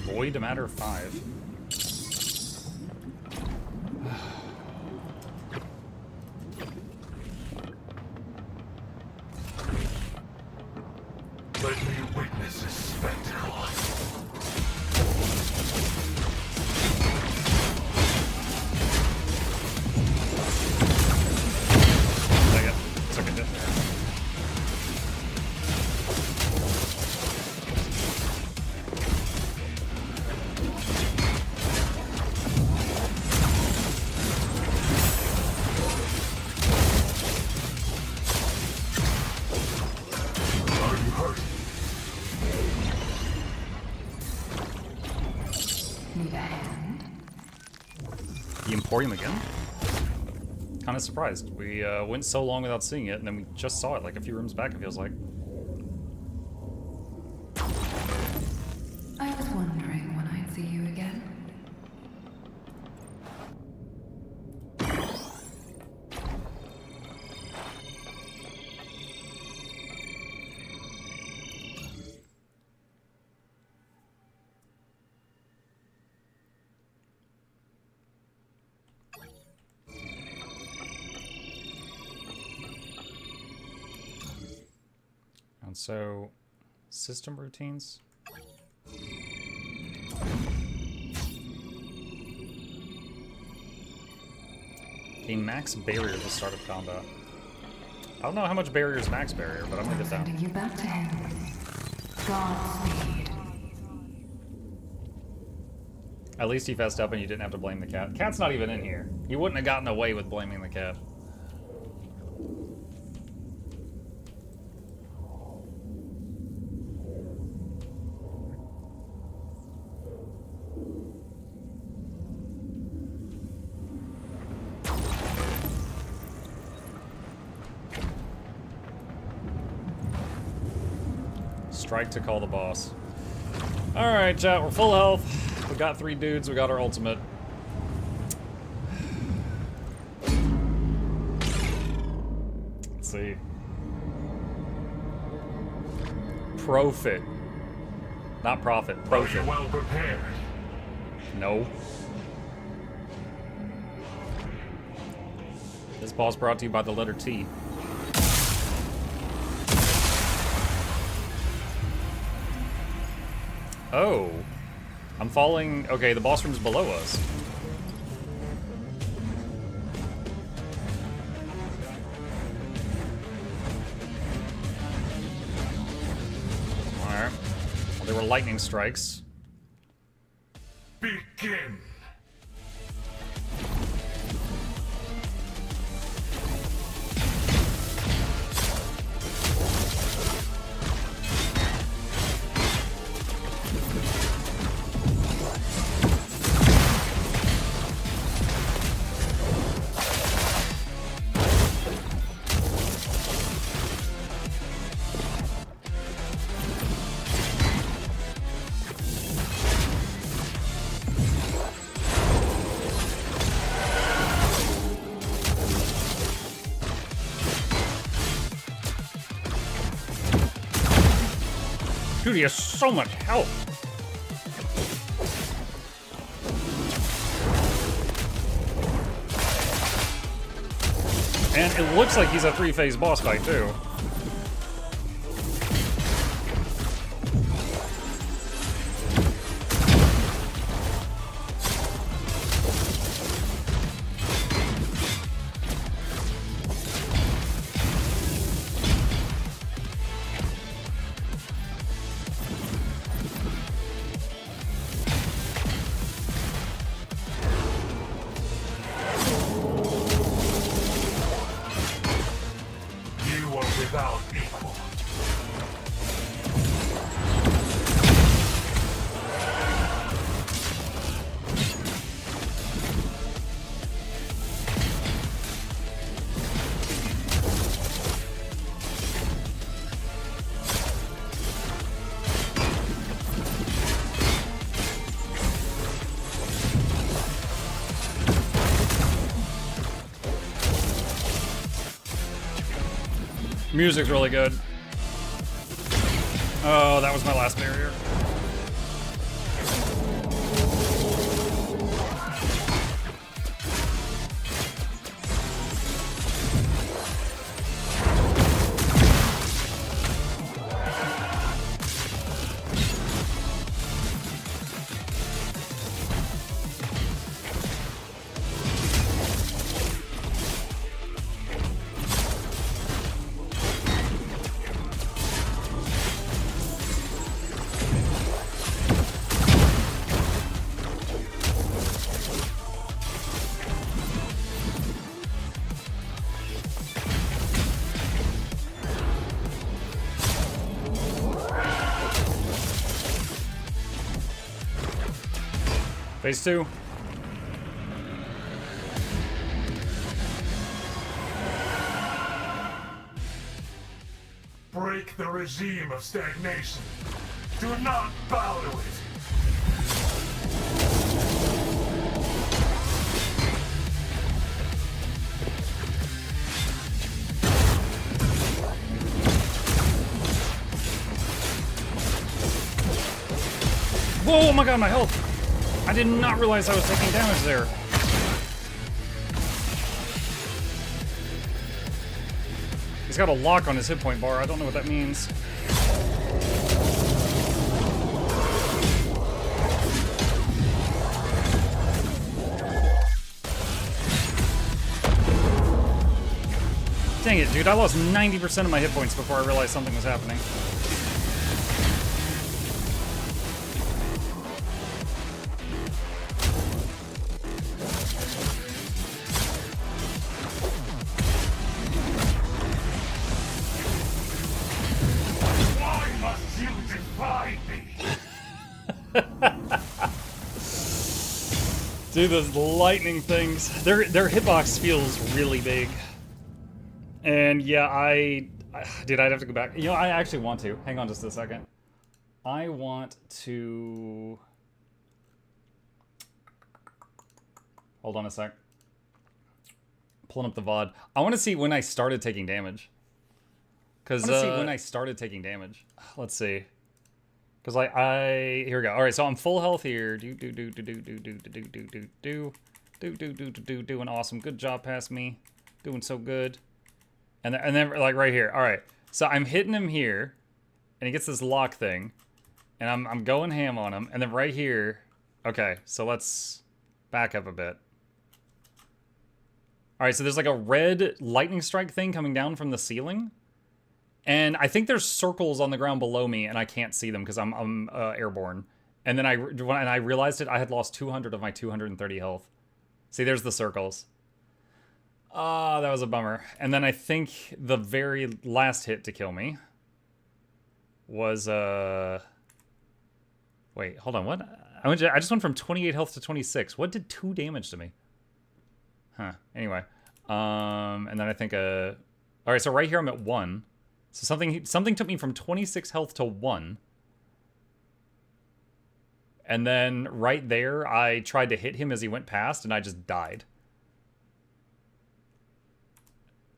Void a matter of 5. Let me witness this spectacle. Dang it. Took a hit there. The Emporium again? Kind of surprised. We went so long without seeing it, and then we just saw it like a few rooms back, it feels like. I was wondering when I'd see you again. And so, system routines? Gain max barrier at the start of combat. I don't know how much barrier is max barrier, but I'm gonna get Sending that. you back to him. Godspeed. At least he fessed up and you didn't have to blame the cat. Cat's not even in here. You wouldn't have gotten away with blaming the cat. Strike to call the boss. Alright, chat, we're full health. We got 3 dudes, we got our ultimate. Let's see. Profit. Not profit, Are you profit. well prepared? No. This boss brought to you by the letter T. Oh. I'm falling... Okay, the boss room's below us. Alright. Well, there were lightning strikes. Begin. Dude, he has so much health. And it looks like he's a 3-phase boss fight, too. Without equal. Music's really good. Oh, that was my last barrier. Phase 2. Break the regime of stagnation. Do not bow to it. Whoa, oh my god, my health! I did not realize I was taking damage there. He's got a lock on his hit point bar. I don't know what that means. Dang it, dude. I lost 90% of my hit points before I realized something was happening. Dude, those lightning things, their hitbox feels really big. And yeah, dude, I'd have to go back. You know, I actually want to. Hang on just a second. I want to... Hold on a sec. Pulling up the VOD. I want to see when I started taking damage. Because, Let's see. Because here we go. All right, so I'm full health here. Doing awesome. Good job past me. Doing so good. And then like right here. All right, so I'm hitting him here, and he gets this lock thing, and I'm going ham on him. And then right here. Okay, so let's back up a bit. All right, so there's like a red lightning strike thing coming down from the ceiling. And I think there's circles on the ground below me, and I can't see them because I'm airborne. And then when I realized it, I had lost 200 of my 230 health. See, there's the circles. That was a bummer. And then I think the very last hit to kill me was wait, hold on, what? I just went from 28 health to 26. What did 2 damage to me? Huh. Anyway, and then I think all right, so right here I'm at 1. So something took me from 26 health to 1. And then right there, I tried to hit him as he went past, and I just died.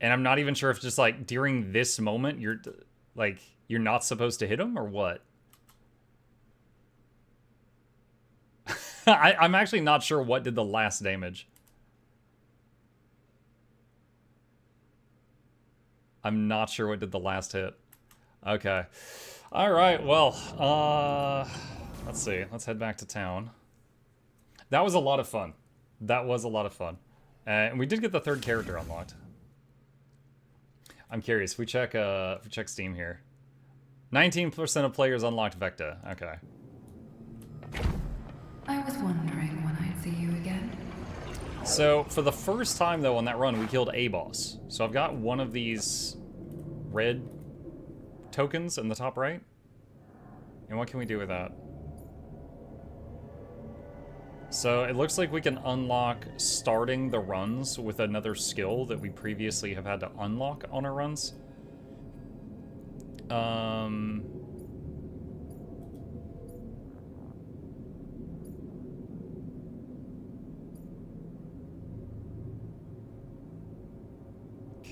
And I'm not even sure if just, like, during this moment, you're not supposed to hit him, or what? I'm actually not sure what did the last damage. I'm not sure what did the last hit. Okay. Alright, well, let's see. Let's head back to town. That was a lot of fun. That was a lot of fun. And we did get the third character unlocked. I'm curious. If we check Steam here. 19% of players unlocked Vekta. Okay. I was wondering when I'd see you again. So, for the first time, though, on that run, we killed a boss. So I've got one of these red tokens in the top right. And what can we do with that? So it looks like we can unlock starting the runs with another skill that we previously have had to unlock on our runs.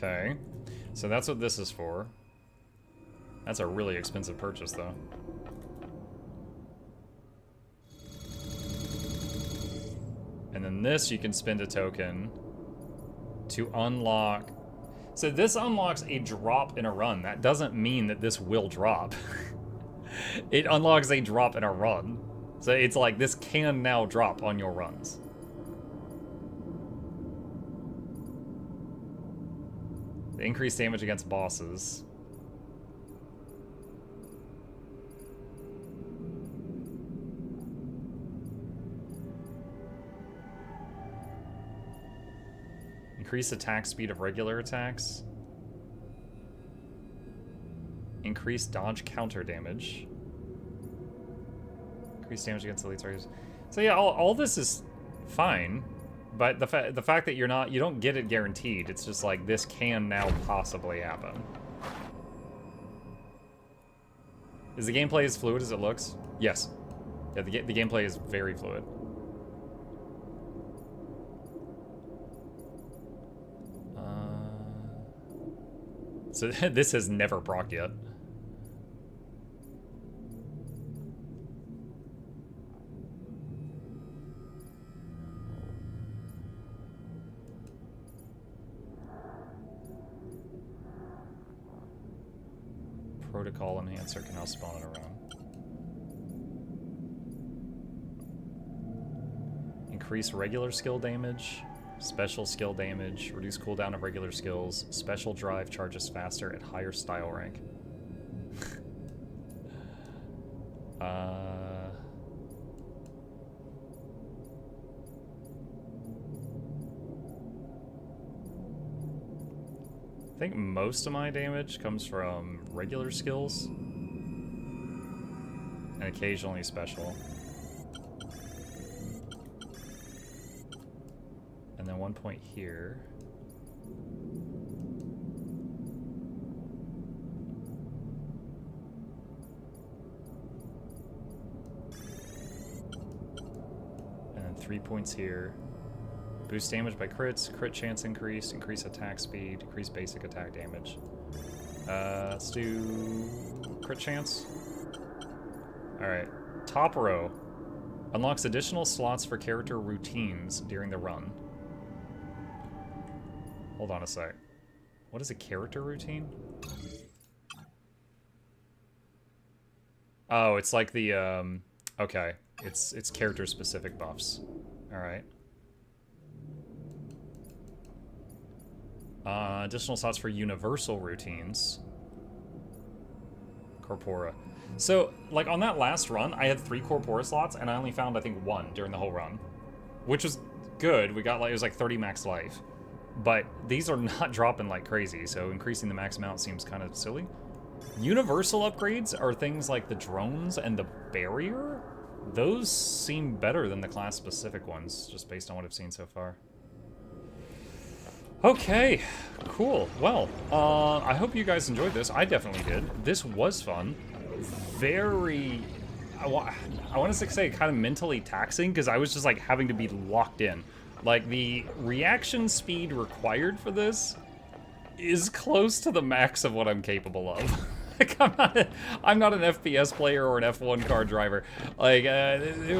Okay, so that's what this is for. That's a really expensive purchase, though. And then this, you can spend a token to unlock. So this unlocks a drop in a run. That doesn't mean that this will drop. It unlocks a drop in a run. So it's like this can now drop on your runs. The increased damage against bosses. Increase attack speed of regular attacks. Increase dodge counter damage. Increase damage against elite targets. So yeah, all this is fine, but the fact that you don't get it guaranteed. It's just like this can now possibly happen. Is the gameplay as fluid as it looks? Yes. Yeah, the gameplay is very fluid. So this has never procced yet. Protocol enhancer can now spawn in a run. Increase regular skill damage. Special skill damage, reduce cooldown of regular skills, special drive charges faster at higher style rank. I think most of my damage comes from regular skills and occasionally special. And then 1 point here. And then 3 points here. Boost damage by crits, crit chance increase, increase attack speed, decrease basic attack damage. Let's do crit chance. Alright, top row. Unlocks additional slots for character routines during the run. Hold on a sec. What is a character routine? Oh, it's like the, okay. It's character specific buffs. Alright. Additional slots for universal routines. Corpora. So, like, on that last run, I had 3 Corpora slots, and I only found, I think, 1 during the whole run. Which was good. We got, like, it was like 30 max life. But these are not dropping like crazy, so increasing the max amount seems kind of silly. Universal upgrades are things like the drones and the barrier. Those seem better than the class-specific ones, just based on what I've seen so far. Okay, cool. Well, I hope you guys enjoyed this. I definitely did. This was fun. Very... I want to say kind of mentally taxing, because I was just, like, having to be locked in. Like, the reaction speed required for this is close to the max of what I'm capable of. Like, I'm not an FPS player or an F1 car driver. Like, it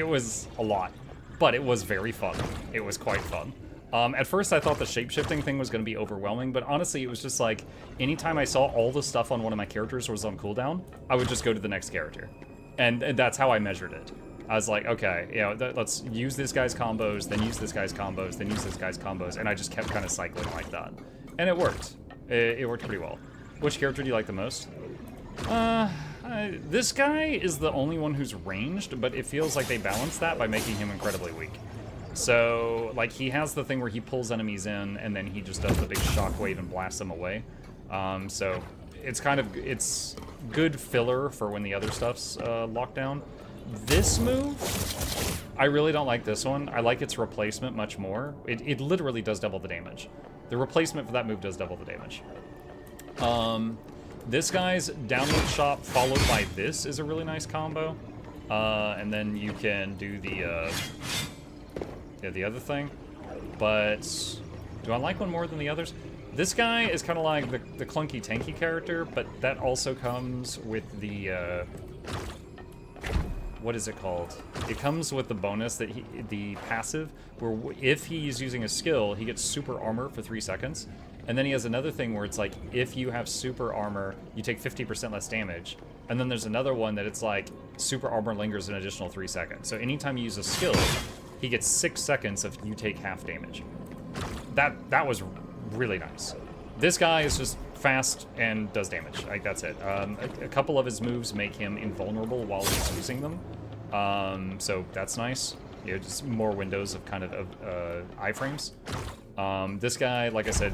was a lot, but it was very fun. It was quite fun. At first, I thought the shape-shifting thing was going to be overwhelming, but honestly, it was just like, anytime I saw all the stuff on one of my characters was on cooldown, I would just go to the next character. And that's how I measured it. I was like, okay, you know, let's use this guy's combos, then use this guy's combos, then use this guy's combos, and I just kept kind of cycling like that. And it worked. It worked pretty well. Which character do you like the most? This guy is the only one who's ranged, but it feels like they balance that by making him incredibly weak. So, like, he has the thing where he pulls enemies in, and then he just does the big shockwave and blasts them away. So, it's good filler for when the other stuff's locked down. This move, I really don't like this one. I like its replacement much more. It literally does double the damage. The replacement for that move does double the damage. This guy's downward shot followed by this is a really nice combo. And then you can do the other thing. But do I like one more than the others? This guy is kind of like the clunky tanky character, but that also comes with the what is it called? It comes with the bonus that the passive, where if he's using a skill, he gets super armor for 3 seconds. And then he has another thing where it's like, if you have super armor, you take 50% less damage. And then there's another one that it's like, super armor lingers an additional 3 seconds. So anytime you use a skill, he gets 6 seconds if you take half damage. That was really nice. This guy is just fast and does damage. Like, that's it. A couple of his moves make him invulnerable while he's using them. So that's nice. You know, just more windows of kind of iframes. This guy, like I said,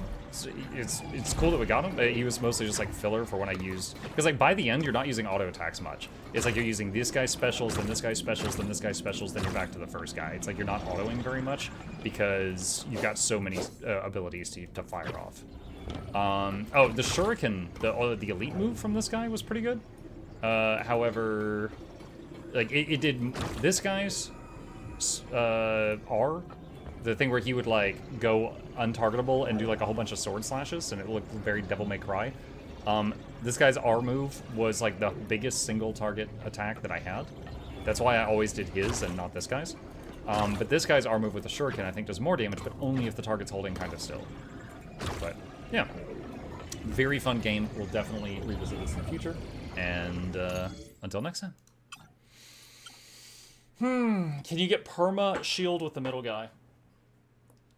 it's cool that we got him. He was mostly just like filler for when I used, because like by the end you're not using auto attacks much. It's like you're using this guy's specials, then this guy's specials, then this guy's specials, then you're back to the first guy. It's like you're not autoing very much because you've got so many abilities to fire off. Oh, the shuriken, the elite move from this guy was pretty good. However, like it did this guy's R. The thing where he would, like, go untargetable and do, like, a whole bunch of sword slashes, and it looked very Devil May Cry. This guy's R move was, like, the biggest single target attack that I had. That's why I always did his and not this guy's. But this guy's R move with the shuriken, I think, does more damage, but only if the target's holding kind of still. But, yeah. Very fun game. We'll definitely revisit this in the future. And, until next time. Can you get perma shield with the middle guy?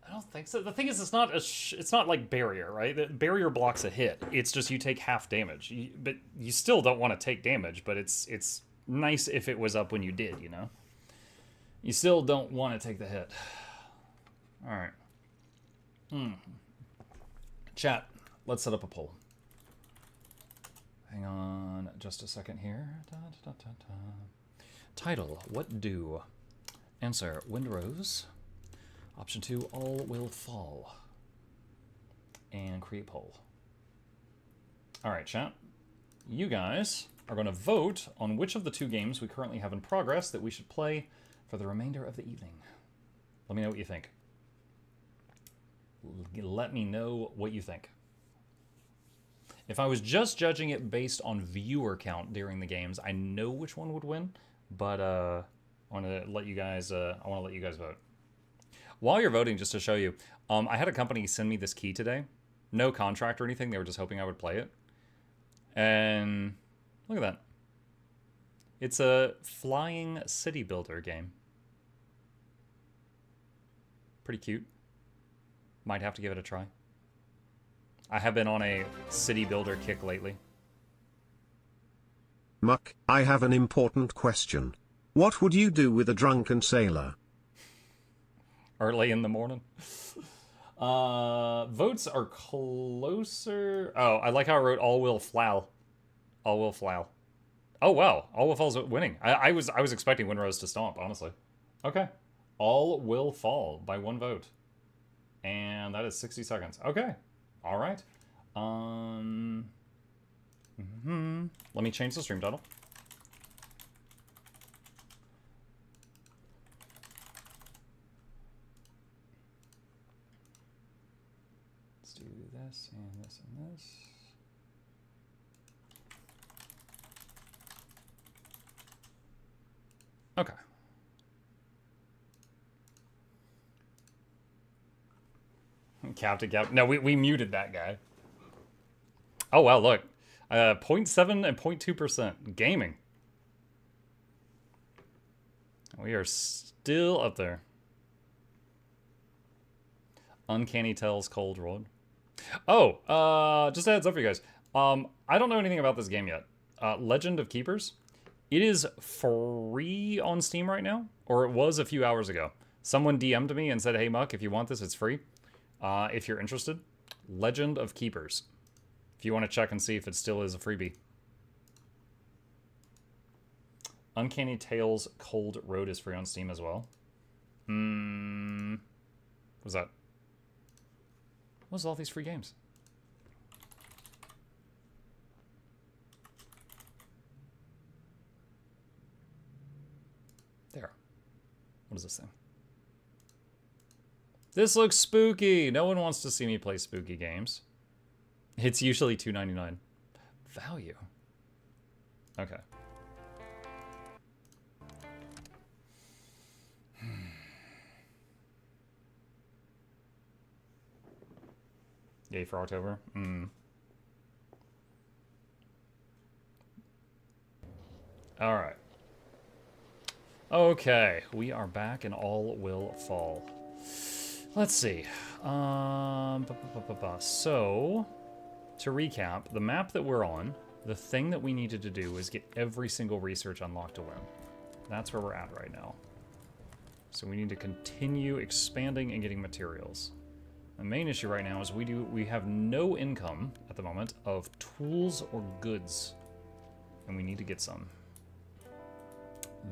I don't think so. The thing is, it's not like barrier, right? The barrier blocks a hit. It's just you take half damage. But you still don't want to take damage, but it's nice if it was up when you did, you know? You still don't want to take the hit. All right. Chat, let's set up a poll. Hang on just a second here. Title, what do? Answer, Windrose. Option 2, all will fall. And create poll. Alright, chat. You guys are going to vote on which of the 2 games we currently have in progress that we should play for the remainder of the evening. Let me know what you think. Let me know what you think. If I was just judging it based on viewer count during the games, I know which one would win, but I want to let you guys vote. While you're voting, just to show you, I had a company send me this key today. No contract or anything. They were just hoping I would play it. And look at that. It's a flying city builder game. Pretty cute. Might have to give it a try. I have been on a city builder kick lately. Muck, I have an important question. What would you do with a drunken sailor? Early in the morning. Votes are closer. Oh, I like how I wrote all will flow. All will flow. Oh wow, all will fall's winning. I was expecting Windrose to stomp, honestly. Okay. All will fall by 1 vote. And that is 60 seconds. Okay. All right. Let me change the stream title. Let's do this and this and this. Okay. Captain. No, we muted that guy. Oh, wow, look. 0.7 and 0.2%. Gaming. We are still up there. Uncanny Tales Cold Road. Oh, just a heads up for you guys. I don't know anything about this game yet. Legend of Keepers. It is free on Steam right now, or it was a few hours ago. Someone DM'd me and said, hey, Muck, if you want this, it's free. If you're interested, Legend of Keepers. If you want to check and see if it still is a freebie. Uncanny Tales Cold Road is free on Steam as well. What was that? What was all these free games? There. What is this thing? This looks spooky. No one wants to see me play spooky games. It's usually $2.99. Value. Okay. Yay for October. All right. Okay, we are back and all will fall. Let's see. So, to recap, the map that we're on, the thing that we needed to do is get every single research unlocked to win. That's where we're at right now. So we need to continue expanding and getting materials. The main issue right now is we have no income at the moment of tools or goods, and we need to get some.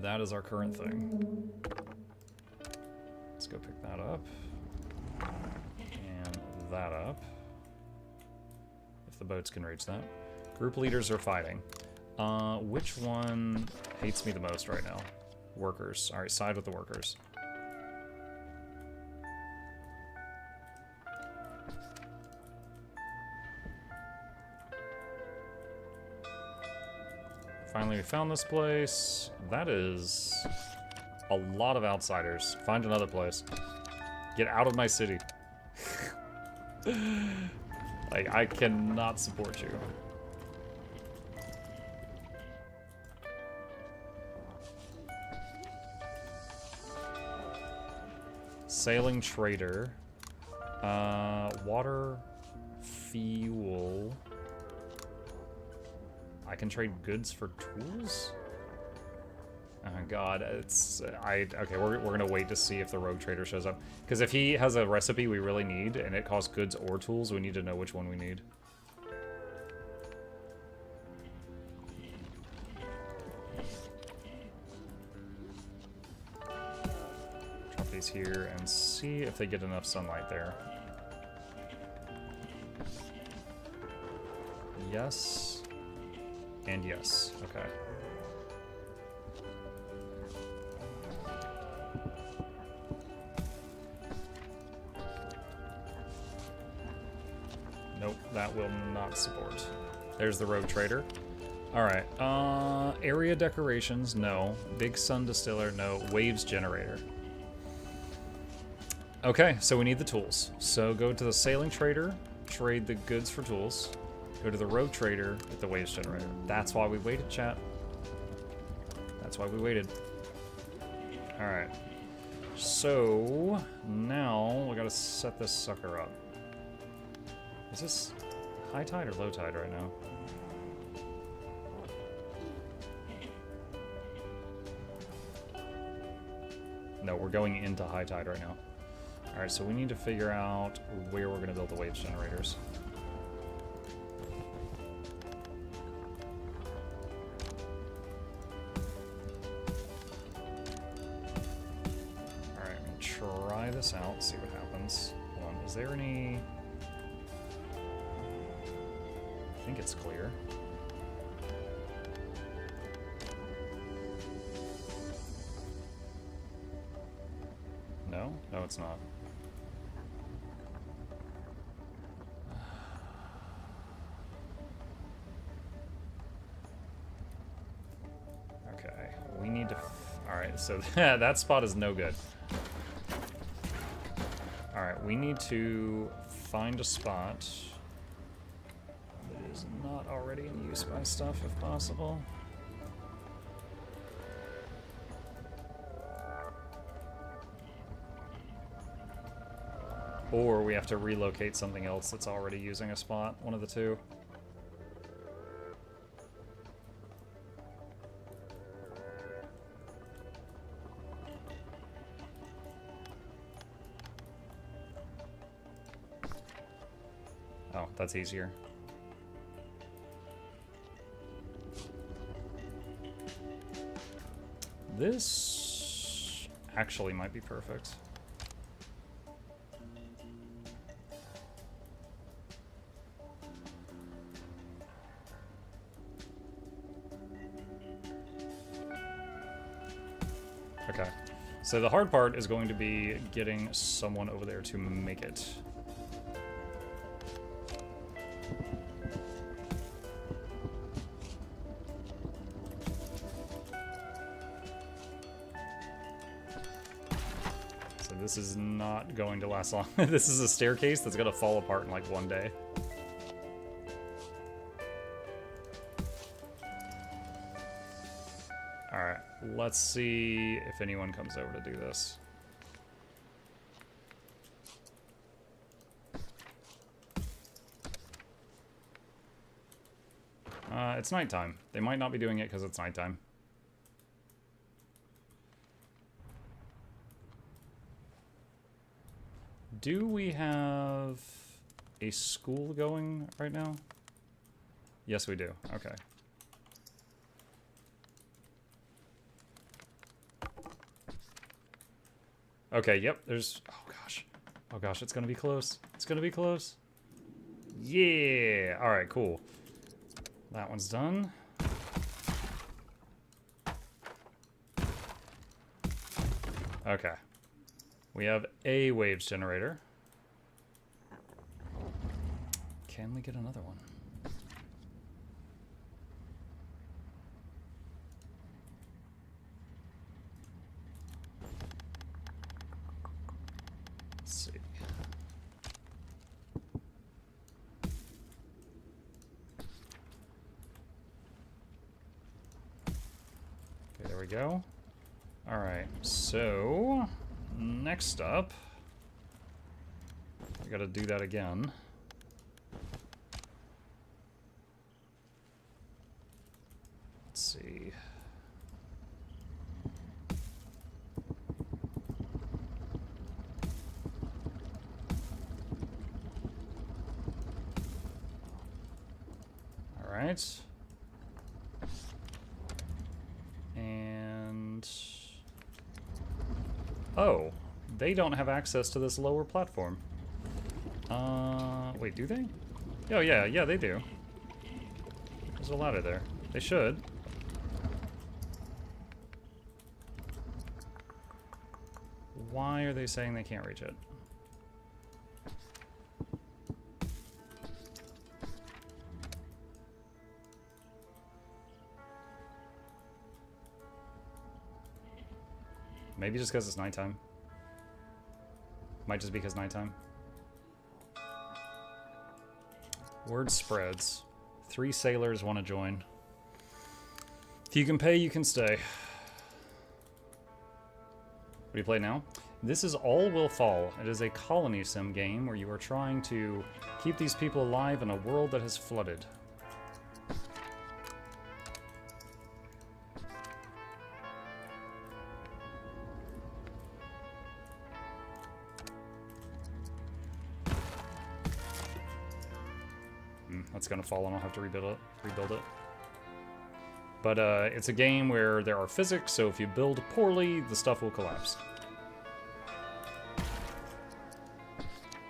That is our current thing. Let's go pick that up. And that up. If the boats can reach that. Group leaders are fighting. Which one hates me the most right now? Workers. Alright, side with the workers. Finally, we found this place. That is a lot of outsiders. Find another place. Get out of my city. Like, I cannot support you. Sailing trader. Water, fuel. I can trade goods for tools? Oh god, okay, we're gonna wait to see if the rogue trader shows up. Because if he has a recipe we really need, and it costs goods or tools, we need to know which one we need. Drop these here and see if they get enough sunlight there. Yes. And yes. Okay. Nope, that will not support. There's the rogue trader. Alright, area decorations, no. Big sun distiller, no. Waves generator. Okay, so we need the tools. So go to the sailing trader, trade the goods for tools. Go to the rogue trader with the waves generator. That's why we waited, chat. That's why we waited. Alright. So, now we gotta set this sucker up. Is this high tide or low tide right now? No, we're going into high tide right now. Alright, so we need to figure out where we're gonna build the waves generators. Try this out, see what happens. Hold on, is there any... I think it's clear. No? No, it's not. Okay, we need to... Alright, so that spot is no good. Alright, we need to find a spot that is not already in use by stuff, if possible. Or we have to relocate something else that's already using a spot, one of the two. Oh, that's easier. This actually might be perfect. Okay, so the hard part is going to be getting someone over there to make it. So this is not going to last long. This is a staircase that's gonna fall apart in like one day. Alright, let's see if anyone comes over to do this. It's nighttime. They might not be doing it because it's nighttime. Do we have a school going right now? Yes, we do. Okay. Okay, yep, there's... Oh, gosh. Oh, gosh, it's gonna be close. It's gonna be close. Yeah! Alright, cool. That one's done. Okay. We have a waves generator. Can we get another one? Let's see. Okay, there we go. All right, so next up, I gotta do that again. Let's see. All right. And... oh, they don't have access to this lower platform. Wait, do they? Oh, yeah, they do. There's a ladder there. They should. Why are they saying they can't reach it? Maybe just because it's nighttime. Might just be because nighttime. Word spreads. 3 sailors want to join. If you can pay, you can stay. What do you play now? This is All Will Fall. It is a colony sim game where you are trying to keep these people alive in a world that has flooded. That's gonna fall and I'll have to rebuild it. But it's a game where there are physics, so if you build poorly, the stuff will collapse.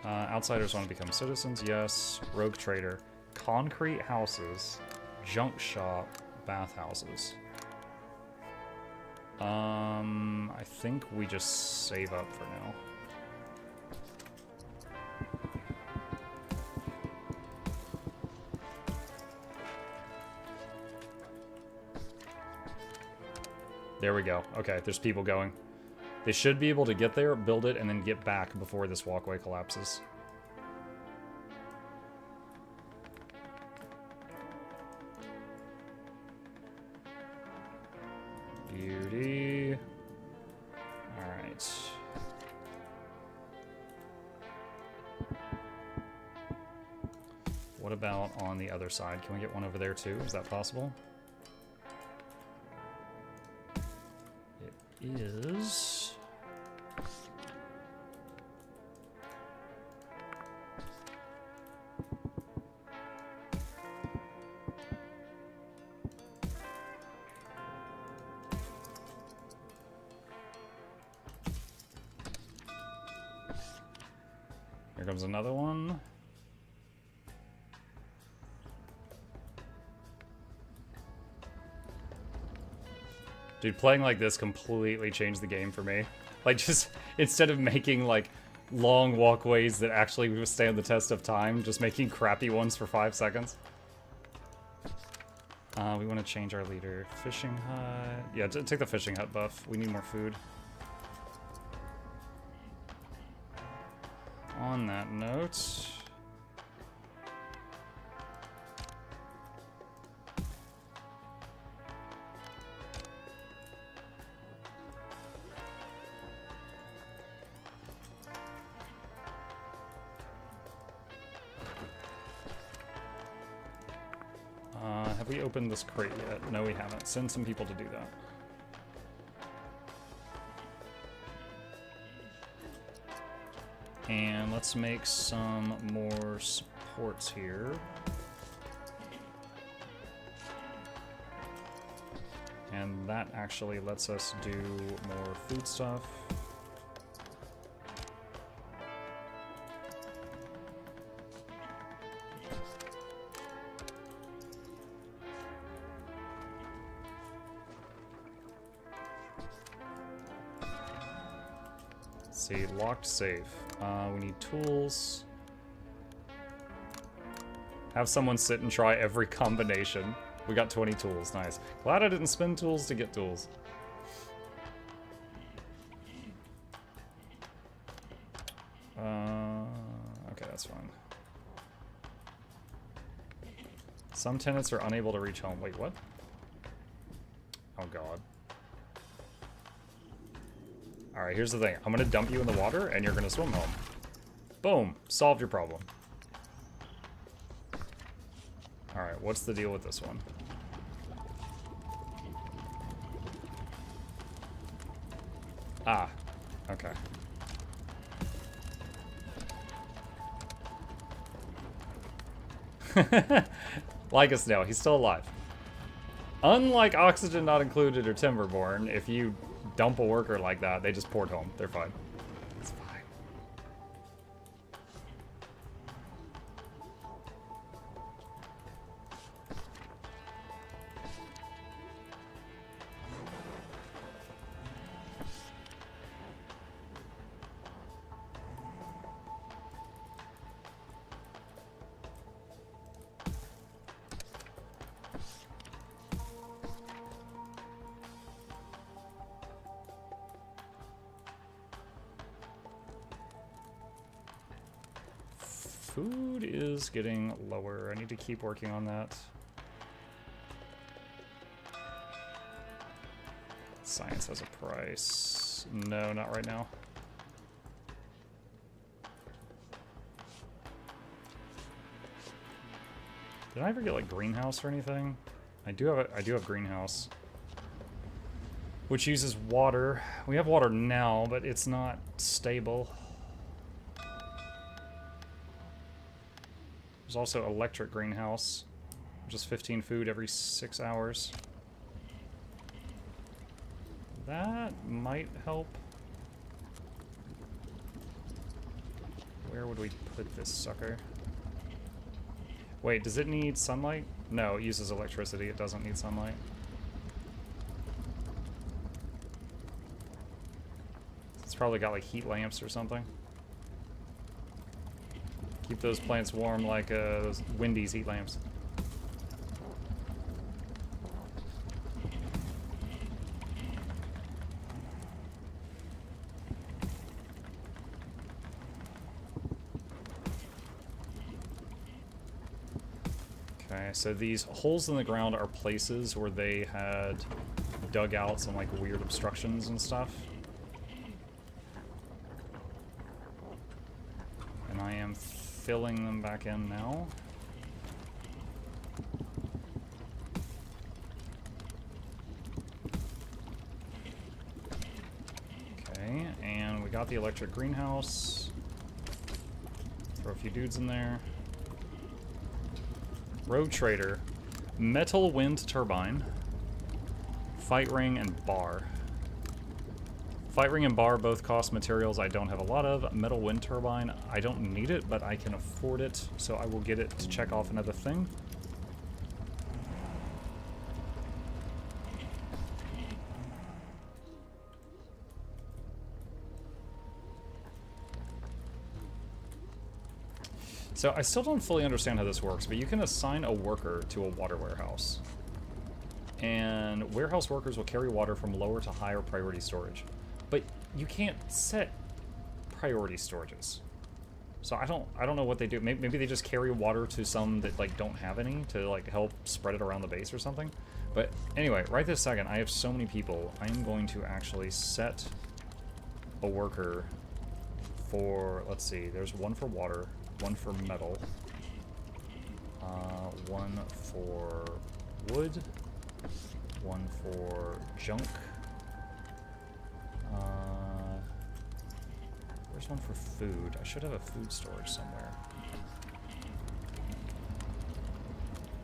Outsiders want to become citizens, yes. Rogue trader. Concrete houses. Junk shop. Bathhouses. I think we just save up for now. There we go. Okay, there's people going. They should be able to get there, build it, and then get back before this walkway collapses. Beauty. Alright. What about on the other side? Can we get one over there too? Is that possible? It is. Here comes another one. Dude, playing like this completely changed the game for me. Like, just, instead of making, like, long walkways that actually withstand the test of time, just making crappy ones for 5 seconds. We want to change our leader. Fishing hut. Yeah, take the fishing hut buff. We need more food. On that note... have we opened this crate yet? No, we haven't. Send some people to do that. And let's make some more supports here. And that actually lets us do more food stuff. See, locked safe. We need tools. Have someone sit and try every combination. We got 20 tools, nice. Glad I didn't spend tools to get tools. Okay, that's fine. Some tenants are unable to reach home. Wait, what? Oh god. Alright, here's the thing. I'm gonna dump you in the water, and you're gonna swim home. Boom! Solved your problem. Alright, what's the deal with this one? Ah, okay. Like a snail, he's still alive. Unlike Oxygen Not Included or Timberborn, if you dump a worker like that, they just port home. They're fine. It's fine. Food is getting lower. I need to keep working on that. Science has a price. No, not right now. Did I ever get like greenhouse or anything? I do have greenhouse, which uses water. We have water now, but it's not stable. There's also electric greenhouse, which is 15 food every 6 hours. That might help. Where would we put this sucker? Wait, does it need sunlight? No, it uses electricity. It doesn't need sunlight. It's probably got like heat lamps or something. Keep those plants warm like those Wendy's heat lamps. Okay, so these holes in the ground are places where they had dug out some like weird obstructions and stuff. And I am filling them back in now. Okay, and we got the electric greenhouse. Throw a few dudes in there. Road Trader, metal wind turbine, fight ring, and bar. Fight ring and bar both cost materials I don't have a lot of. Metal wind turbine, I don't need it, but I can afford it, so I will get it to check off another thing. So I still don't fully understand how this works, but you can assign a worker to a water warehouse. And warehouse workers will carry water from lower to higher priority storage. But you can't set priority storages. So I don't know what they do. Maybe they just carry water to some that like don't have any to like help spread it around the base or something. But anyway, right this second, I have so many people. I am going to actually set a worker for, let's see, there's one for water, one for metal, one for wood, one for junk. Where's one for food? I should have a food storage somewhere.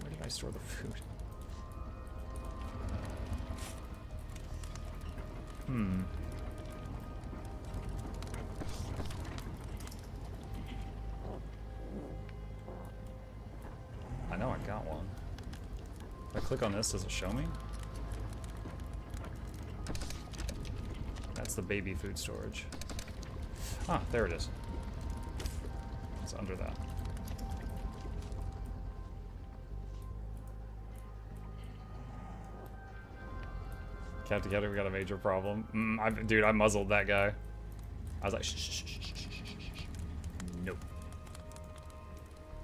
Where did I store the food? I know I got one. If I click on this, does it show me? That's the baby food storage. Ah, there it is. It's under that. Cat together, we got a major problem. Dude, I muzzled that guy. I was like, shh, shh, shh, shh, shh, shh, shh. Nope.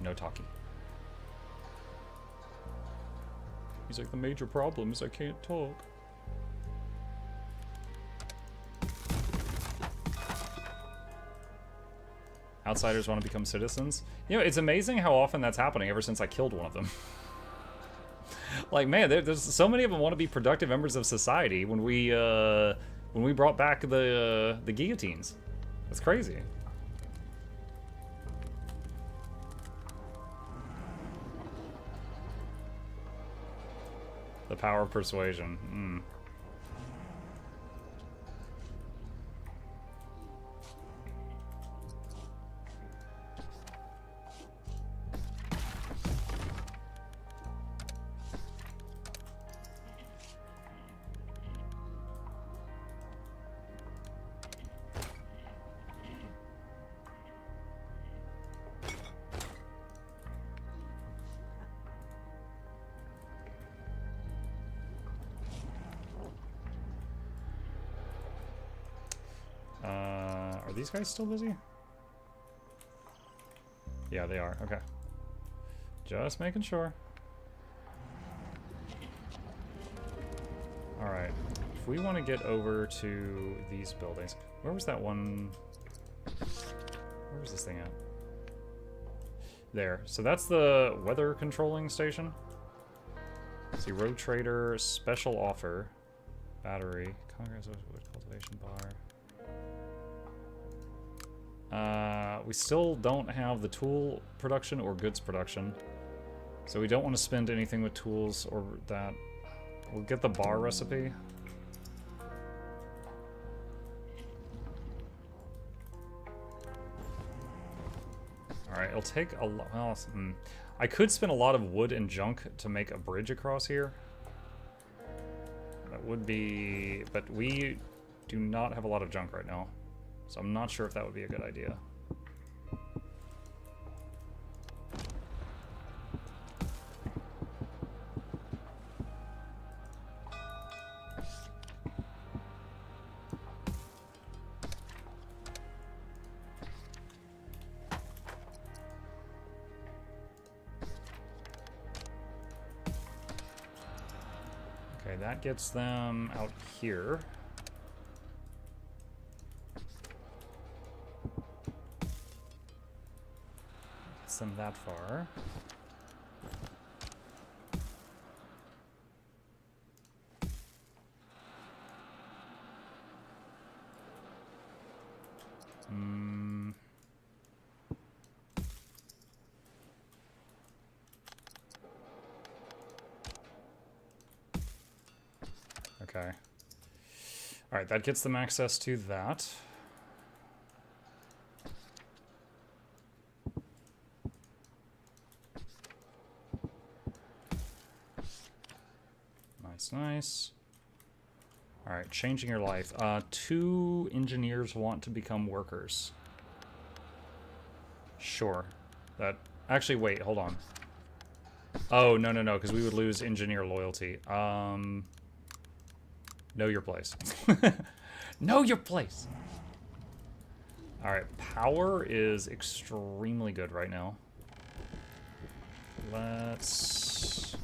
No talking. He's like, the major problem is I can't talk. Outsiders want to become citizens. You know, it's amazing how often that's happening ever since I killed one of them. Like, man, there's so many of them want to be productive members of society when we brought back the guillotines. That's crazy. The power of persuasion. Are these guys still busy? Yeah, they are. Okay. Just making sure. Alright. If we want to get over to these buildings... Where was that one... Where was this thing at? There. So that's the weather controlling station. Let's see, Road Trader, special offer. Battery. Congress wood cultivation bar. We still don't have the tool production or goods production. So we don't want to spend anything with tools or that. We'll get the bar recipe. Alright, it'll take a lot. Well, I could spend a lot of wood and junk to make a bridge across here. That would be... But we do not have a lot of junk right now. So I'm not sure if that would be a good idea. Okay, that gets them out here. Gets them that far. Okay. Alright, that gets them access to that. Nice, nice. Alright, changing your life. 2 engineers want to become workers. Sure. That... Actually, wait, hold on. Oh, no, no, no, because we would lose engineer loyalty. Know your place. Know your place! Alright, power is extremely good right now. Let's...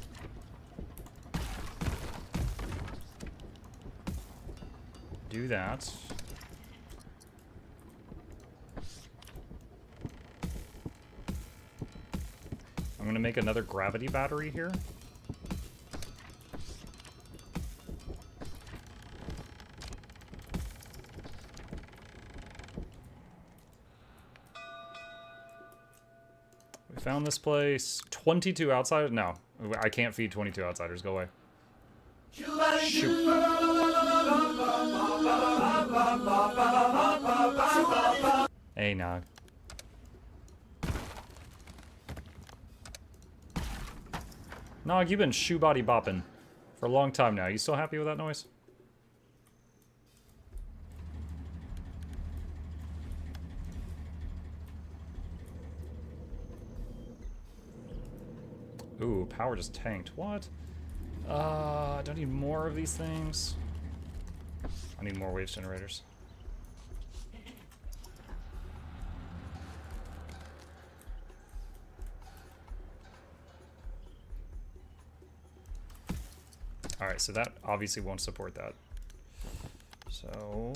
do that. I'm gonna make another gravity battery here. We found this place. 22 outsiders? No, I can't feed 22 outsiders. Go away. Shoot. Hey, Nog. Nog, you've been shoe body bopping for a long time now. You still happy with that noise? Ooh, power just tanked. What? I don't need more of these things. I need more waves generators. Alright, so that obviously won't support that. So...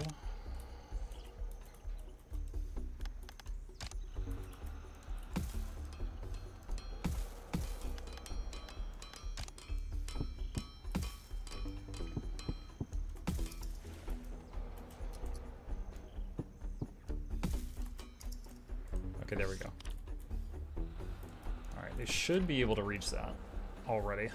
okay, there we go. Alright, they should be able to reach that already.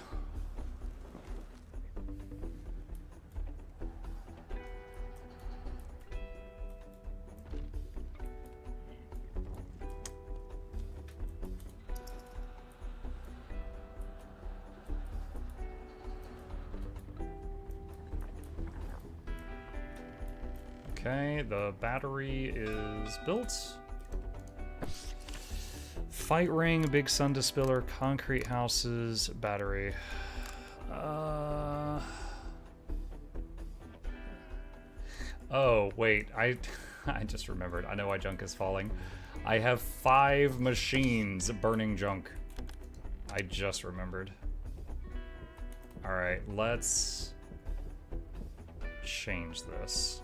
Okay, the battery is built. Fight ring, big sun distiller, concrete houses, battery. Oh, wait, I just remembered. I know why junk is falling. I have 5 machines burning junk. I just remembered. Alright, let's change this.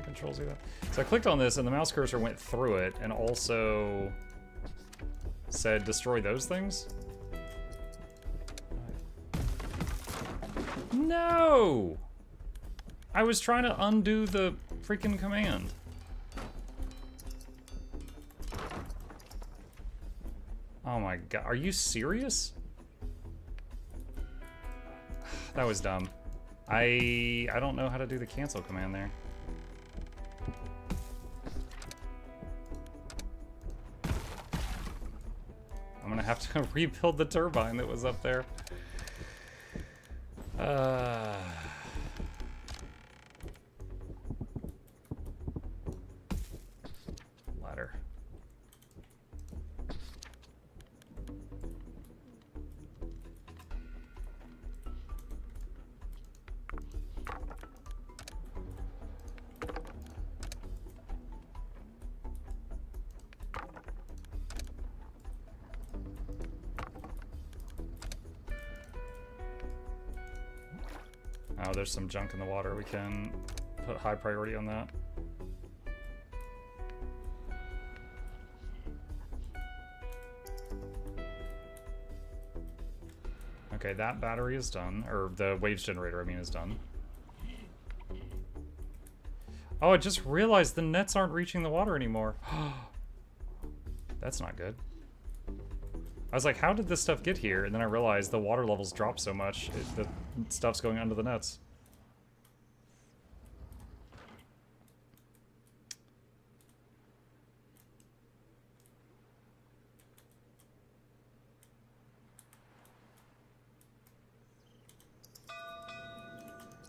Controls do that. So I clicked on this and the mouse cursor went through it and also said destroy those things. No! I was trying to undo the freaking command. Oh my god, are you serious? That was dumb. I don't know how to do the cancel command there. I'm gonna have to rebuild the turbine that was up there. Ladder. now there's some junk in the water. We can put high priority on that. Okay, that battery is done. Or the waves generator, I mean, is done. Oh, I just realized the nets aren't reaching the water anymore. That's not good. I was like, how did this stuff get here? And then I realized the water levels dropped so much, the stuff's going under the nets.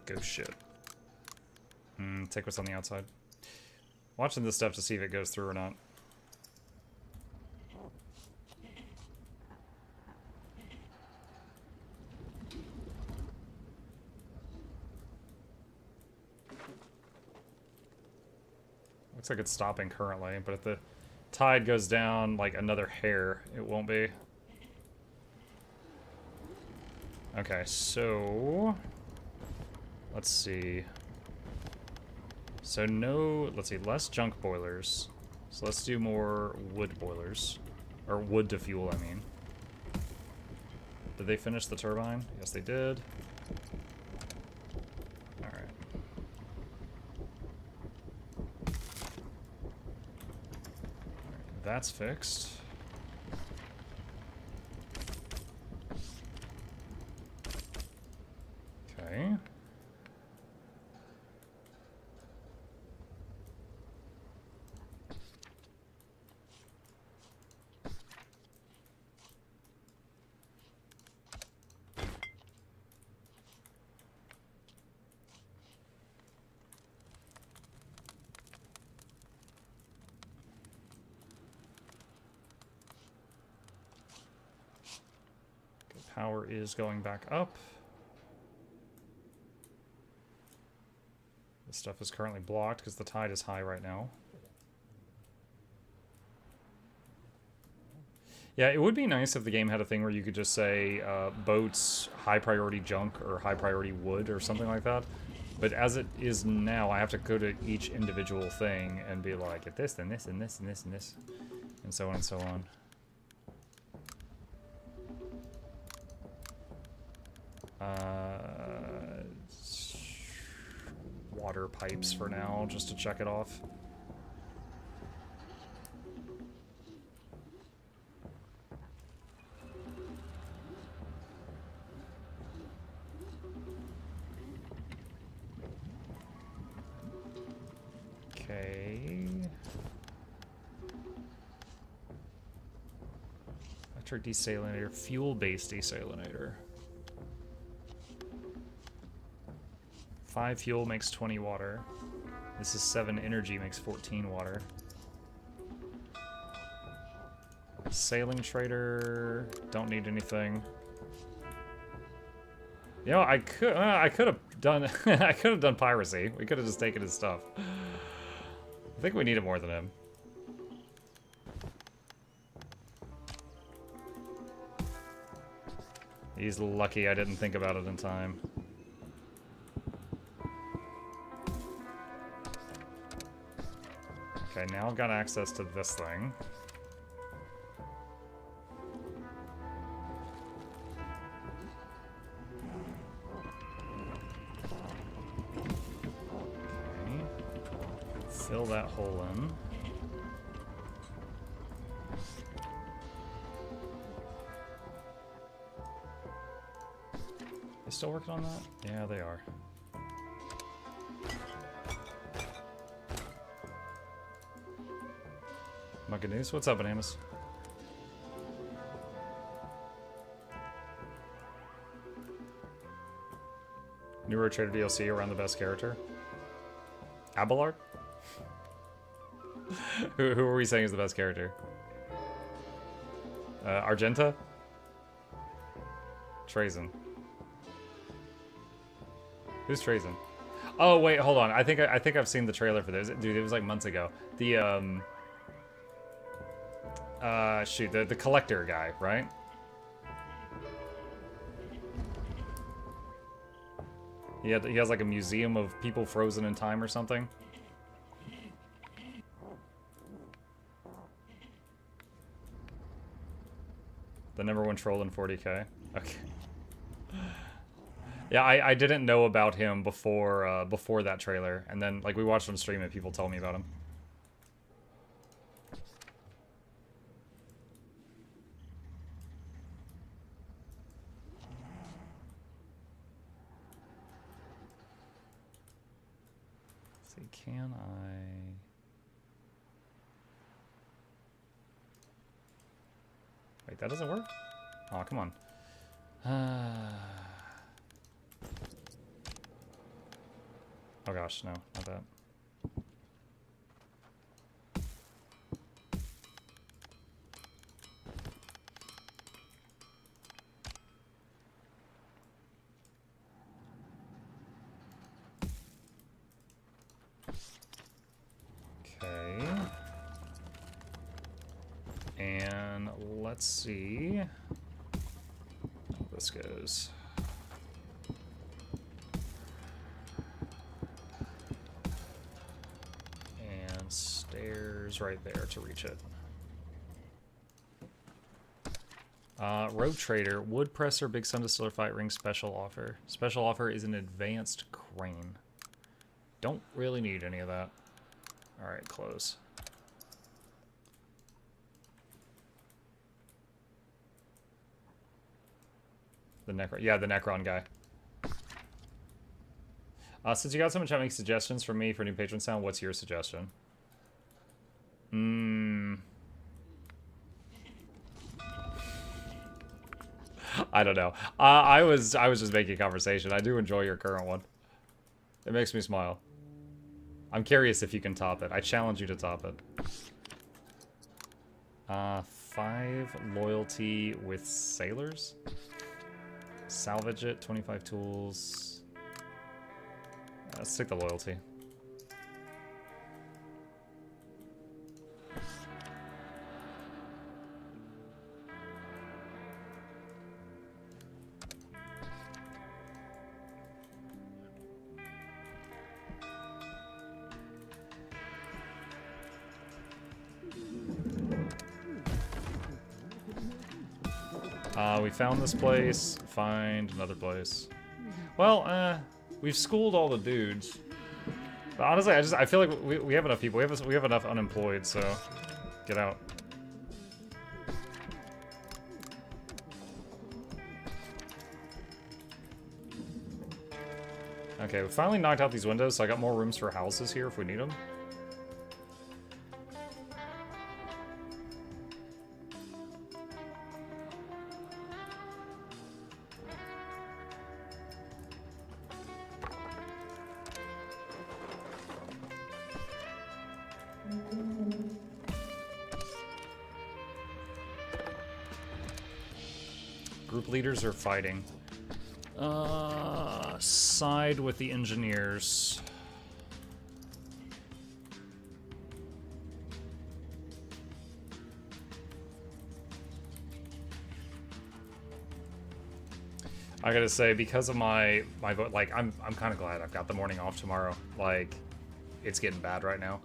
Go shit. Take what's on the outside. Watching this stuff to see if it goes through or not. Looks like it's stopping currently, but if the tide goes down like another hair, it won't be. Okay, so let's see. So no, let's see, less junk boilers. So let's do more wood boilers. Or wood to fuel, I mean. Did they finish the turbine? Yes, they did. Alright. That's fixed. Okay. Power is going back up. This stuff is currently blocked because the tide is high right now. Yeah, it would be nice if the game had a thing where you could just say boats, high priority junk, or high priority wood, or something like that. But as it is now, I have to go to each individual thing and be like, get this, and this, and this, and this, and this, and so on and so on. Water pipes for now, just to check it off. Okay. Electric desalinator, fuel-based desalinator. 5 fuel makes 20 water. This is 7 energy makes 14 water. Sailing trader, don't need anything. You know, I could have done I could have done piracy. We could have just taken his stuff. I think we need it more than him. He's lucky I didn't think about it in time. Okay, now I've got access to this thing. Okay. Fill that hole in. They still working on that? Yeah, they are. My goodness, what's up, Bananas? New Road Trader DLC around the best character? Abelard? who are we saying is the best character? Argenta? Trazen. Who's Trazen? Oh wait, hold on. I think I've seen the trailer for this. Dude, it was like months ago. The shoot, the collector guy, right? He has like a museum of people frozen in time or something. The #1 troll in 40K. Okay. Yeah, I didn't know about him before before that trailer, and then like we watched on stream and people told me about him. Let's see, can I? Wait, that doesn't work? Oh, come on. Oh gosh, no, not that. Okay. And let's see how this goes. And stairs right there to reach it. Rogue Trader, Wood Presser, Big Sun Distiller Fight Ring special offer. Special offer is an advanced crane. Don't really need any of that. Alright, close. The Necron guy. Since you got so much having suggestions for me for new patron sound, what's your suggestion? I don't know. I was just making conversation. I do enjoy your current one. It makes me smile. I'm curious if you can top it. I challenge you to top it. 5 loyalty with sailors. Salvage it. 25 tools. Let's take the loyalty. We found this place. Find another place. Well, we've schooled all the dudes. But honestly, I feel like we have enough people. We have enough unemployed, so get out. Okay, we finally knocked out these windows, so I got more rooms for houses here if we need them. Group leaders are fighting. Side with the engineers. I gotta say, because of my vote, like I'm kind of glad I've got the morning off tomorrow. Like, it's getting bad right now.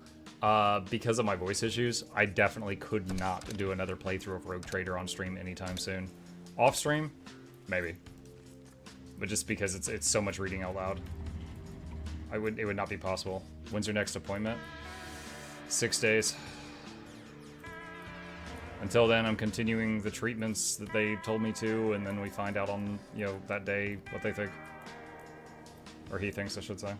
Because of my voice issues, I definitely could not do another playthrough of Rogue Trader on stream anytime soon. Off stream, maybe, but just because it's so much reading out loud, it would not be possible. When's your next appointment? 6 days. Until then, I'm continuing the treatments that they told me to, and then we find out on, you know, that day what they think. Or he thinks, I should say.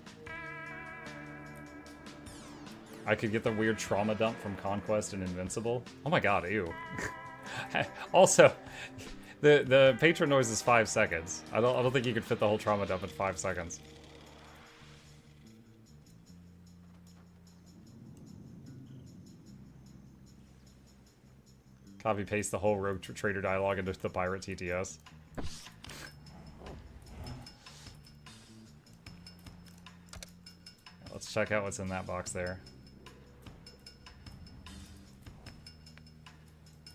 I could get the weird trauma dump from Conquest and Invincible. Oh my god, ew. Also, the patron noise is 5 seconds. I don't think you could fit the whole trauma dump in 5 seconds. Copy paste the whole Rogue Trader dialogue into the Pirate TTS. Let's check out what's in that box there.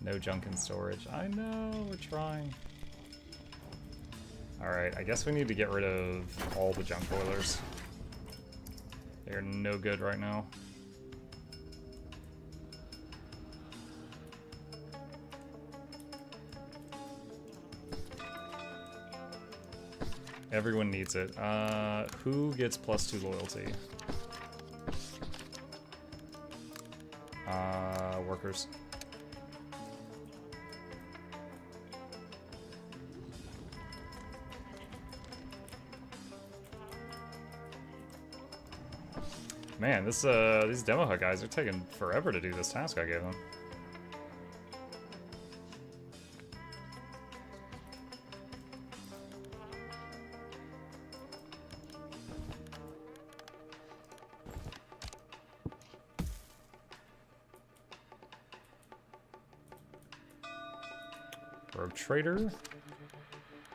No junk in storage. I know, we're trying. Alright, I guess we need to get rid of all the junk boilers. They're no good right now. Everyone needs it. Who gets +2 loyalty? Workers. Man, these demo hut guys are taking forever to do this task I gave them. Rogue trader,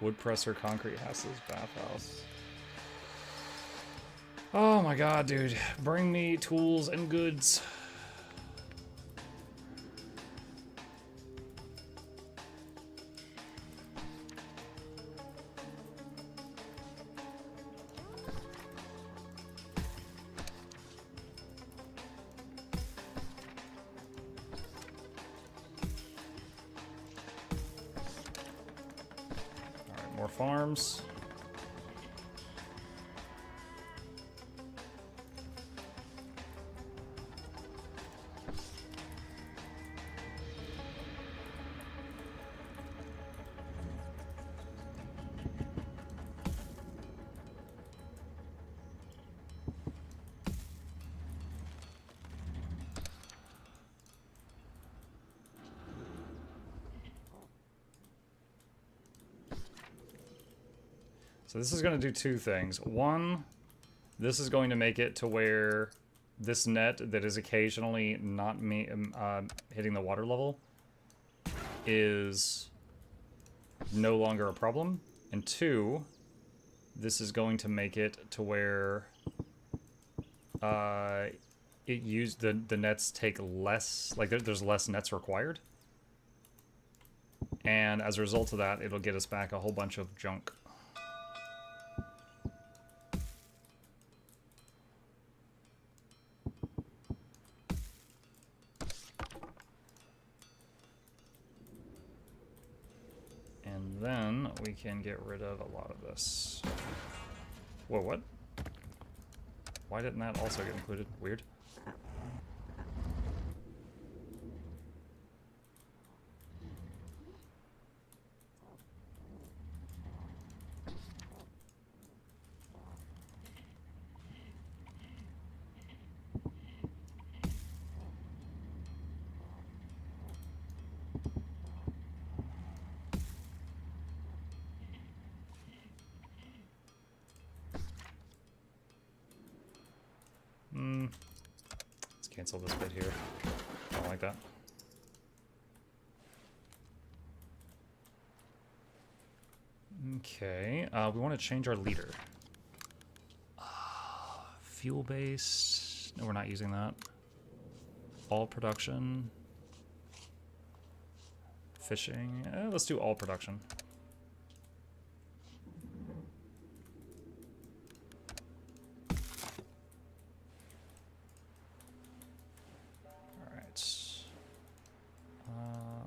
wood presser, concrete houses, bathhouse. Oh my god, dude. Bring me tools and goods. Alright, more farms. So this is going to do two things. One, this is going to make it to where this net that is occasionally not hitting the water level is no longer a problem. And two, this is going to make it to where the nets take less, like there's less nets required. And as a result of that, it'll get us back a whole bunch of junk. And then we can get rid of a lot of this. Whoa, what? Why didn't that also get included? Weird. Let's cancel this bit here. I don't like that. Okay, we want to change our leader. Fuel-based. No, we're not using that. All production. Fishing. Let's do all production.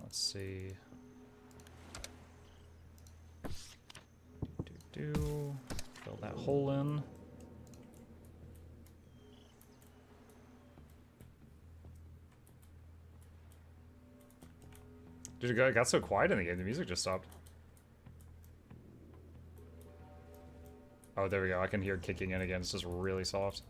Let's see. Fill that hole in. Dude, it got so quiet in the game, the music just stopped. Oh, there we go. I can hear it kicking in again. It's just really soft.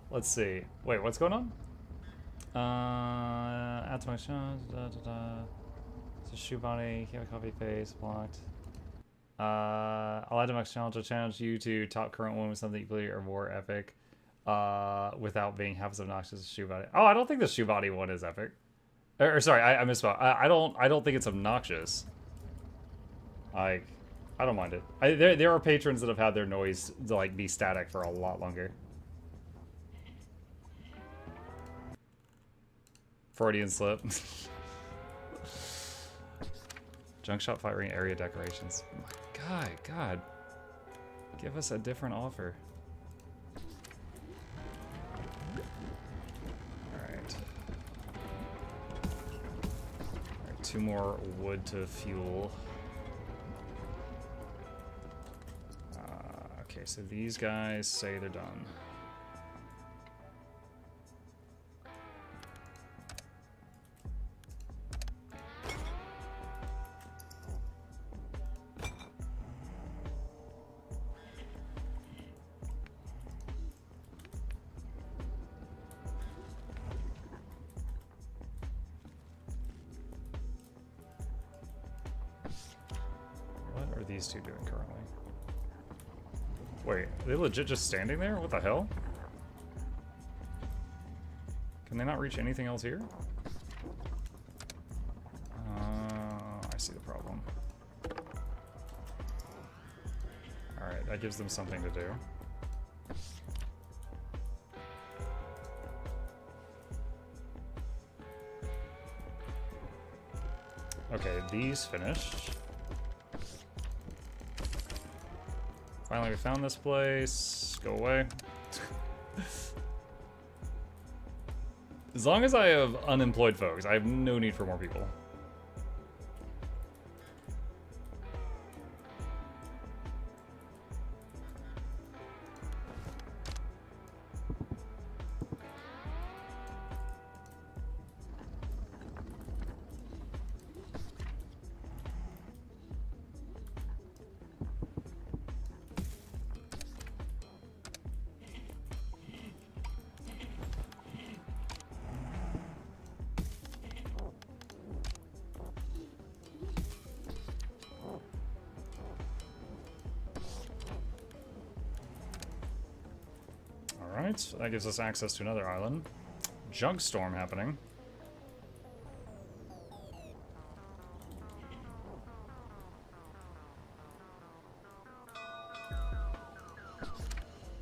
Let's see. Wait, what's going on? Add to my show. It's a shoe body. Can't copy face. Blocked. I'll add to my challenge. I'll challenge you to top current one with something equally or more epic. Without being half as obnoxious as shoe body. Oh, I don't think the shoe body one is epic. Or sorry, I misspoke. I don't think it's obnoxious. Like, I don't mind it. There are patrons that have had their noise like be static for a lot longer. Freudian slip. Junk shop fire ring area decorations. My God. Give us a different offer. Alright. Alright, 2 more wood to fuel. Okay, so these guys say they're done. What are these two doing currently? Wait, are they legit just standing there? What the hell? Can they not reach anything else here? I see the problem. Alright, that gives them something to do. Okay, these finished. Finally, we found this place. Go away. As long as I have unemployed folks, I have no need for more people. Alright, that gives us access to another island. Junk storm happening.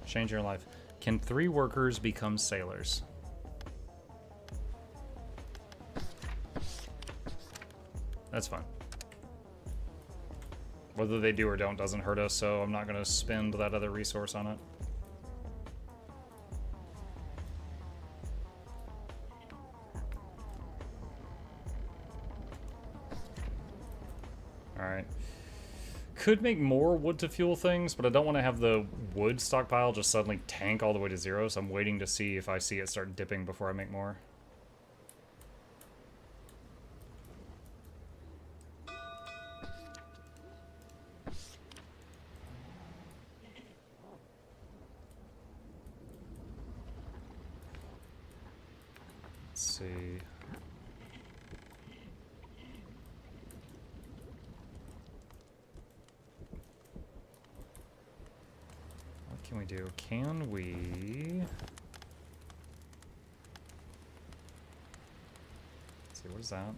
Change your life. Can 3 workers become sailors? That's fine. Whether they do or don't doesn't hurt us, so I'm not going to spend that other resource on it. Alright. Could make more wood to fuel things, but I don't want to have the wood stockpile just suddenly tank all the way to 0, so I'm waiting to see if I see it start dipping before I make more. Let's see. Can we do? Can we? Let's see, what is that?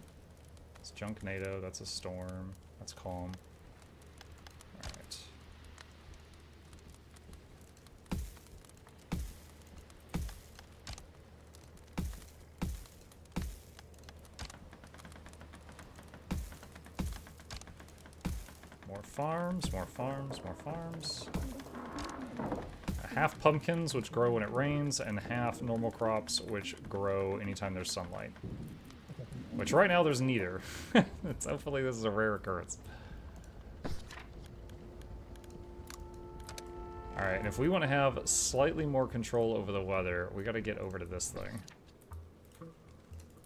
It's junk NATO, that's a storm, that's calm. Alright. More farms, more farms, more farms. Half pumpkins, which grow when it rains, and half normal crops, which grow anytime there's sunlight. Which right now there's neither. Hopefully this is a rare occurrence. Alright, and if we want to have slightly more control over the weather, we gotta get over to this thing.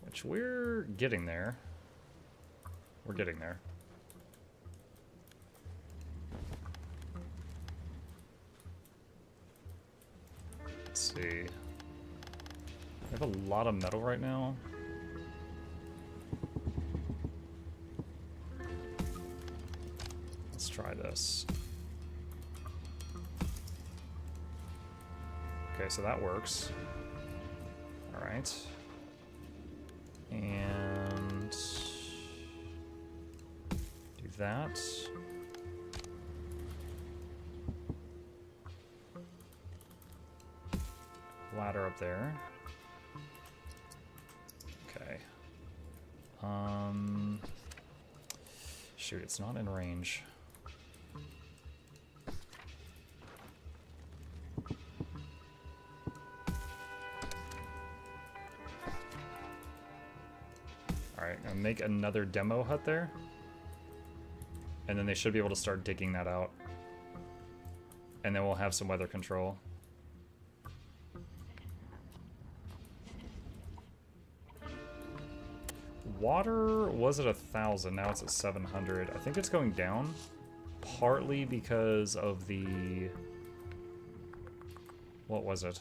Which we're getting there. We're getting there. Let's see. I have a lot of metal right now. Let's try this. Okay, so that works. Alright. And do that. ladder up there. Okay. Shoot, it's not in range. Alright, I'll make another demo hut there. And then they should be able to start digging that out. And then we'll have some weather control. Water was at 1,000, now it's at 700. I think it's going down, partly because of the... What was it?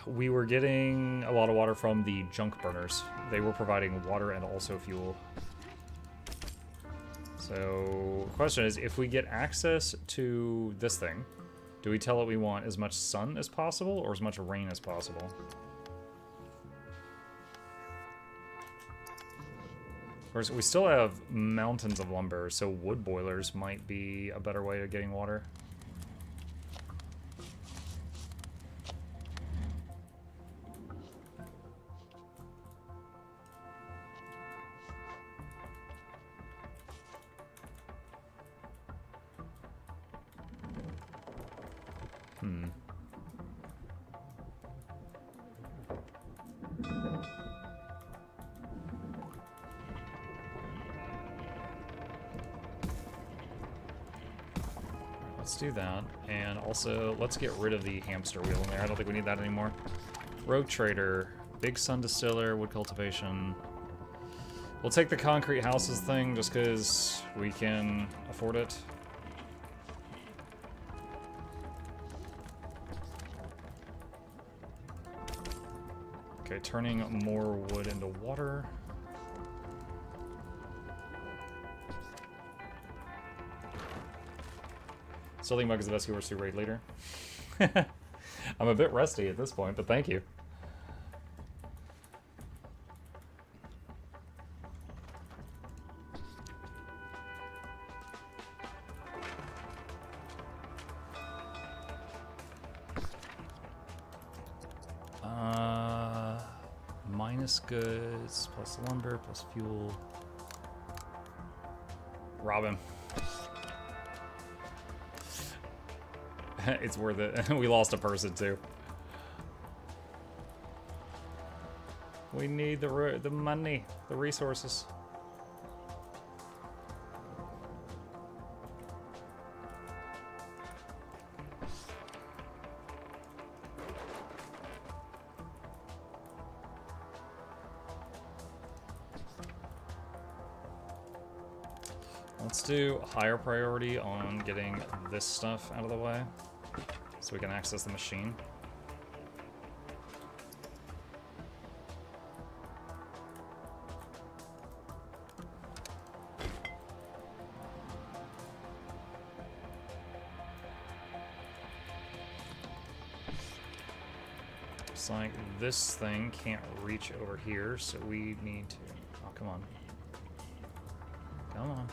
We were getting a lot of water from the junk burners. They were providing water and also fuel. So, the question is, if we get access to this thing, do we tell it we want as much sun as possible or as much rain as possible? Of course, we still have mountains of lumber, so wood boilers might be a better way of getting water. Let's do that, and also let's get rid of the hamster wheel in there. I don't think we need that anymore. Rogue trader, big sun distiller, wood cultivation. We'll take the concrete houses thing just because we can afford it. Okay, turning more wood into water. Still think Mug is the best War 2 raid leader. I'm a bit rusty at this point, but thank you. Minus goods, plus lumber, plus fuel. Rob him. It's worth it. We lost a person too. We need the money, the resources. Let's do higher priority on getting this stuff out of the way, so we can access the machine. It's like this thing can't reach over here, so we need to... Oh, come on. Come on.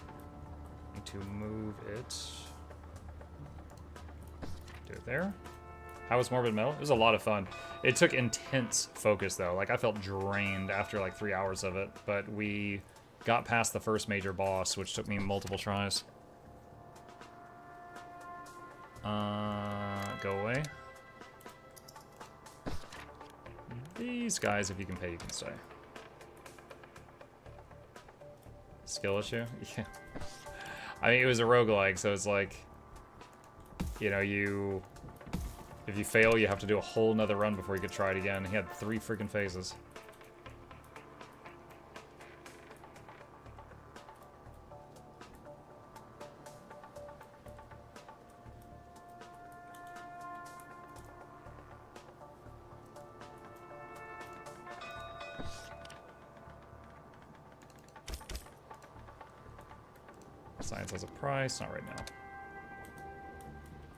Need to move it... Do it there. How was Morbid Metal? It was a lot of fun. It took intense focus though. Like I felt drained after like 3 hours of it, but we got past the first major boss, which took me multiple tries. Go away. These guys, if you can pay, you can stay. Skill issue? Yeah. I mean, it was a roguelike, so it's like, you know, if you fail, you have to do a whole nother run before you could try it again. He had 3 freaking phases. Science has a price, not right now.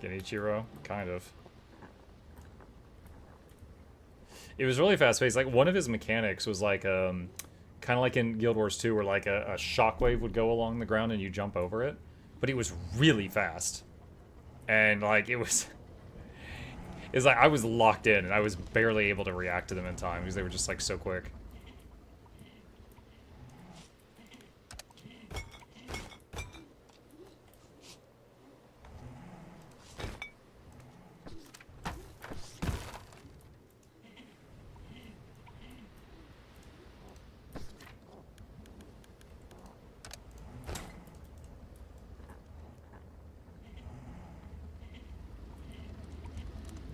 Genichiro, kind of. It was really fast-paced. Like, one of his mechanics was like, kind of like in Guild Wars 2, where like a shockwave would go along the ground and you jump over it. But he was really fast. And like, it was... is like I was locked in and I was barely able to react to them in time because they were just like so quick.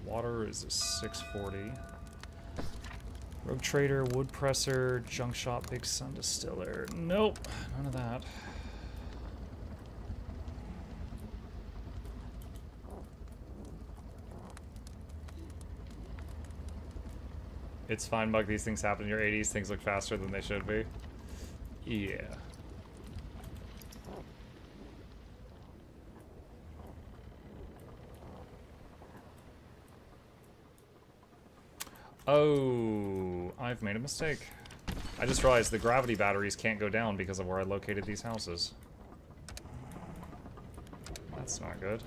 Water is a 640. Rogue Trader, Wood Presser, Junk Shop, Big Sun Distiller. Nope, none of that. It's fine, Bug. These things happen in your 80s. Things look faster than they should be. Yeah. Oh, I've made a mistake. I just realized the gravity batteries can't go down because of where I located these houses. That's not good.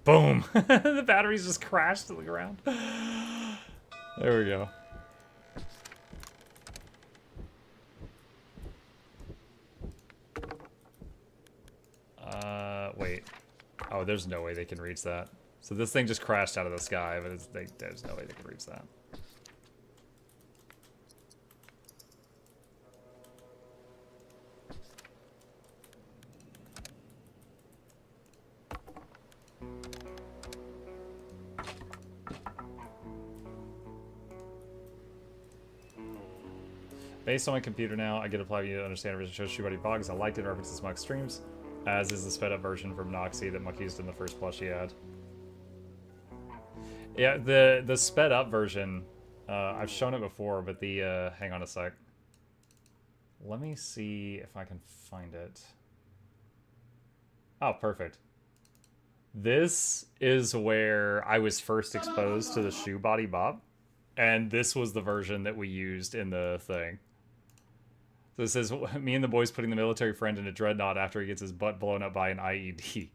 Boom! The batteries just crashed to the ground. There we go. Wait. Oh, there's no way they can reach that. So this thing just crashed out of the sky, but there's no way they can reach that. Based on my computer now, I get a plug to understand original show Shoe Buddy Bogs. I liked it, references my extremes, as is the sped up version from Noxxi that Muck used in the first plushie ad. Yeah, the sped up version, I've shown it before, but the, hang on a sec. Let me see if I can find it. Oh, perfect. This is where I was first exposed to the Shoe Body Bop, and this was the version that we used in the thing. So it says, me and the boys putting the military friend in a dreadnought after he gets his butt blown up by an IED.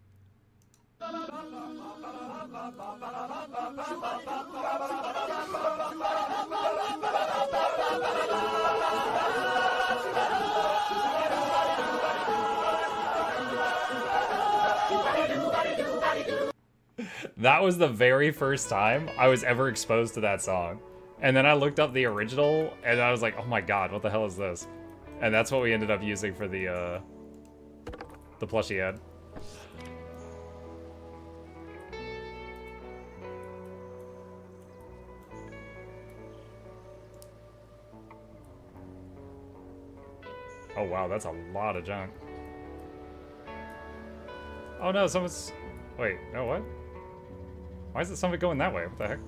That was the very first time I was ever exposed to that song. And then I looked up the original, and I was like, oh my god, what the hell is this? And that's what we ended up using for the plushie ad. Oh wow, that's a lot of junk. Oh no, someone's... Wait, no, what? Why is it something going that way? What the heck?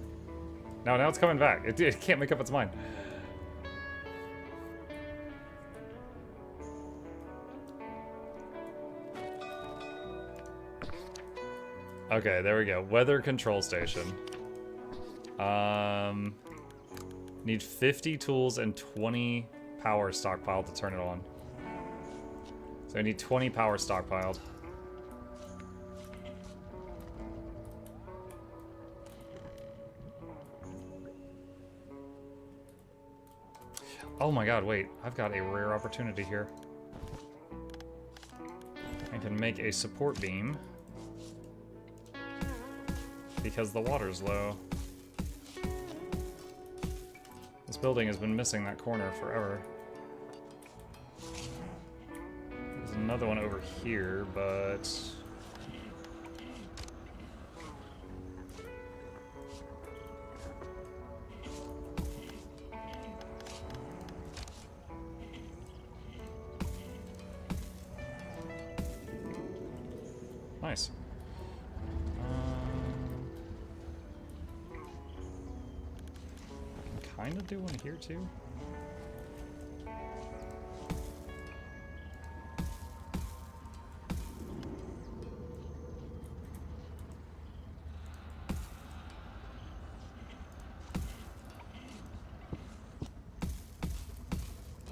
No, now it's coming back. It can't make up its mind. Okay, there we go. Weather control station. Need 50 tools and 20 power stockpiled to turn it on. So I need 20 power stockpiled. Oh my god, wait. I've got a rare opportunity here. I can make a support beam. Because the water's low. This building has been missing that corner forever. There's another one over here, but... Nice. I can kind of do one here too.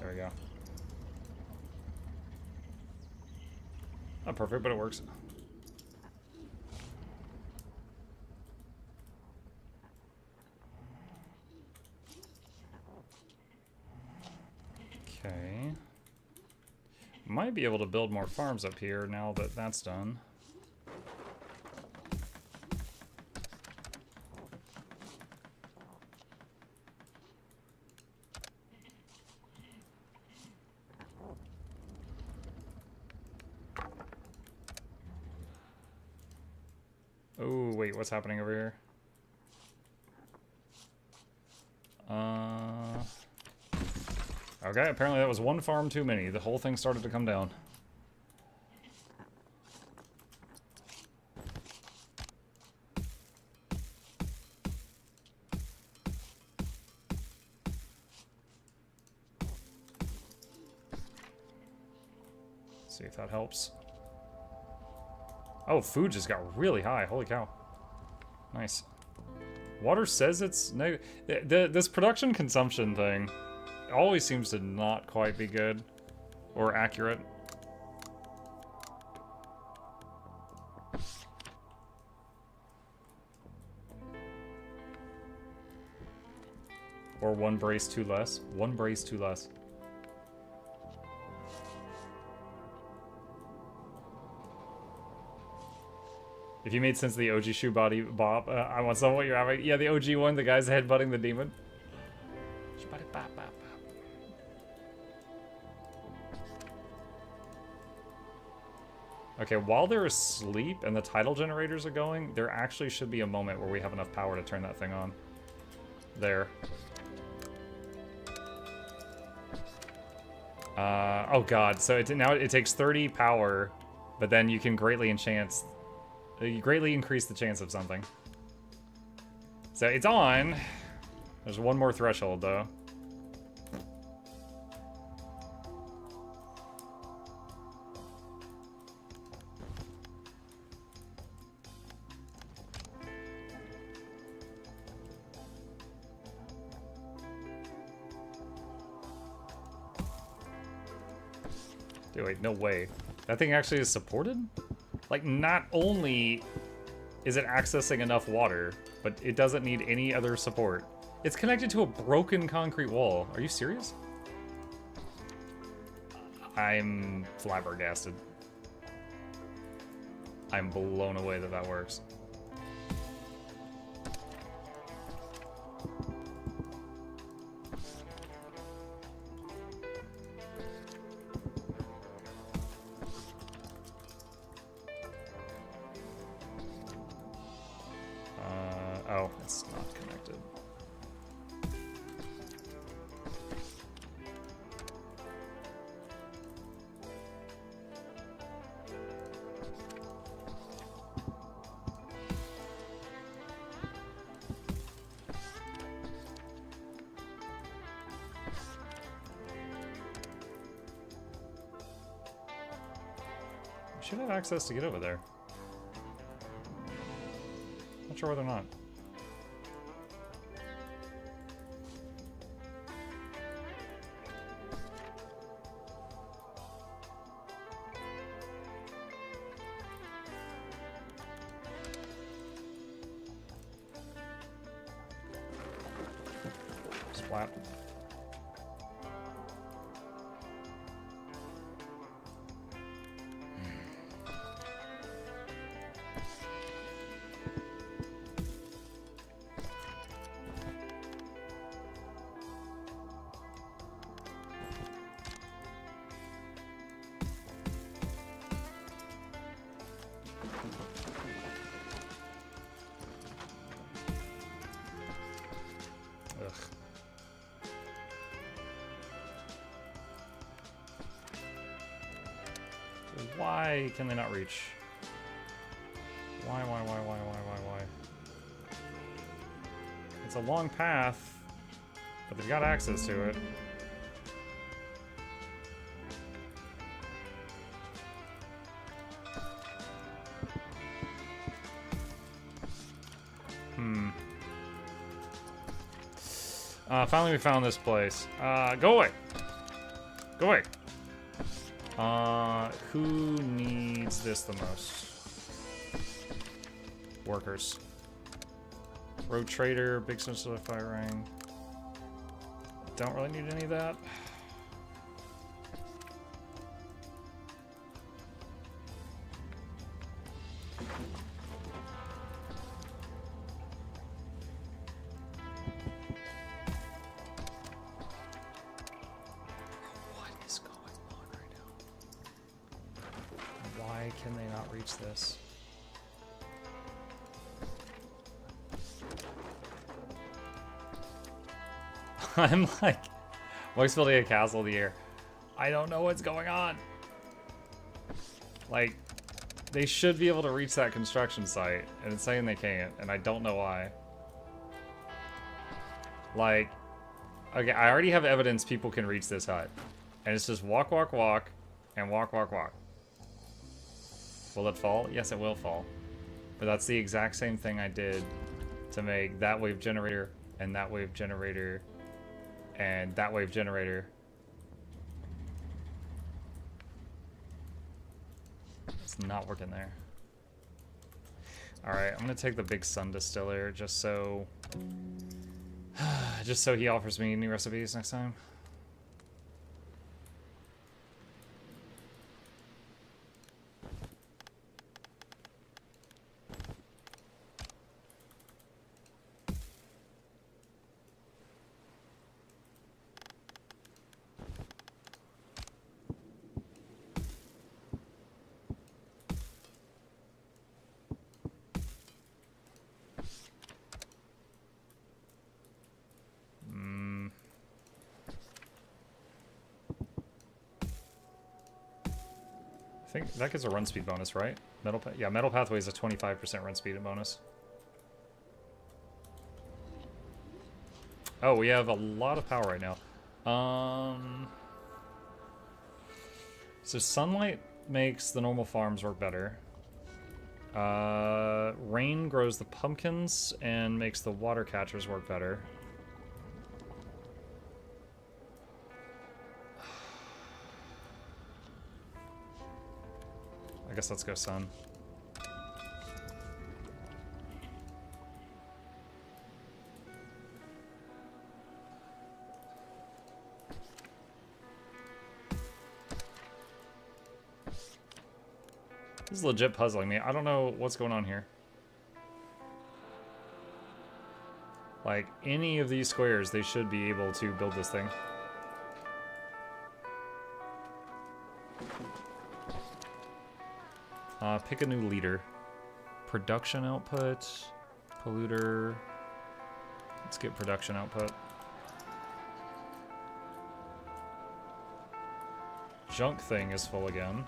There we go. Not perfect, but it works. Okay. Might be able to build more farms up here now that that's done. Oh, wait, what's happening over here? Okay, apparently that was one farm too many. The whole thing started to come down. See if that helps. Oh, food just got really high. Holy cow. Nice. Water says it's negative. This production consumption thing always seems to not quite be good or accurate. Or one brace too less. One brace too less. If you made sense of the OG shoe body, Bob, I want some of what you're having. Yeah, the OG one, the guy's headbutting the demon. Okay, while they're asleep and the tidal generators are going, there actually should be a moment where we have enough power to turn that thing on. There. Oh god, so now it takes 30 power, but then you can greatly enchant... You greatly increase the chance of something. So it's on. There's one more threshold, though. Dude, wait, no way. That thing actually is supported? Like, not only is it accessing enough water, but it doesn't need any other support. It's connected to a broken concrete wall. Are you serious? I'm flabbergasted. I'm blown away that that works. Oh, it's not connected. I should have access to get over there. Not sure whether or not. Splat. Ugh. Why can they not reach? Why? It's a long path, but they've got access to it. Finally we found this place. Go away! Go away. Who needs this the most? Workers. Road Trader, Big Sensitive Fire Ring. Don't really need any of that. What is going on right now? Why can they not reach this? I'm like, Moik's building a castle in the air. I don't know what's going on. Like, they should be able to reach that construction site, and it's saying they can't, and I don't know why. Like, okay, I already have evidence people can reach this hut. And it's just walk, walk, walk, and walk, walk, walk. Will it fall? Yes, it will fall. But that's the exact same thing I did to make that wave generator, and that wave generator, and that wave generator. It's not working there. Alright, I'm gonna take the big sun distiller just so he offers me new recipes next time. I think that gets a run speed bonus, right? Metal Pathway is a 25% run speed bonus. Oh, we have a lot of power right now. So sunlight makes the normal farms work better. Rain grows the pumpkins and makes the water catchers work better. I guess let's go sun. This is legit puzzling me. I don't know what's going on here. Like, any of these squares, they should be able to build this thing. Pick a new leader. Production output. Polluter. Let's get production output. Junk thing is full again.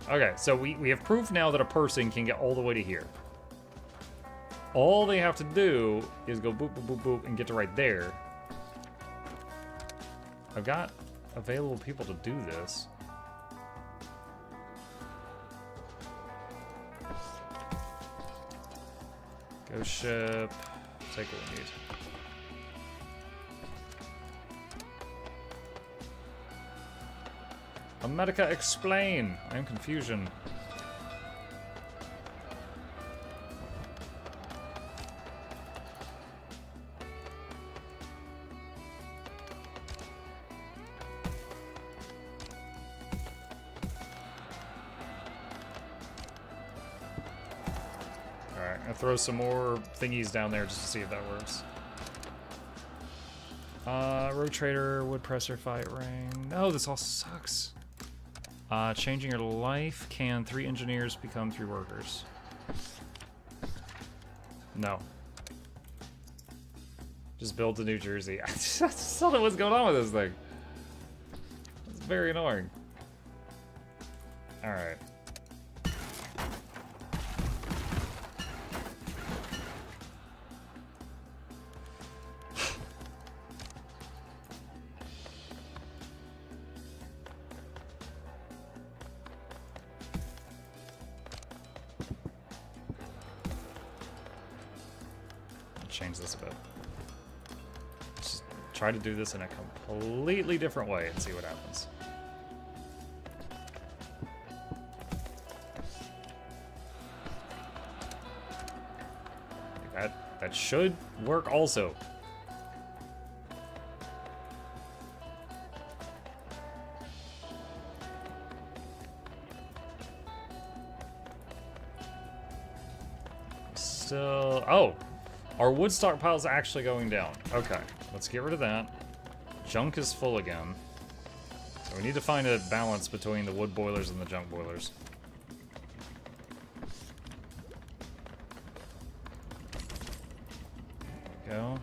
Okay, so we have proof now that a person can get all the way to here. All they have to do is go boop, boop, boop, boop, and get to right there. I've got available people to do this. Go ship. Take what we need. America, explain! I am confusion. Alright, I'm gonna throw some more thingies down there just to see if that works. Road Trader, Wood Presser, Fight Ring. No, this all sucks. Changing your life. Can 3 engineers become 3 workers? No. Just build to New Jersey. I just don't know what's going on with this thing. It's very annoying. Alright. change this a bit. Just try to do this in a completely different way and see what happens. That should work also. Still, oh, our wood stockpile is actually going down. Okay, let's get rid of that. Junk is full again. So we need to find a balance between the wood boilers and the junk boilers. Go.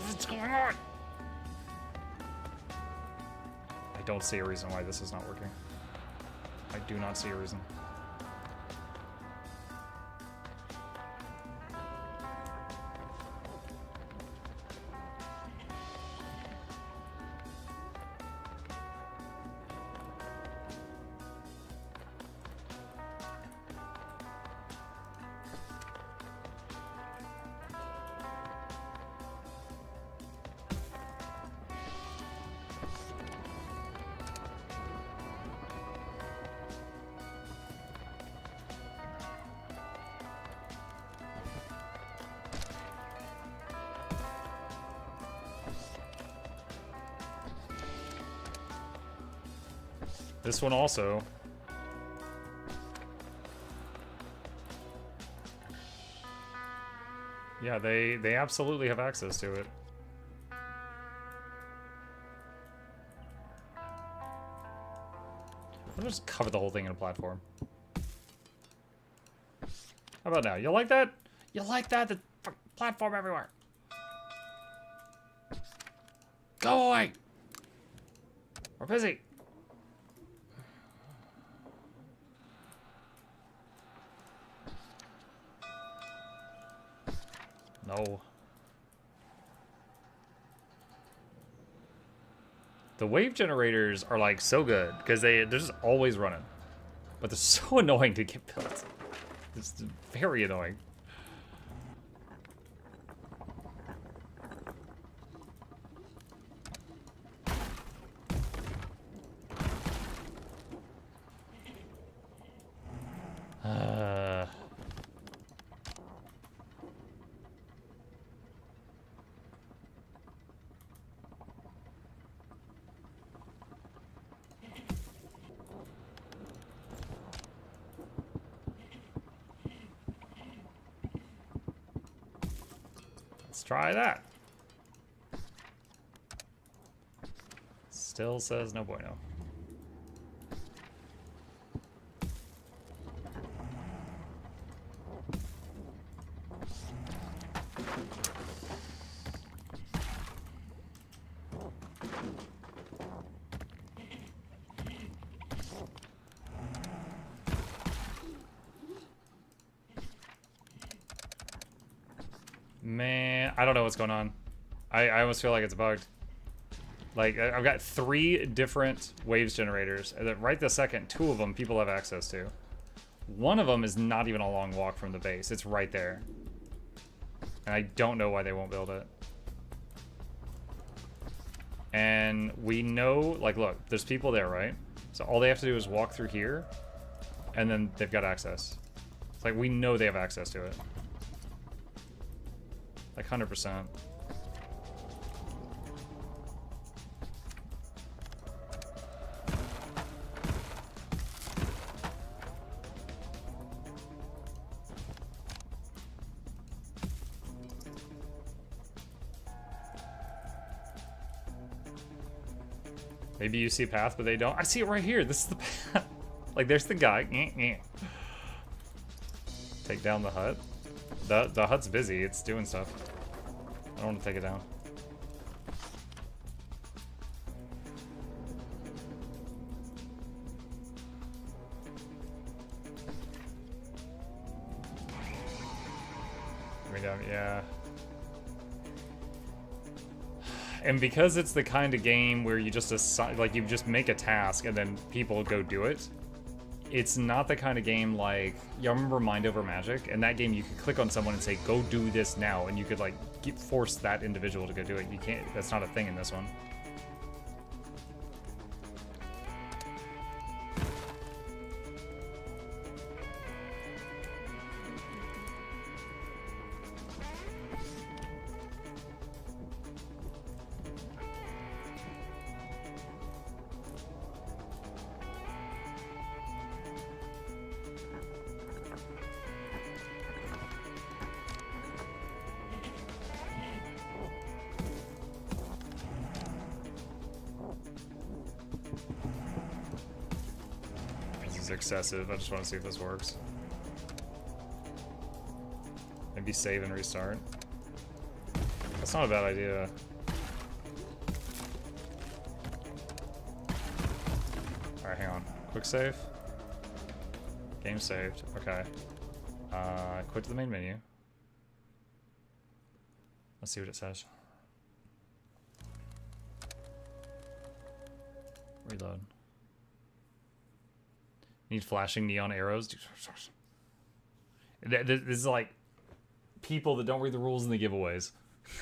What's going on? I don't see a reason why this is not working. I do not see a reason. This one also. Yeah, they absolutely have access to it. I'll just cover the whole thing in a platform. How about now? You like that? You like that? The platform everywhere. Go away. We're busy. No. The wave generators are like so good because they're just always running, but they're so annoying to get built. It's very annoying. Let's try that. Still says no bueno. Man, I don't know what's going on. I almost feel like it's bugged. Like, I've got 3 different waves generators. And then right this second, 2 of them people have access to. One of them is not even a long walk from the base. It's right there. And I don't know why they won't build it. And we know, like, look, there's people there, right? So all they have to do is walk through here, and then they've got access. It's like, we know they have access to it. Like 100%. Maybe you see a path, but they don't. I see it right here. This is the path. Like, there's the guy. Take down the hut. The hut's busy. It's doing stuff. I don't want to take it down. Bring me down. Yeah. And because it's the kind of game where you just assign, like, you just make a task and then people go do it, it's not the kind of game like, y'all remember Mind Over Magic? In that game, you could click on someone and say, go do this now, and you could, like, force that individual to go do it. You can't, that's not a thing in this one. Excessive. I just want to see if this works. Maybe save and restart. That's not a bad idea. Alright, hang on. Quick save. Game saved. Okay. Quit to the main menu. Let's see what it says. Reload. Need flashing neon arrows. This is like people that don't read the rules in the giveaways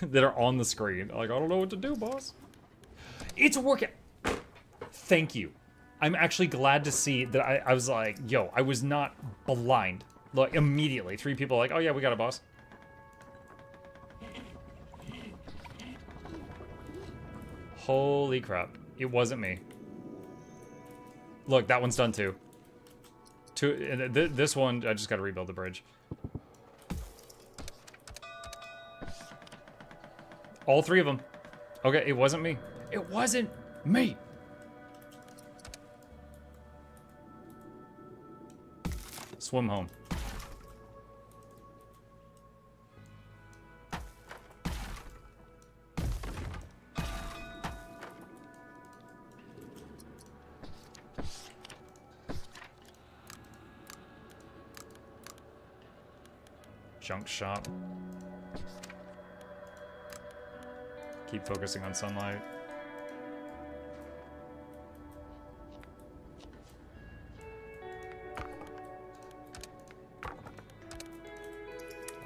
that are on the screen. Like, I don't know what to do, boss. It's working. Thank you. I'm actually glad to see that I was like, yo, I was not blind. Like, immediately. 3 people like, oh yeah, we got a boss. Holy crap. It wasn't me. Look, that one's done too. This one, I just gotta rebuild the bridge. All 3 of them. Okay, it wasn't me. It wasn't me. Swim home. Junk shop. Keep focusing on sunlight.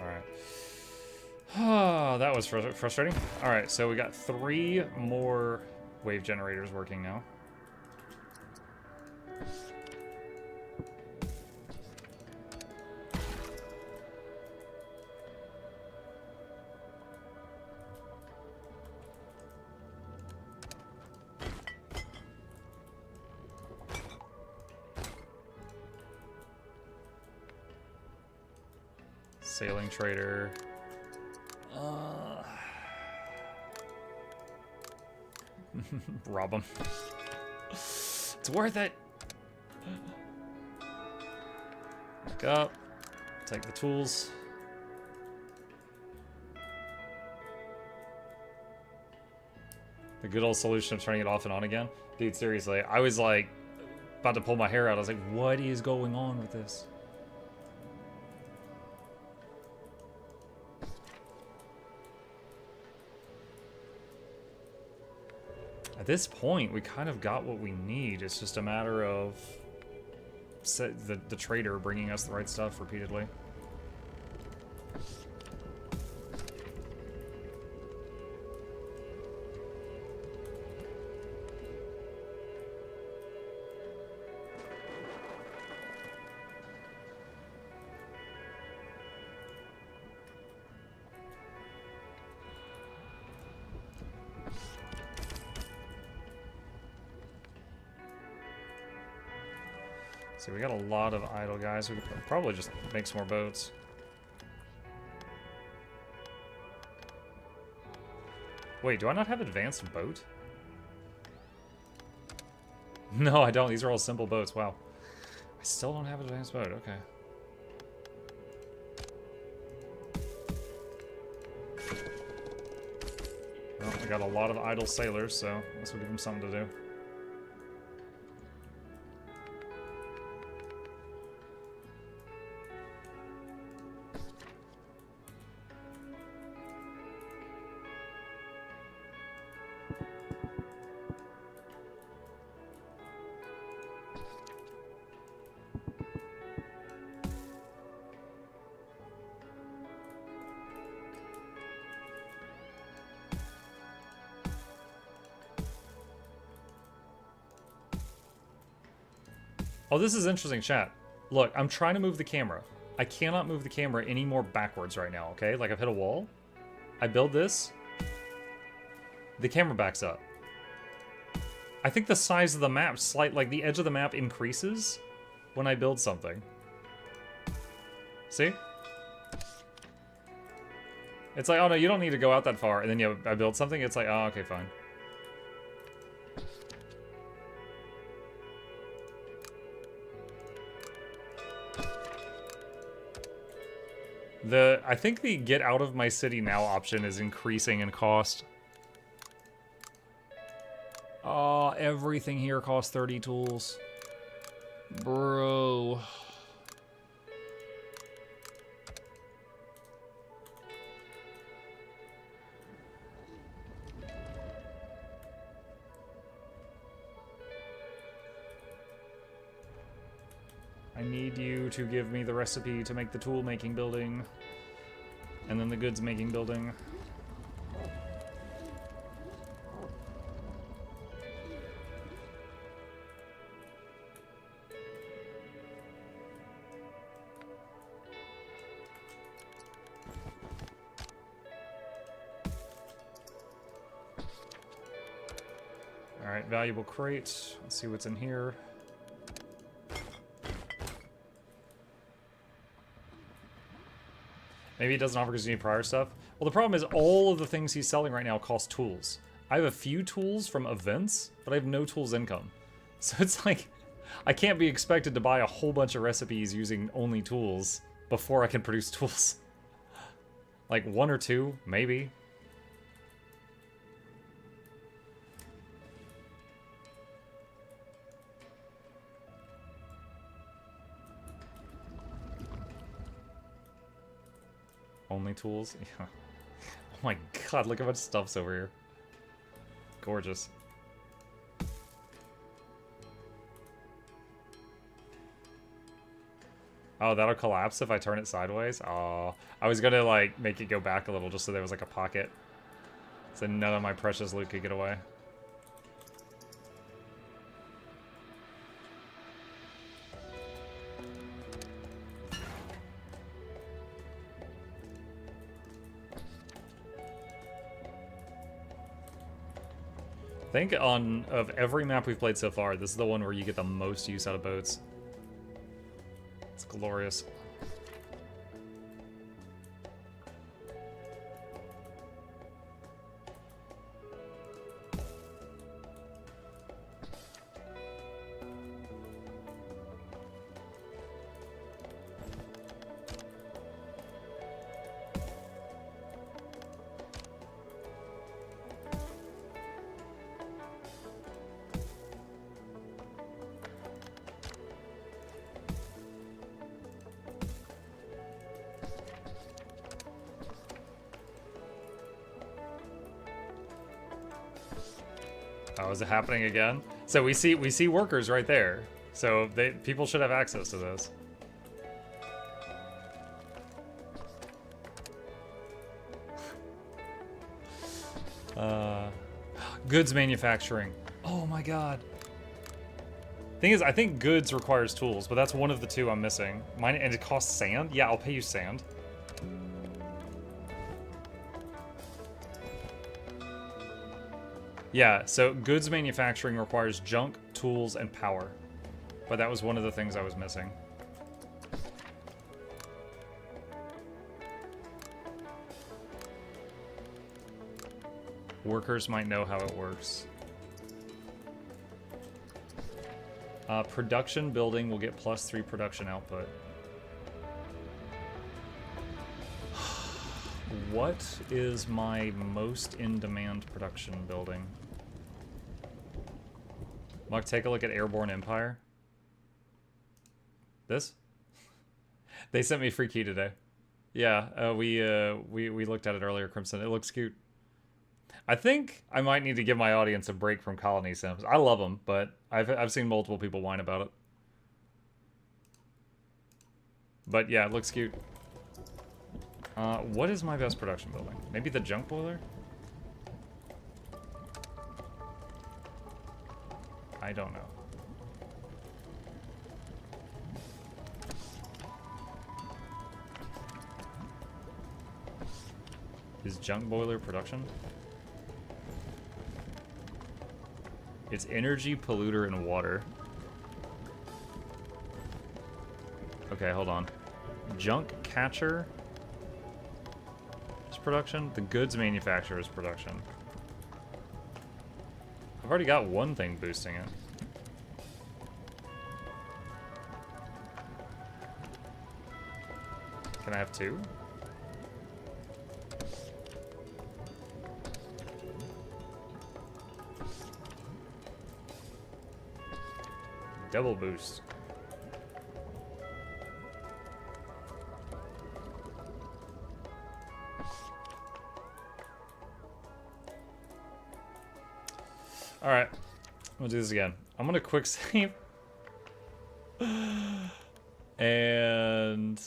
Alright. Oh, that was frustrating. Alright, so we got 3 more wave generators working now. Sailing trader. Rob him. It's worth it. Back up. Take the tools. The good old solution of turning it off and on again. Dude, seriously, I was like about to pull my hair out. I was like, what is going on with this? At this point, we kind of got what we need. It's just a matter of the trader bringing us the right stuff repeatedly. See, we got a lot of idle guys. We could probably just make some more boats. Wait, do I not have advanced boat? No, I don't. These are all simple boats. Wow. I still don't have an advanced boat. Okay. Well, we got a lot of idle sailors, so this will give them something to do. Oh, this is interesting, chat. Look, I'm trying to move the camera. I cannot move the camera any more backwards right now, okay? Like, I've hit a wall. I build this. The camera backs up. I think the size of the map, like, the edge of the map increases when I build something. See? It's like, oh no, you don't need to go out that far. And then, yeah, I build something, it's like, oh, okay, fine. I think the get out of my city now option is increasing in cost. Oh, everything here costs 30 tools. Bro. I need you to give me the recipe to make the tool making building. And then the goods making building. Alright, valuable crate. Let's see what's in here. Maybe he doesn't offer because you need prior stuff. Well, the problem is all of the things he's selling right now cost tools. I have a few tools from events, but I have no tools income. So it's like, I can't be expected to buy a whole bunch of recipes using only tools before I can produce tools. Like 1 or 2, maybe. Only tools? Yeah. Oh my god, look how much stuff's over here. Gorgeous. Oh, that'll collapse if I turn it sideways? Oh, I was gonna, like, make it go back a little just so there was, like, a pocket. So none of my precious loot could get away. I think of every map we've played so far, this is the one where you get the most use out of boats. It's glorious. Oh, is it happening again? So we see workers right there. So people should have access to this. Goods manufacturing. Oh my god. Thing is, I think goods requires tools, but that's one of the 2 I'm missing. Mine, and it costs sand? Yeah, I'll pay you sand. Yeah, so goods manufacturing requires junk, tools, and power. But that was one of the things I was missing. Workers might know how it works. Production building will get +3 production output. What is my most in-demand production building? Mark, take a look at Airborne Empire. This? They sent me a free key today. Yeah, we looked at it earlier, Crimson. It looks cute. I think I might need to give my audience a break from colony sims. I love them, but I've seen multiple people whine about it. But yeah, it looks cute. What is my best production building? Maybe the junk boiler? I don't know. Is junk boiler production? It's energy, polluter, and water. Okay, hold on. Junk catcher is production. The goods manufacturer is production. I've already got one thing boosting it. Can I have two? Double boost. All right, we'll do this again. I'm gonna quick save. And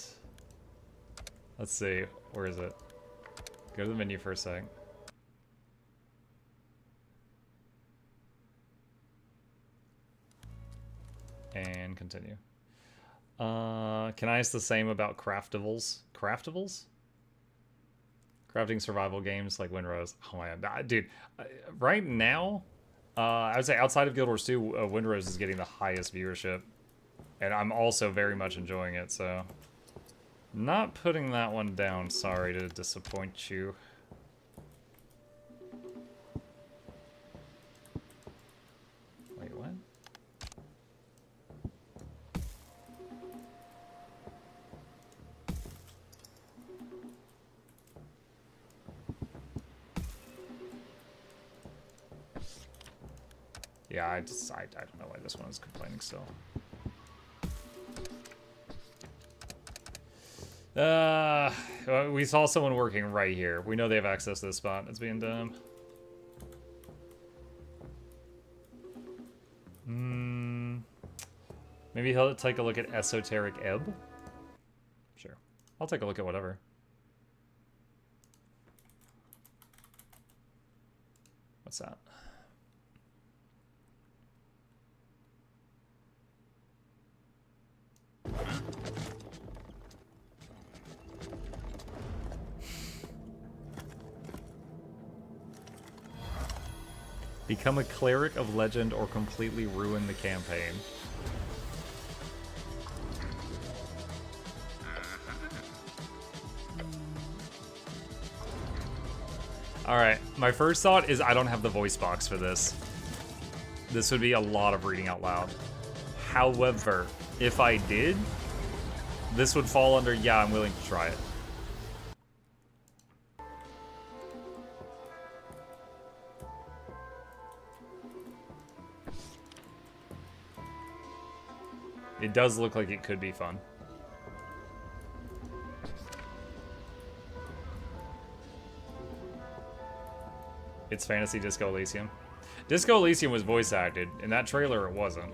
let's see, where is it? Go to the menu for a sec. And continue. Can I ask the same about craftables? Craftables? Crafting survival games like Windrose. Oh my god, dude. Right now, I would say outside of Guild Wars 2, Windrose is getting the highest viewership. And I'm also very much enjoying it, so... Not putting that one down, sorry to disappoint you. Wait, what? Yeah, I don't know why this one is complaining still. We saw someone working right here. We know they have access to this spot. It's being dumb. Maybe he'll take a look at Esoteric Ebb? Sure. I'll take a look at whatever. What's that? Become a cleric of legend or completely ruin the campaign. Alright, my first thought is I don't have the voice box for this. This would be a lot of reading out loud. However, if I did, this would fall under, yeah, I'm willing to try it. It does look like it could be fun. It's Fantasy Disco Elysium. Disco Elysium was voice acted. In that trailer, it wasn't.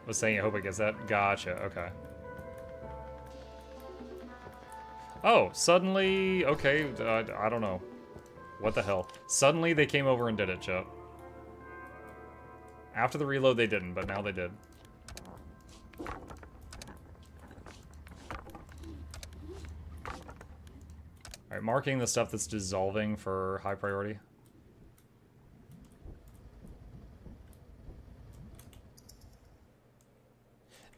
Was saying I hope it gets that. Gotcha, okay. Oh, suddenly, okay, I don't know. What the hell? Suddenly they came over and did it, Chup. After the reload they didn't, but now they did. Alright, marking the stuff that's dissolving for high priority.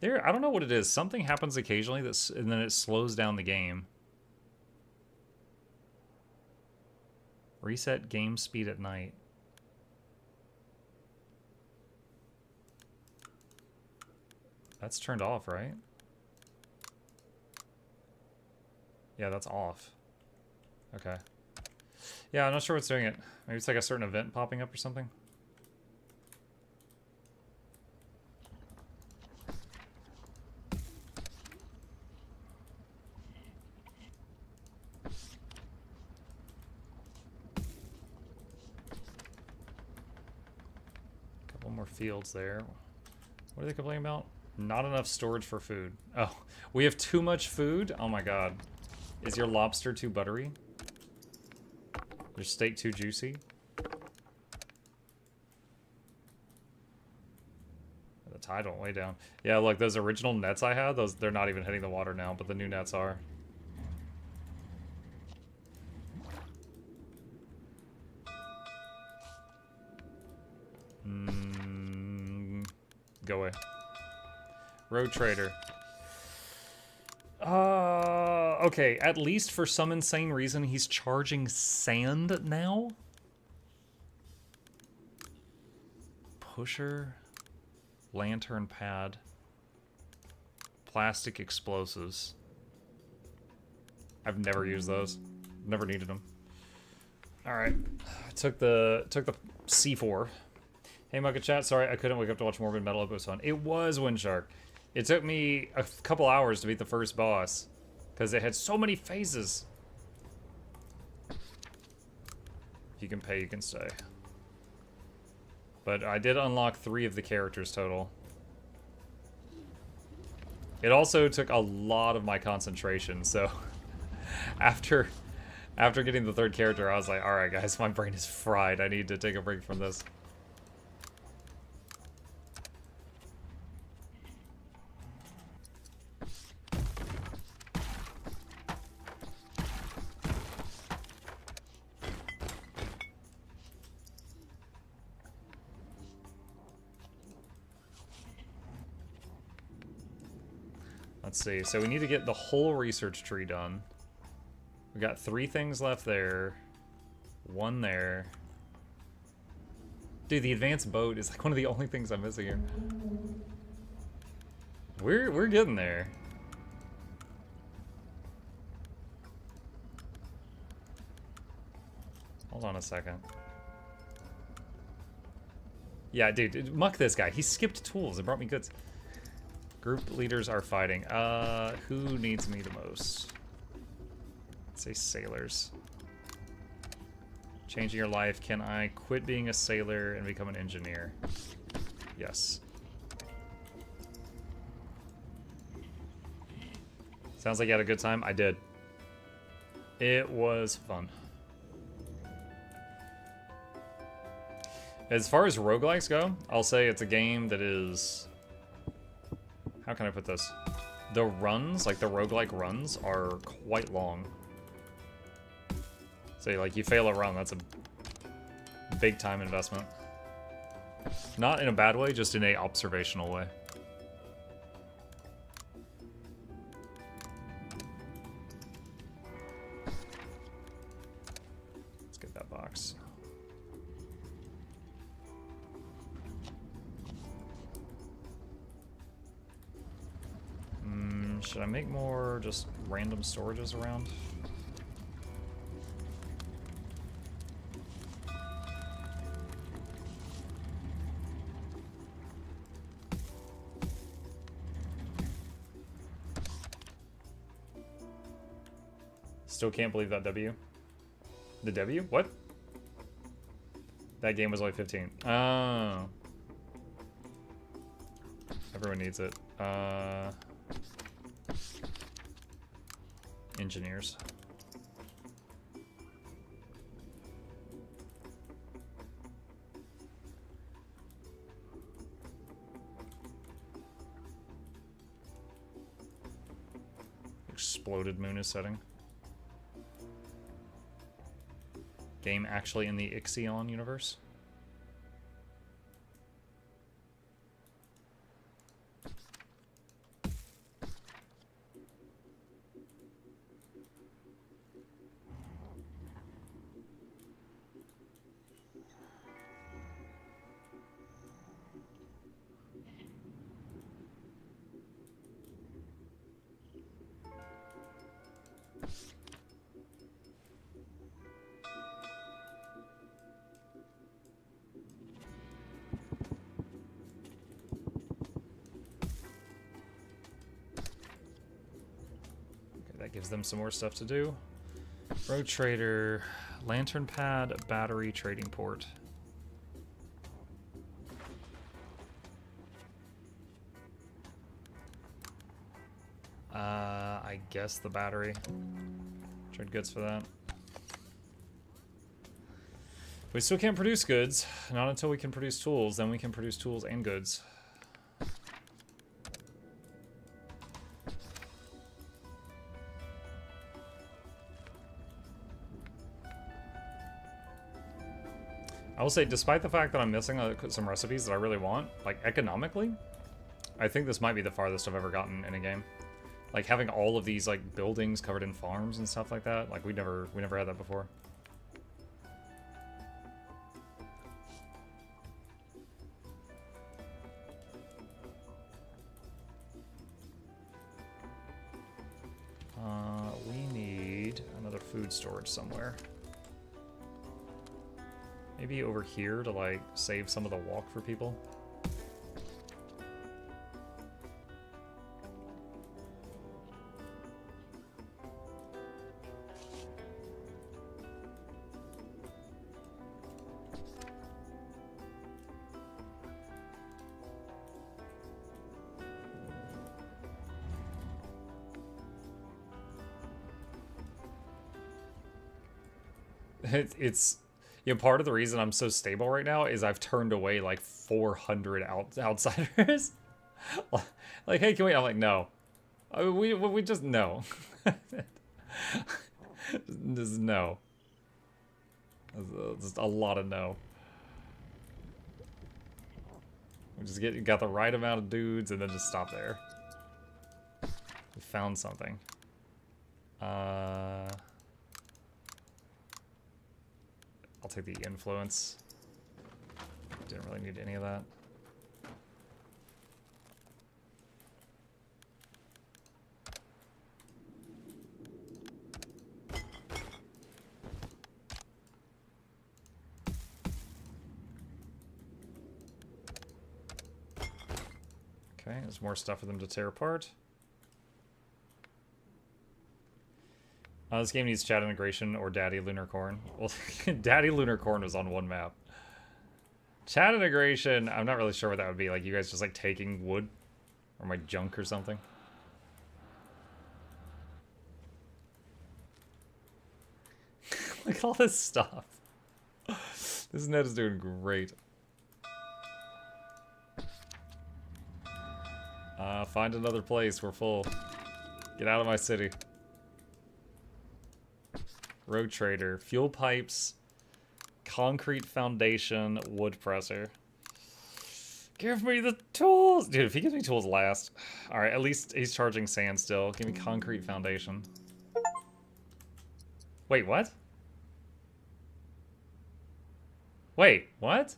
There, I don't know what it is. Something happens occasionally and then it slows down the game. Reset game speed at night. That's turned off, right? Yeah, that's off. Okay. Yeah, I'm not sure what's doing it. Maybe it's like a certain event popping up or something. Couple more fields there. What are they complaining about? Not enough storage for food. Oh, we have too much food? Oh my god. Is your lobster too buttery? Your steak too juicy? The tide went way down. Yeah, look, those original nets I had, they're not even hitting the water now, but the new nets are. Go away. Road trader. Okay, at least for some insane reason, he's charging sand now? Pusher. Lantern pad. Plastic explosives. I've never used those. Never needed them. Alright. Took the C4. Hey, Muka Chat, sorry I couldn't wake up to watch Morbid Metal. It was fun. It was Windshark. It took me a couple hours to beat the first boss, because it had so many phases. If you can pay, you can stay. But I did unlock 3 of the characters total. It also took a lot of my concentration, so after getting the 3rd character, I was like, alright guys, my brain is fried. I need to take a break from this. Let's see, so we need to get the whole research tree done. We got 3 things left there. 1 there. Dude, the advanced boat is like one of the only things I'm missing here. We're getting there. Hold on a second. Yeah, dude, muck this guy. He skipped tools and brought me goods. Group leaders are fighting. Who needs me the most? Let's say sailors. Changing your life. Can I quit being a sailor and become an engineer? Yes. Sounds like you had a good time. I did. It was fun. As far as roguelikes go, I'll say it's a game that is... How can I put this? The runs, like the roguelike runs, are quite long. So like you fail a run, that's a big time investment. Not in a bad way, just in a observational way. Let's get that box. Should I make more just random storages around? Still can't believe that W. The W? What? That game was only 15. Oh. Everyone needs it. Engineers. Exploded moon is setting. Game actually in the Ixion universe? Gives them some more stuff to do. Road trader, lantern pad, battery, trading port. I guess the battery. Trade goods for that. We still can't produce goods. Not until we can produce tools. Then we can produce tools and goods. I will say, despite the fact that I'm missing some recipes that I really want, like economically, I think this might be the farthest I've ever gotten in a game. Like having all of these like buildings covered in farms and stuff like that. Like we never had that before. We need another food storage somewhere. Maybe over here to like save some of the walk for people. It's you know, part of the reason I'm so stable right now is I've turned away like 400 outsiders. Like, hey, can we? I'm like, no. We just no. Just no. Just a lot of no. We just got the right amount of dudes and then just stop there. We found something. I'll take the influence. Didn't really need any of that. Okay, there's more stuff for them to tear apart. This game needs chat integration or Daddy Lunar Corn. Well, Daddy Lunar Corn was on one map. Chat integration, I'm not really sure what that would be. Like, you guys just, like, taking wood? Or my junk or something? Look at all this stuff. This net is doing great. Find another place. We're full. Get out of my city. Road trader, fuel pipes, concrete foundation, wood presser. Give me the tools! Dude, if he gives me tools last. Alright, at least he's charging sand still. Give me concrete foundation. Wait, what? Wait, what?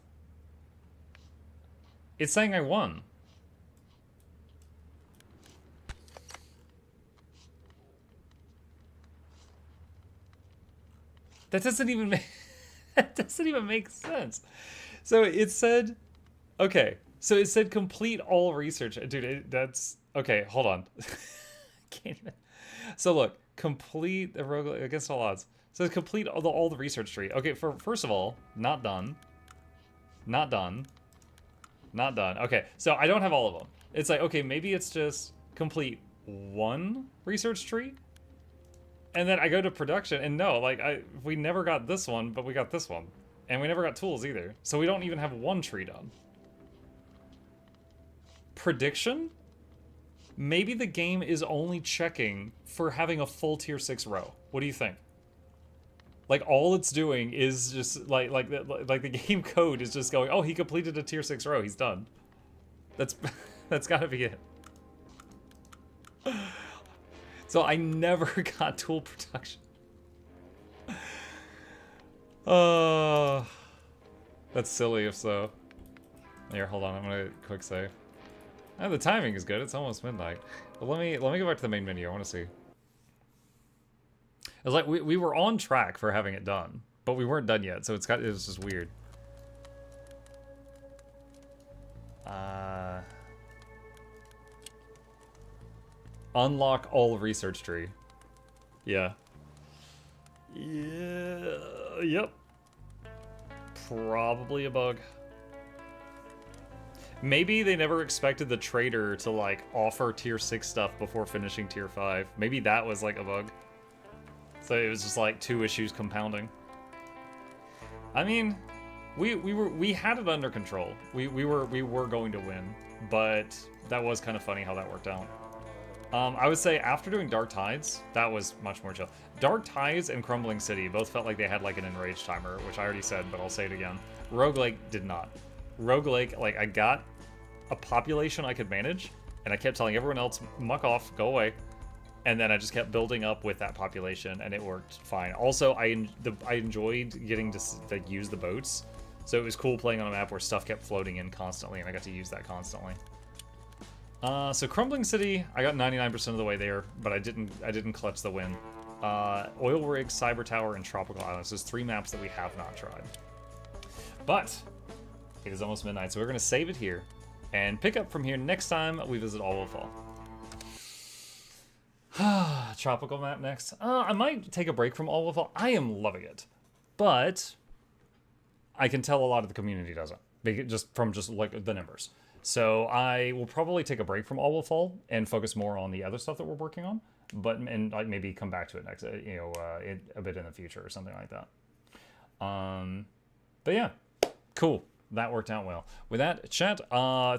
It's saying I won. That doesn't even make that doesn't even make sense. So it said, okay. So it said complete all research, dude. That's okay. Hold on. Can't even. So look, complete the rogue against all odds. So complete all the research tree. Okay, first of all, not done, not done, not done. Okay, so I don't have all of them. It's like, okay, maybe it's just complete one research tree. And then I go to production, and no, like, we never got this one, but we got this one. And we never got tools either. So we don't even have one tree done. Prediction? Maybe the game is only checking for having a full tier 6 row. What do you think? Like, all it's doing is just, like the game code is just going, oh, he completed a tier 6 row, he's done. That's gotta be it. So I never got tool production. That's silly if so. Here, hold on, I'm gonna quick save. Oh, the timing is good, it's almost midnight. But let me go back to the main menu, I wanna see. It was like, we were on track for having it done, but we weren't done yet, so it was just weird. Unlock all research tree. Yeah. Yeah. Yep. Probably a bug. Maybe they never expected the trader to like offer tier 6 stuff before finishing tier 5. Maybe that was like a bug. So it was just like 2 issues compounding. I mean, we had it under control. We were going to win, but that was kind of funny how that worked out. I would say after doing Dark Tides, that was much more chill. Dark Tides and Crumbling City both felt like they had like an enrage timer, which I already said, but I'll say it again. Roguelike did not. Roguelike, like I got a population I could manage, and I kept telling everyone else, muck off, go away. And then I just kept building up with that population, and it worked fine. Also, I enjoyed getting to like, use the boats, so it was cool playing on a map where stuff kept floating in constantly, and I got to use that constantly. So Crumbling City, I got 99% of the way there, but I didn't clutch the win. Oil Rig, Cyber Tower, and Tropical Islands. Those 3 maps that we have not tried. But it is almost midnight, so we're gonna save it here and pick up from here next time we visit All of Fall. Tropical map next. I might take a break from All of Fall. I am loving it, but I can tell a lot of the community doesn't, just from like the numbers. So I will probably take a break from All Will Fall and focus more on the other stuff that we're working on, and like maybe come back to it next, a bit in the future or something like that. But yeah, cool. That worked out well. With that, chat,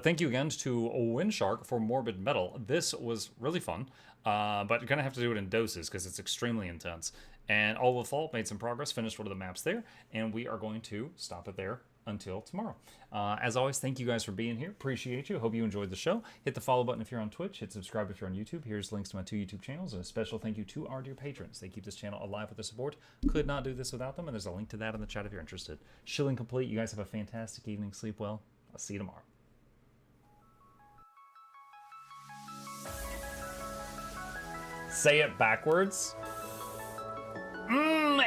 thank you again to Windshark for Morbid Metal. This was really fun, but you're gonna have to do it in doses because it's extremely intense. And All Will Fall made some progress, finished one of the maps there, and we are going to stop it there until tomorrow. As always, thank you guys for being here. Appreciate you. Hope you enjoyed the show. Hit the follow button if you're on Twitch. Hit subscribe if you're on YouTube. Here's links to my 2 YouTube channels, and a special thank you to our dear patrons. They keep this channel alive with their support. Could not do this without them, and there's a link to that in the chat if you're interested. Shilling complete. You guys have a fantastic evening. Sleep well. I'll see you tomorrow. Say it backwards.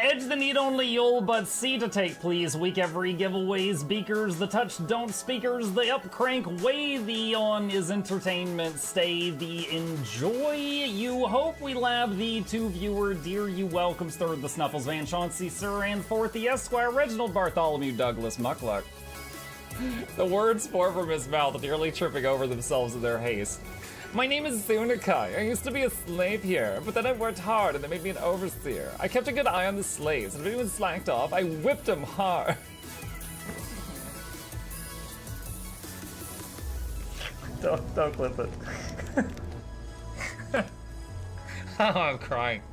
Edge the need only you'll but C to take, please. Week every giveaways, beakers, the touch don't speakers, the up crank, way the on is entertainment, stay the enjoy. You hope we lab the 2 viewer, dear you welcomes, 3rd the Snuffles, Van Chauncey, Sir, and 4th the Esquire, Reginald Bartholomew, Douglas, Mukluk. The words pour from his mouth, nearly tripping over themselves in their haste. My name is Zunikai. I used to be a slave here, but then I worked hard and they made me an overseer. I kept a good eye on the slaves, and if anyone slacked off, I whipped them hard. Don't clip it. Oh, I'm crying.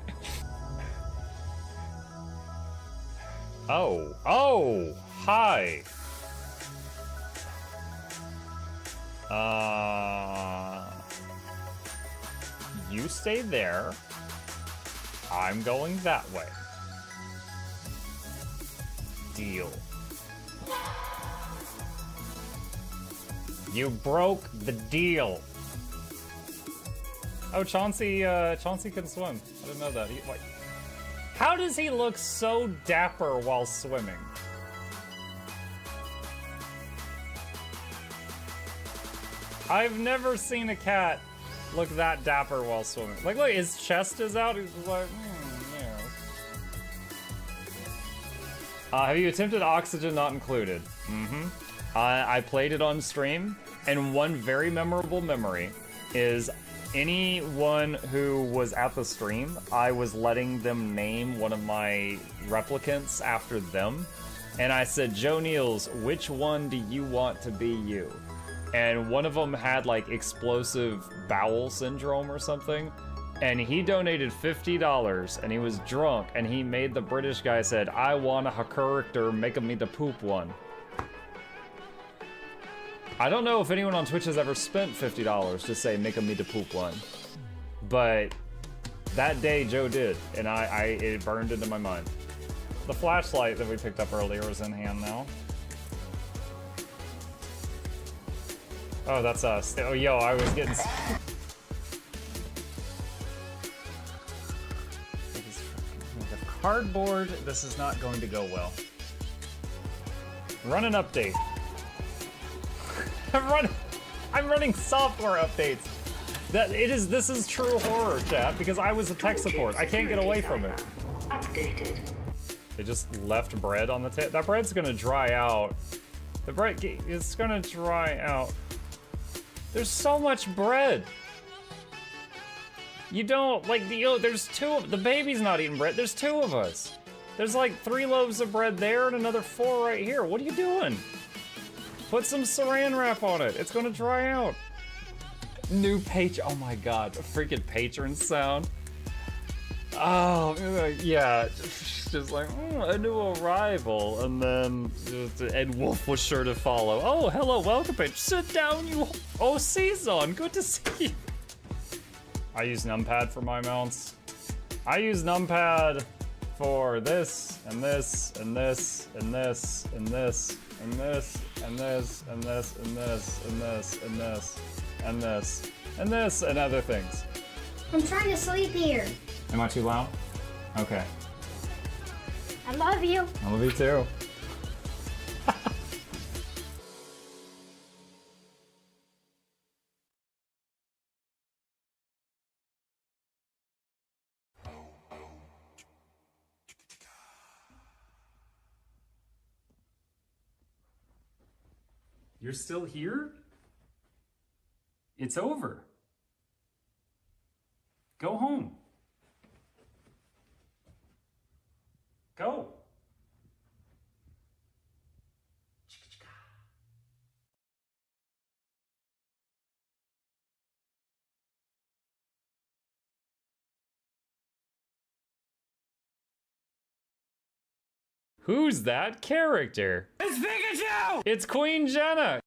Oh, hi. You stay there. I'm going that way. Deal. You broke the deal. Oh, Chauncey can swim. I didn't know that. Wait. How does he look so dapper while swimming? I've never seen a cat look that dapper while swimming. Like, look, his chest is out. He's just like, yeah. Have you attempted Oxygen Not Included? I played it on stream, and one very memorable memory is anyone who was at the stream, I was letting them name one of my replicants after them, and I said, Joe Niels, which one do you want to be you? And one of them had like explosive bowel syndrome or something, and he donated $50, and he was drunk, and he made the British guy said, I want a character, make me the poop one. I don't know if anyone on Twitch has ever spent $50 to say make me the poop one, but that day Joe did, and it burned into my mind. The flashlight that we picked up earlier is in hand now. Oh, that's us. Oh, yo, I was getting... The cardboard, this is not going to go well. Run an update. I'm running software updates. This is true horror, chat, because I was a tech support. I can't get away from it. Updated. They just left bread on the table. That bread's gonna dry out. The bread is gonna dry out. There's so much bread. You don't, like, there's the baby's not eating bread. There's 2 of us. There's like 3 loaves of bread there and another 4 right here. What are you doing? Put some saran wrap on it. It's gonna dry out. New patron, oh my God, a freaking patron sound. Oh, yeah, just like, a new arrival. And then Ed Wolf was sure to follow. Oh, hello, welcome, patron. Sit down, you, oh, Season, good to see you. I use numpad for my mounts. I use numpad for this, and this, and this, and this, and this, and this, and this, and this, and this, and this, and this, and this, and this, and other things. I'm trying to sleep here. Am I too loud? Okay. I love you. I love you too. You're still here? It's over. Go home. Go. Who's that character? It's Pikachu! It's Queen Jenna.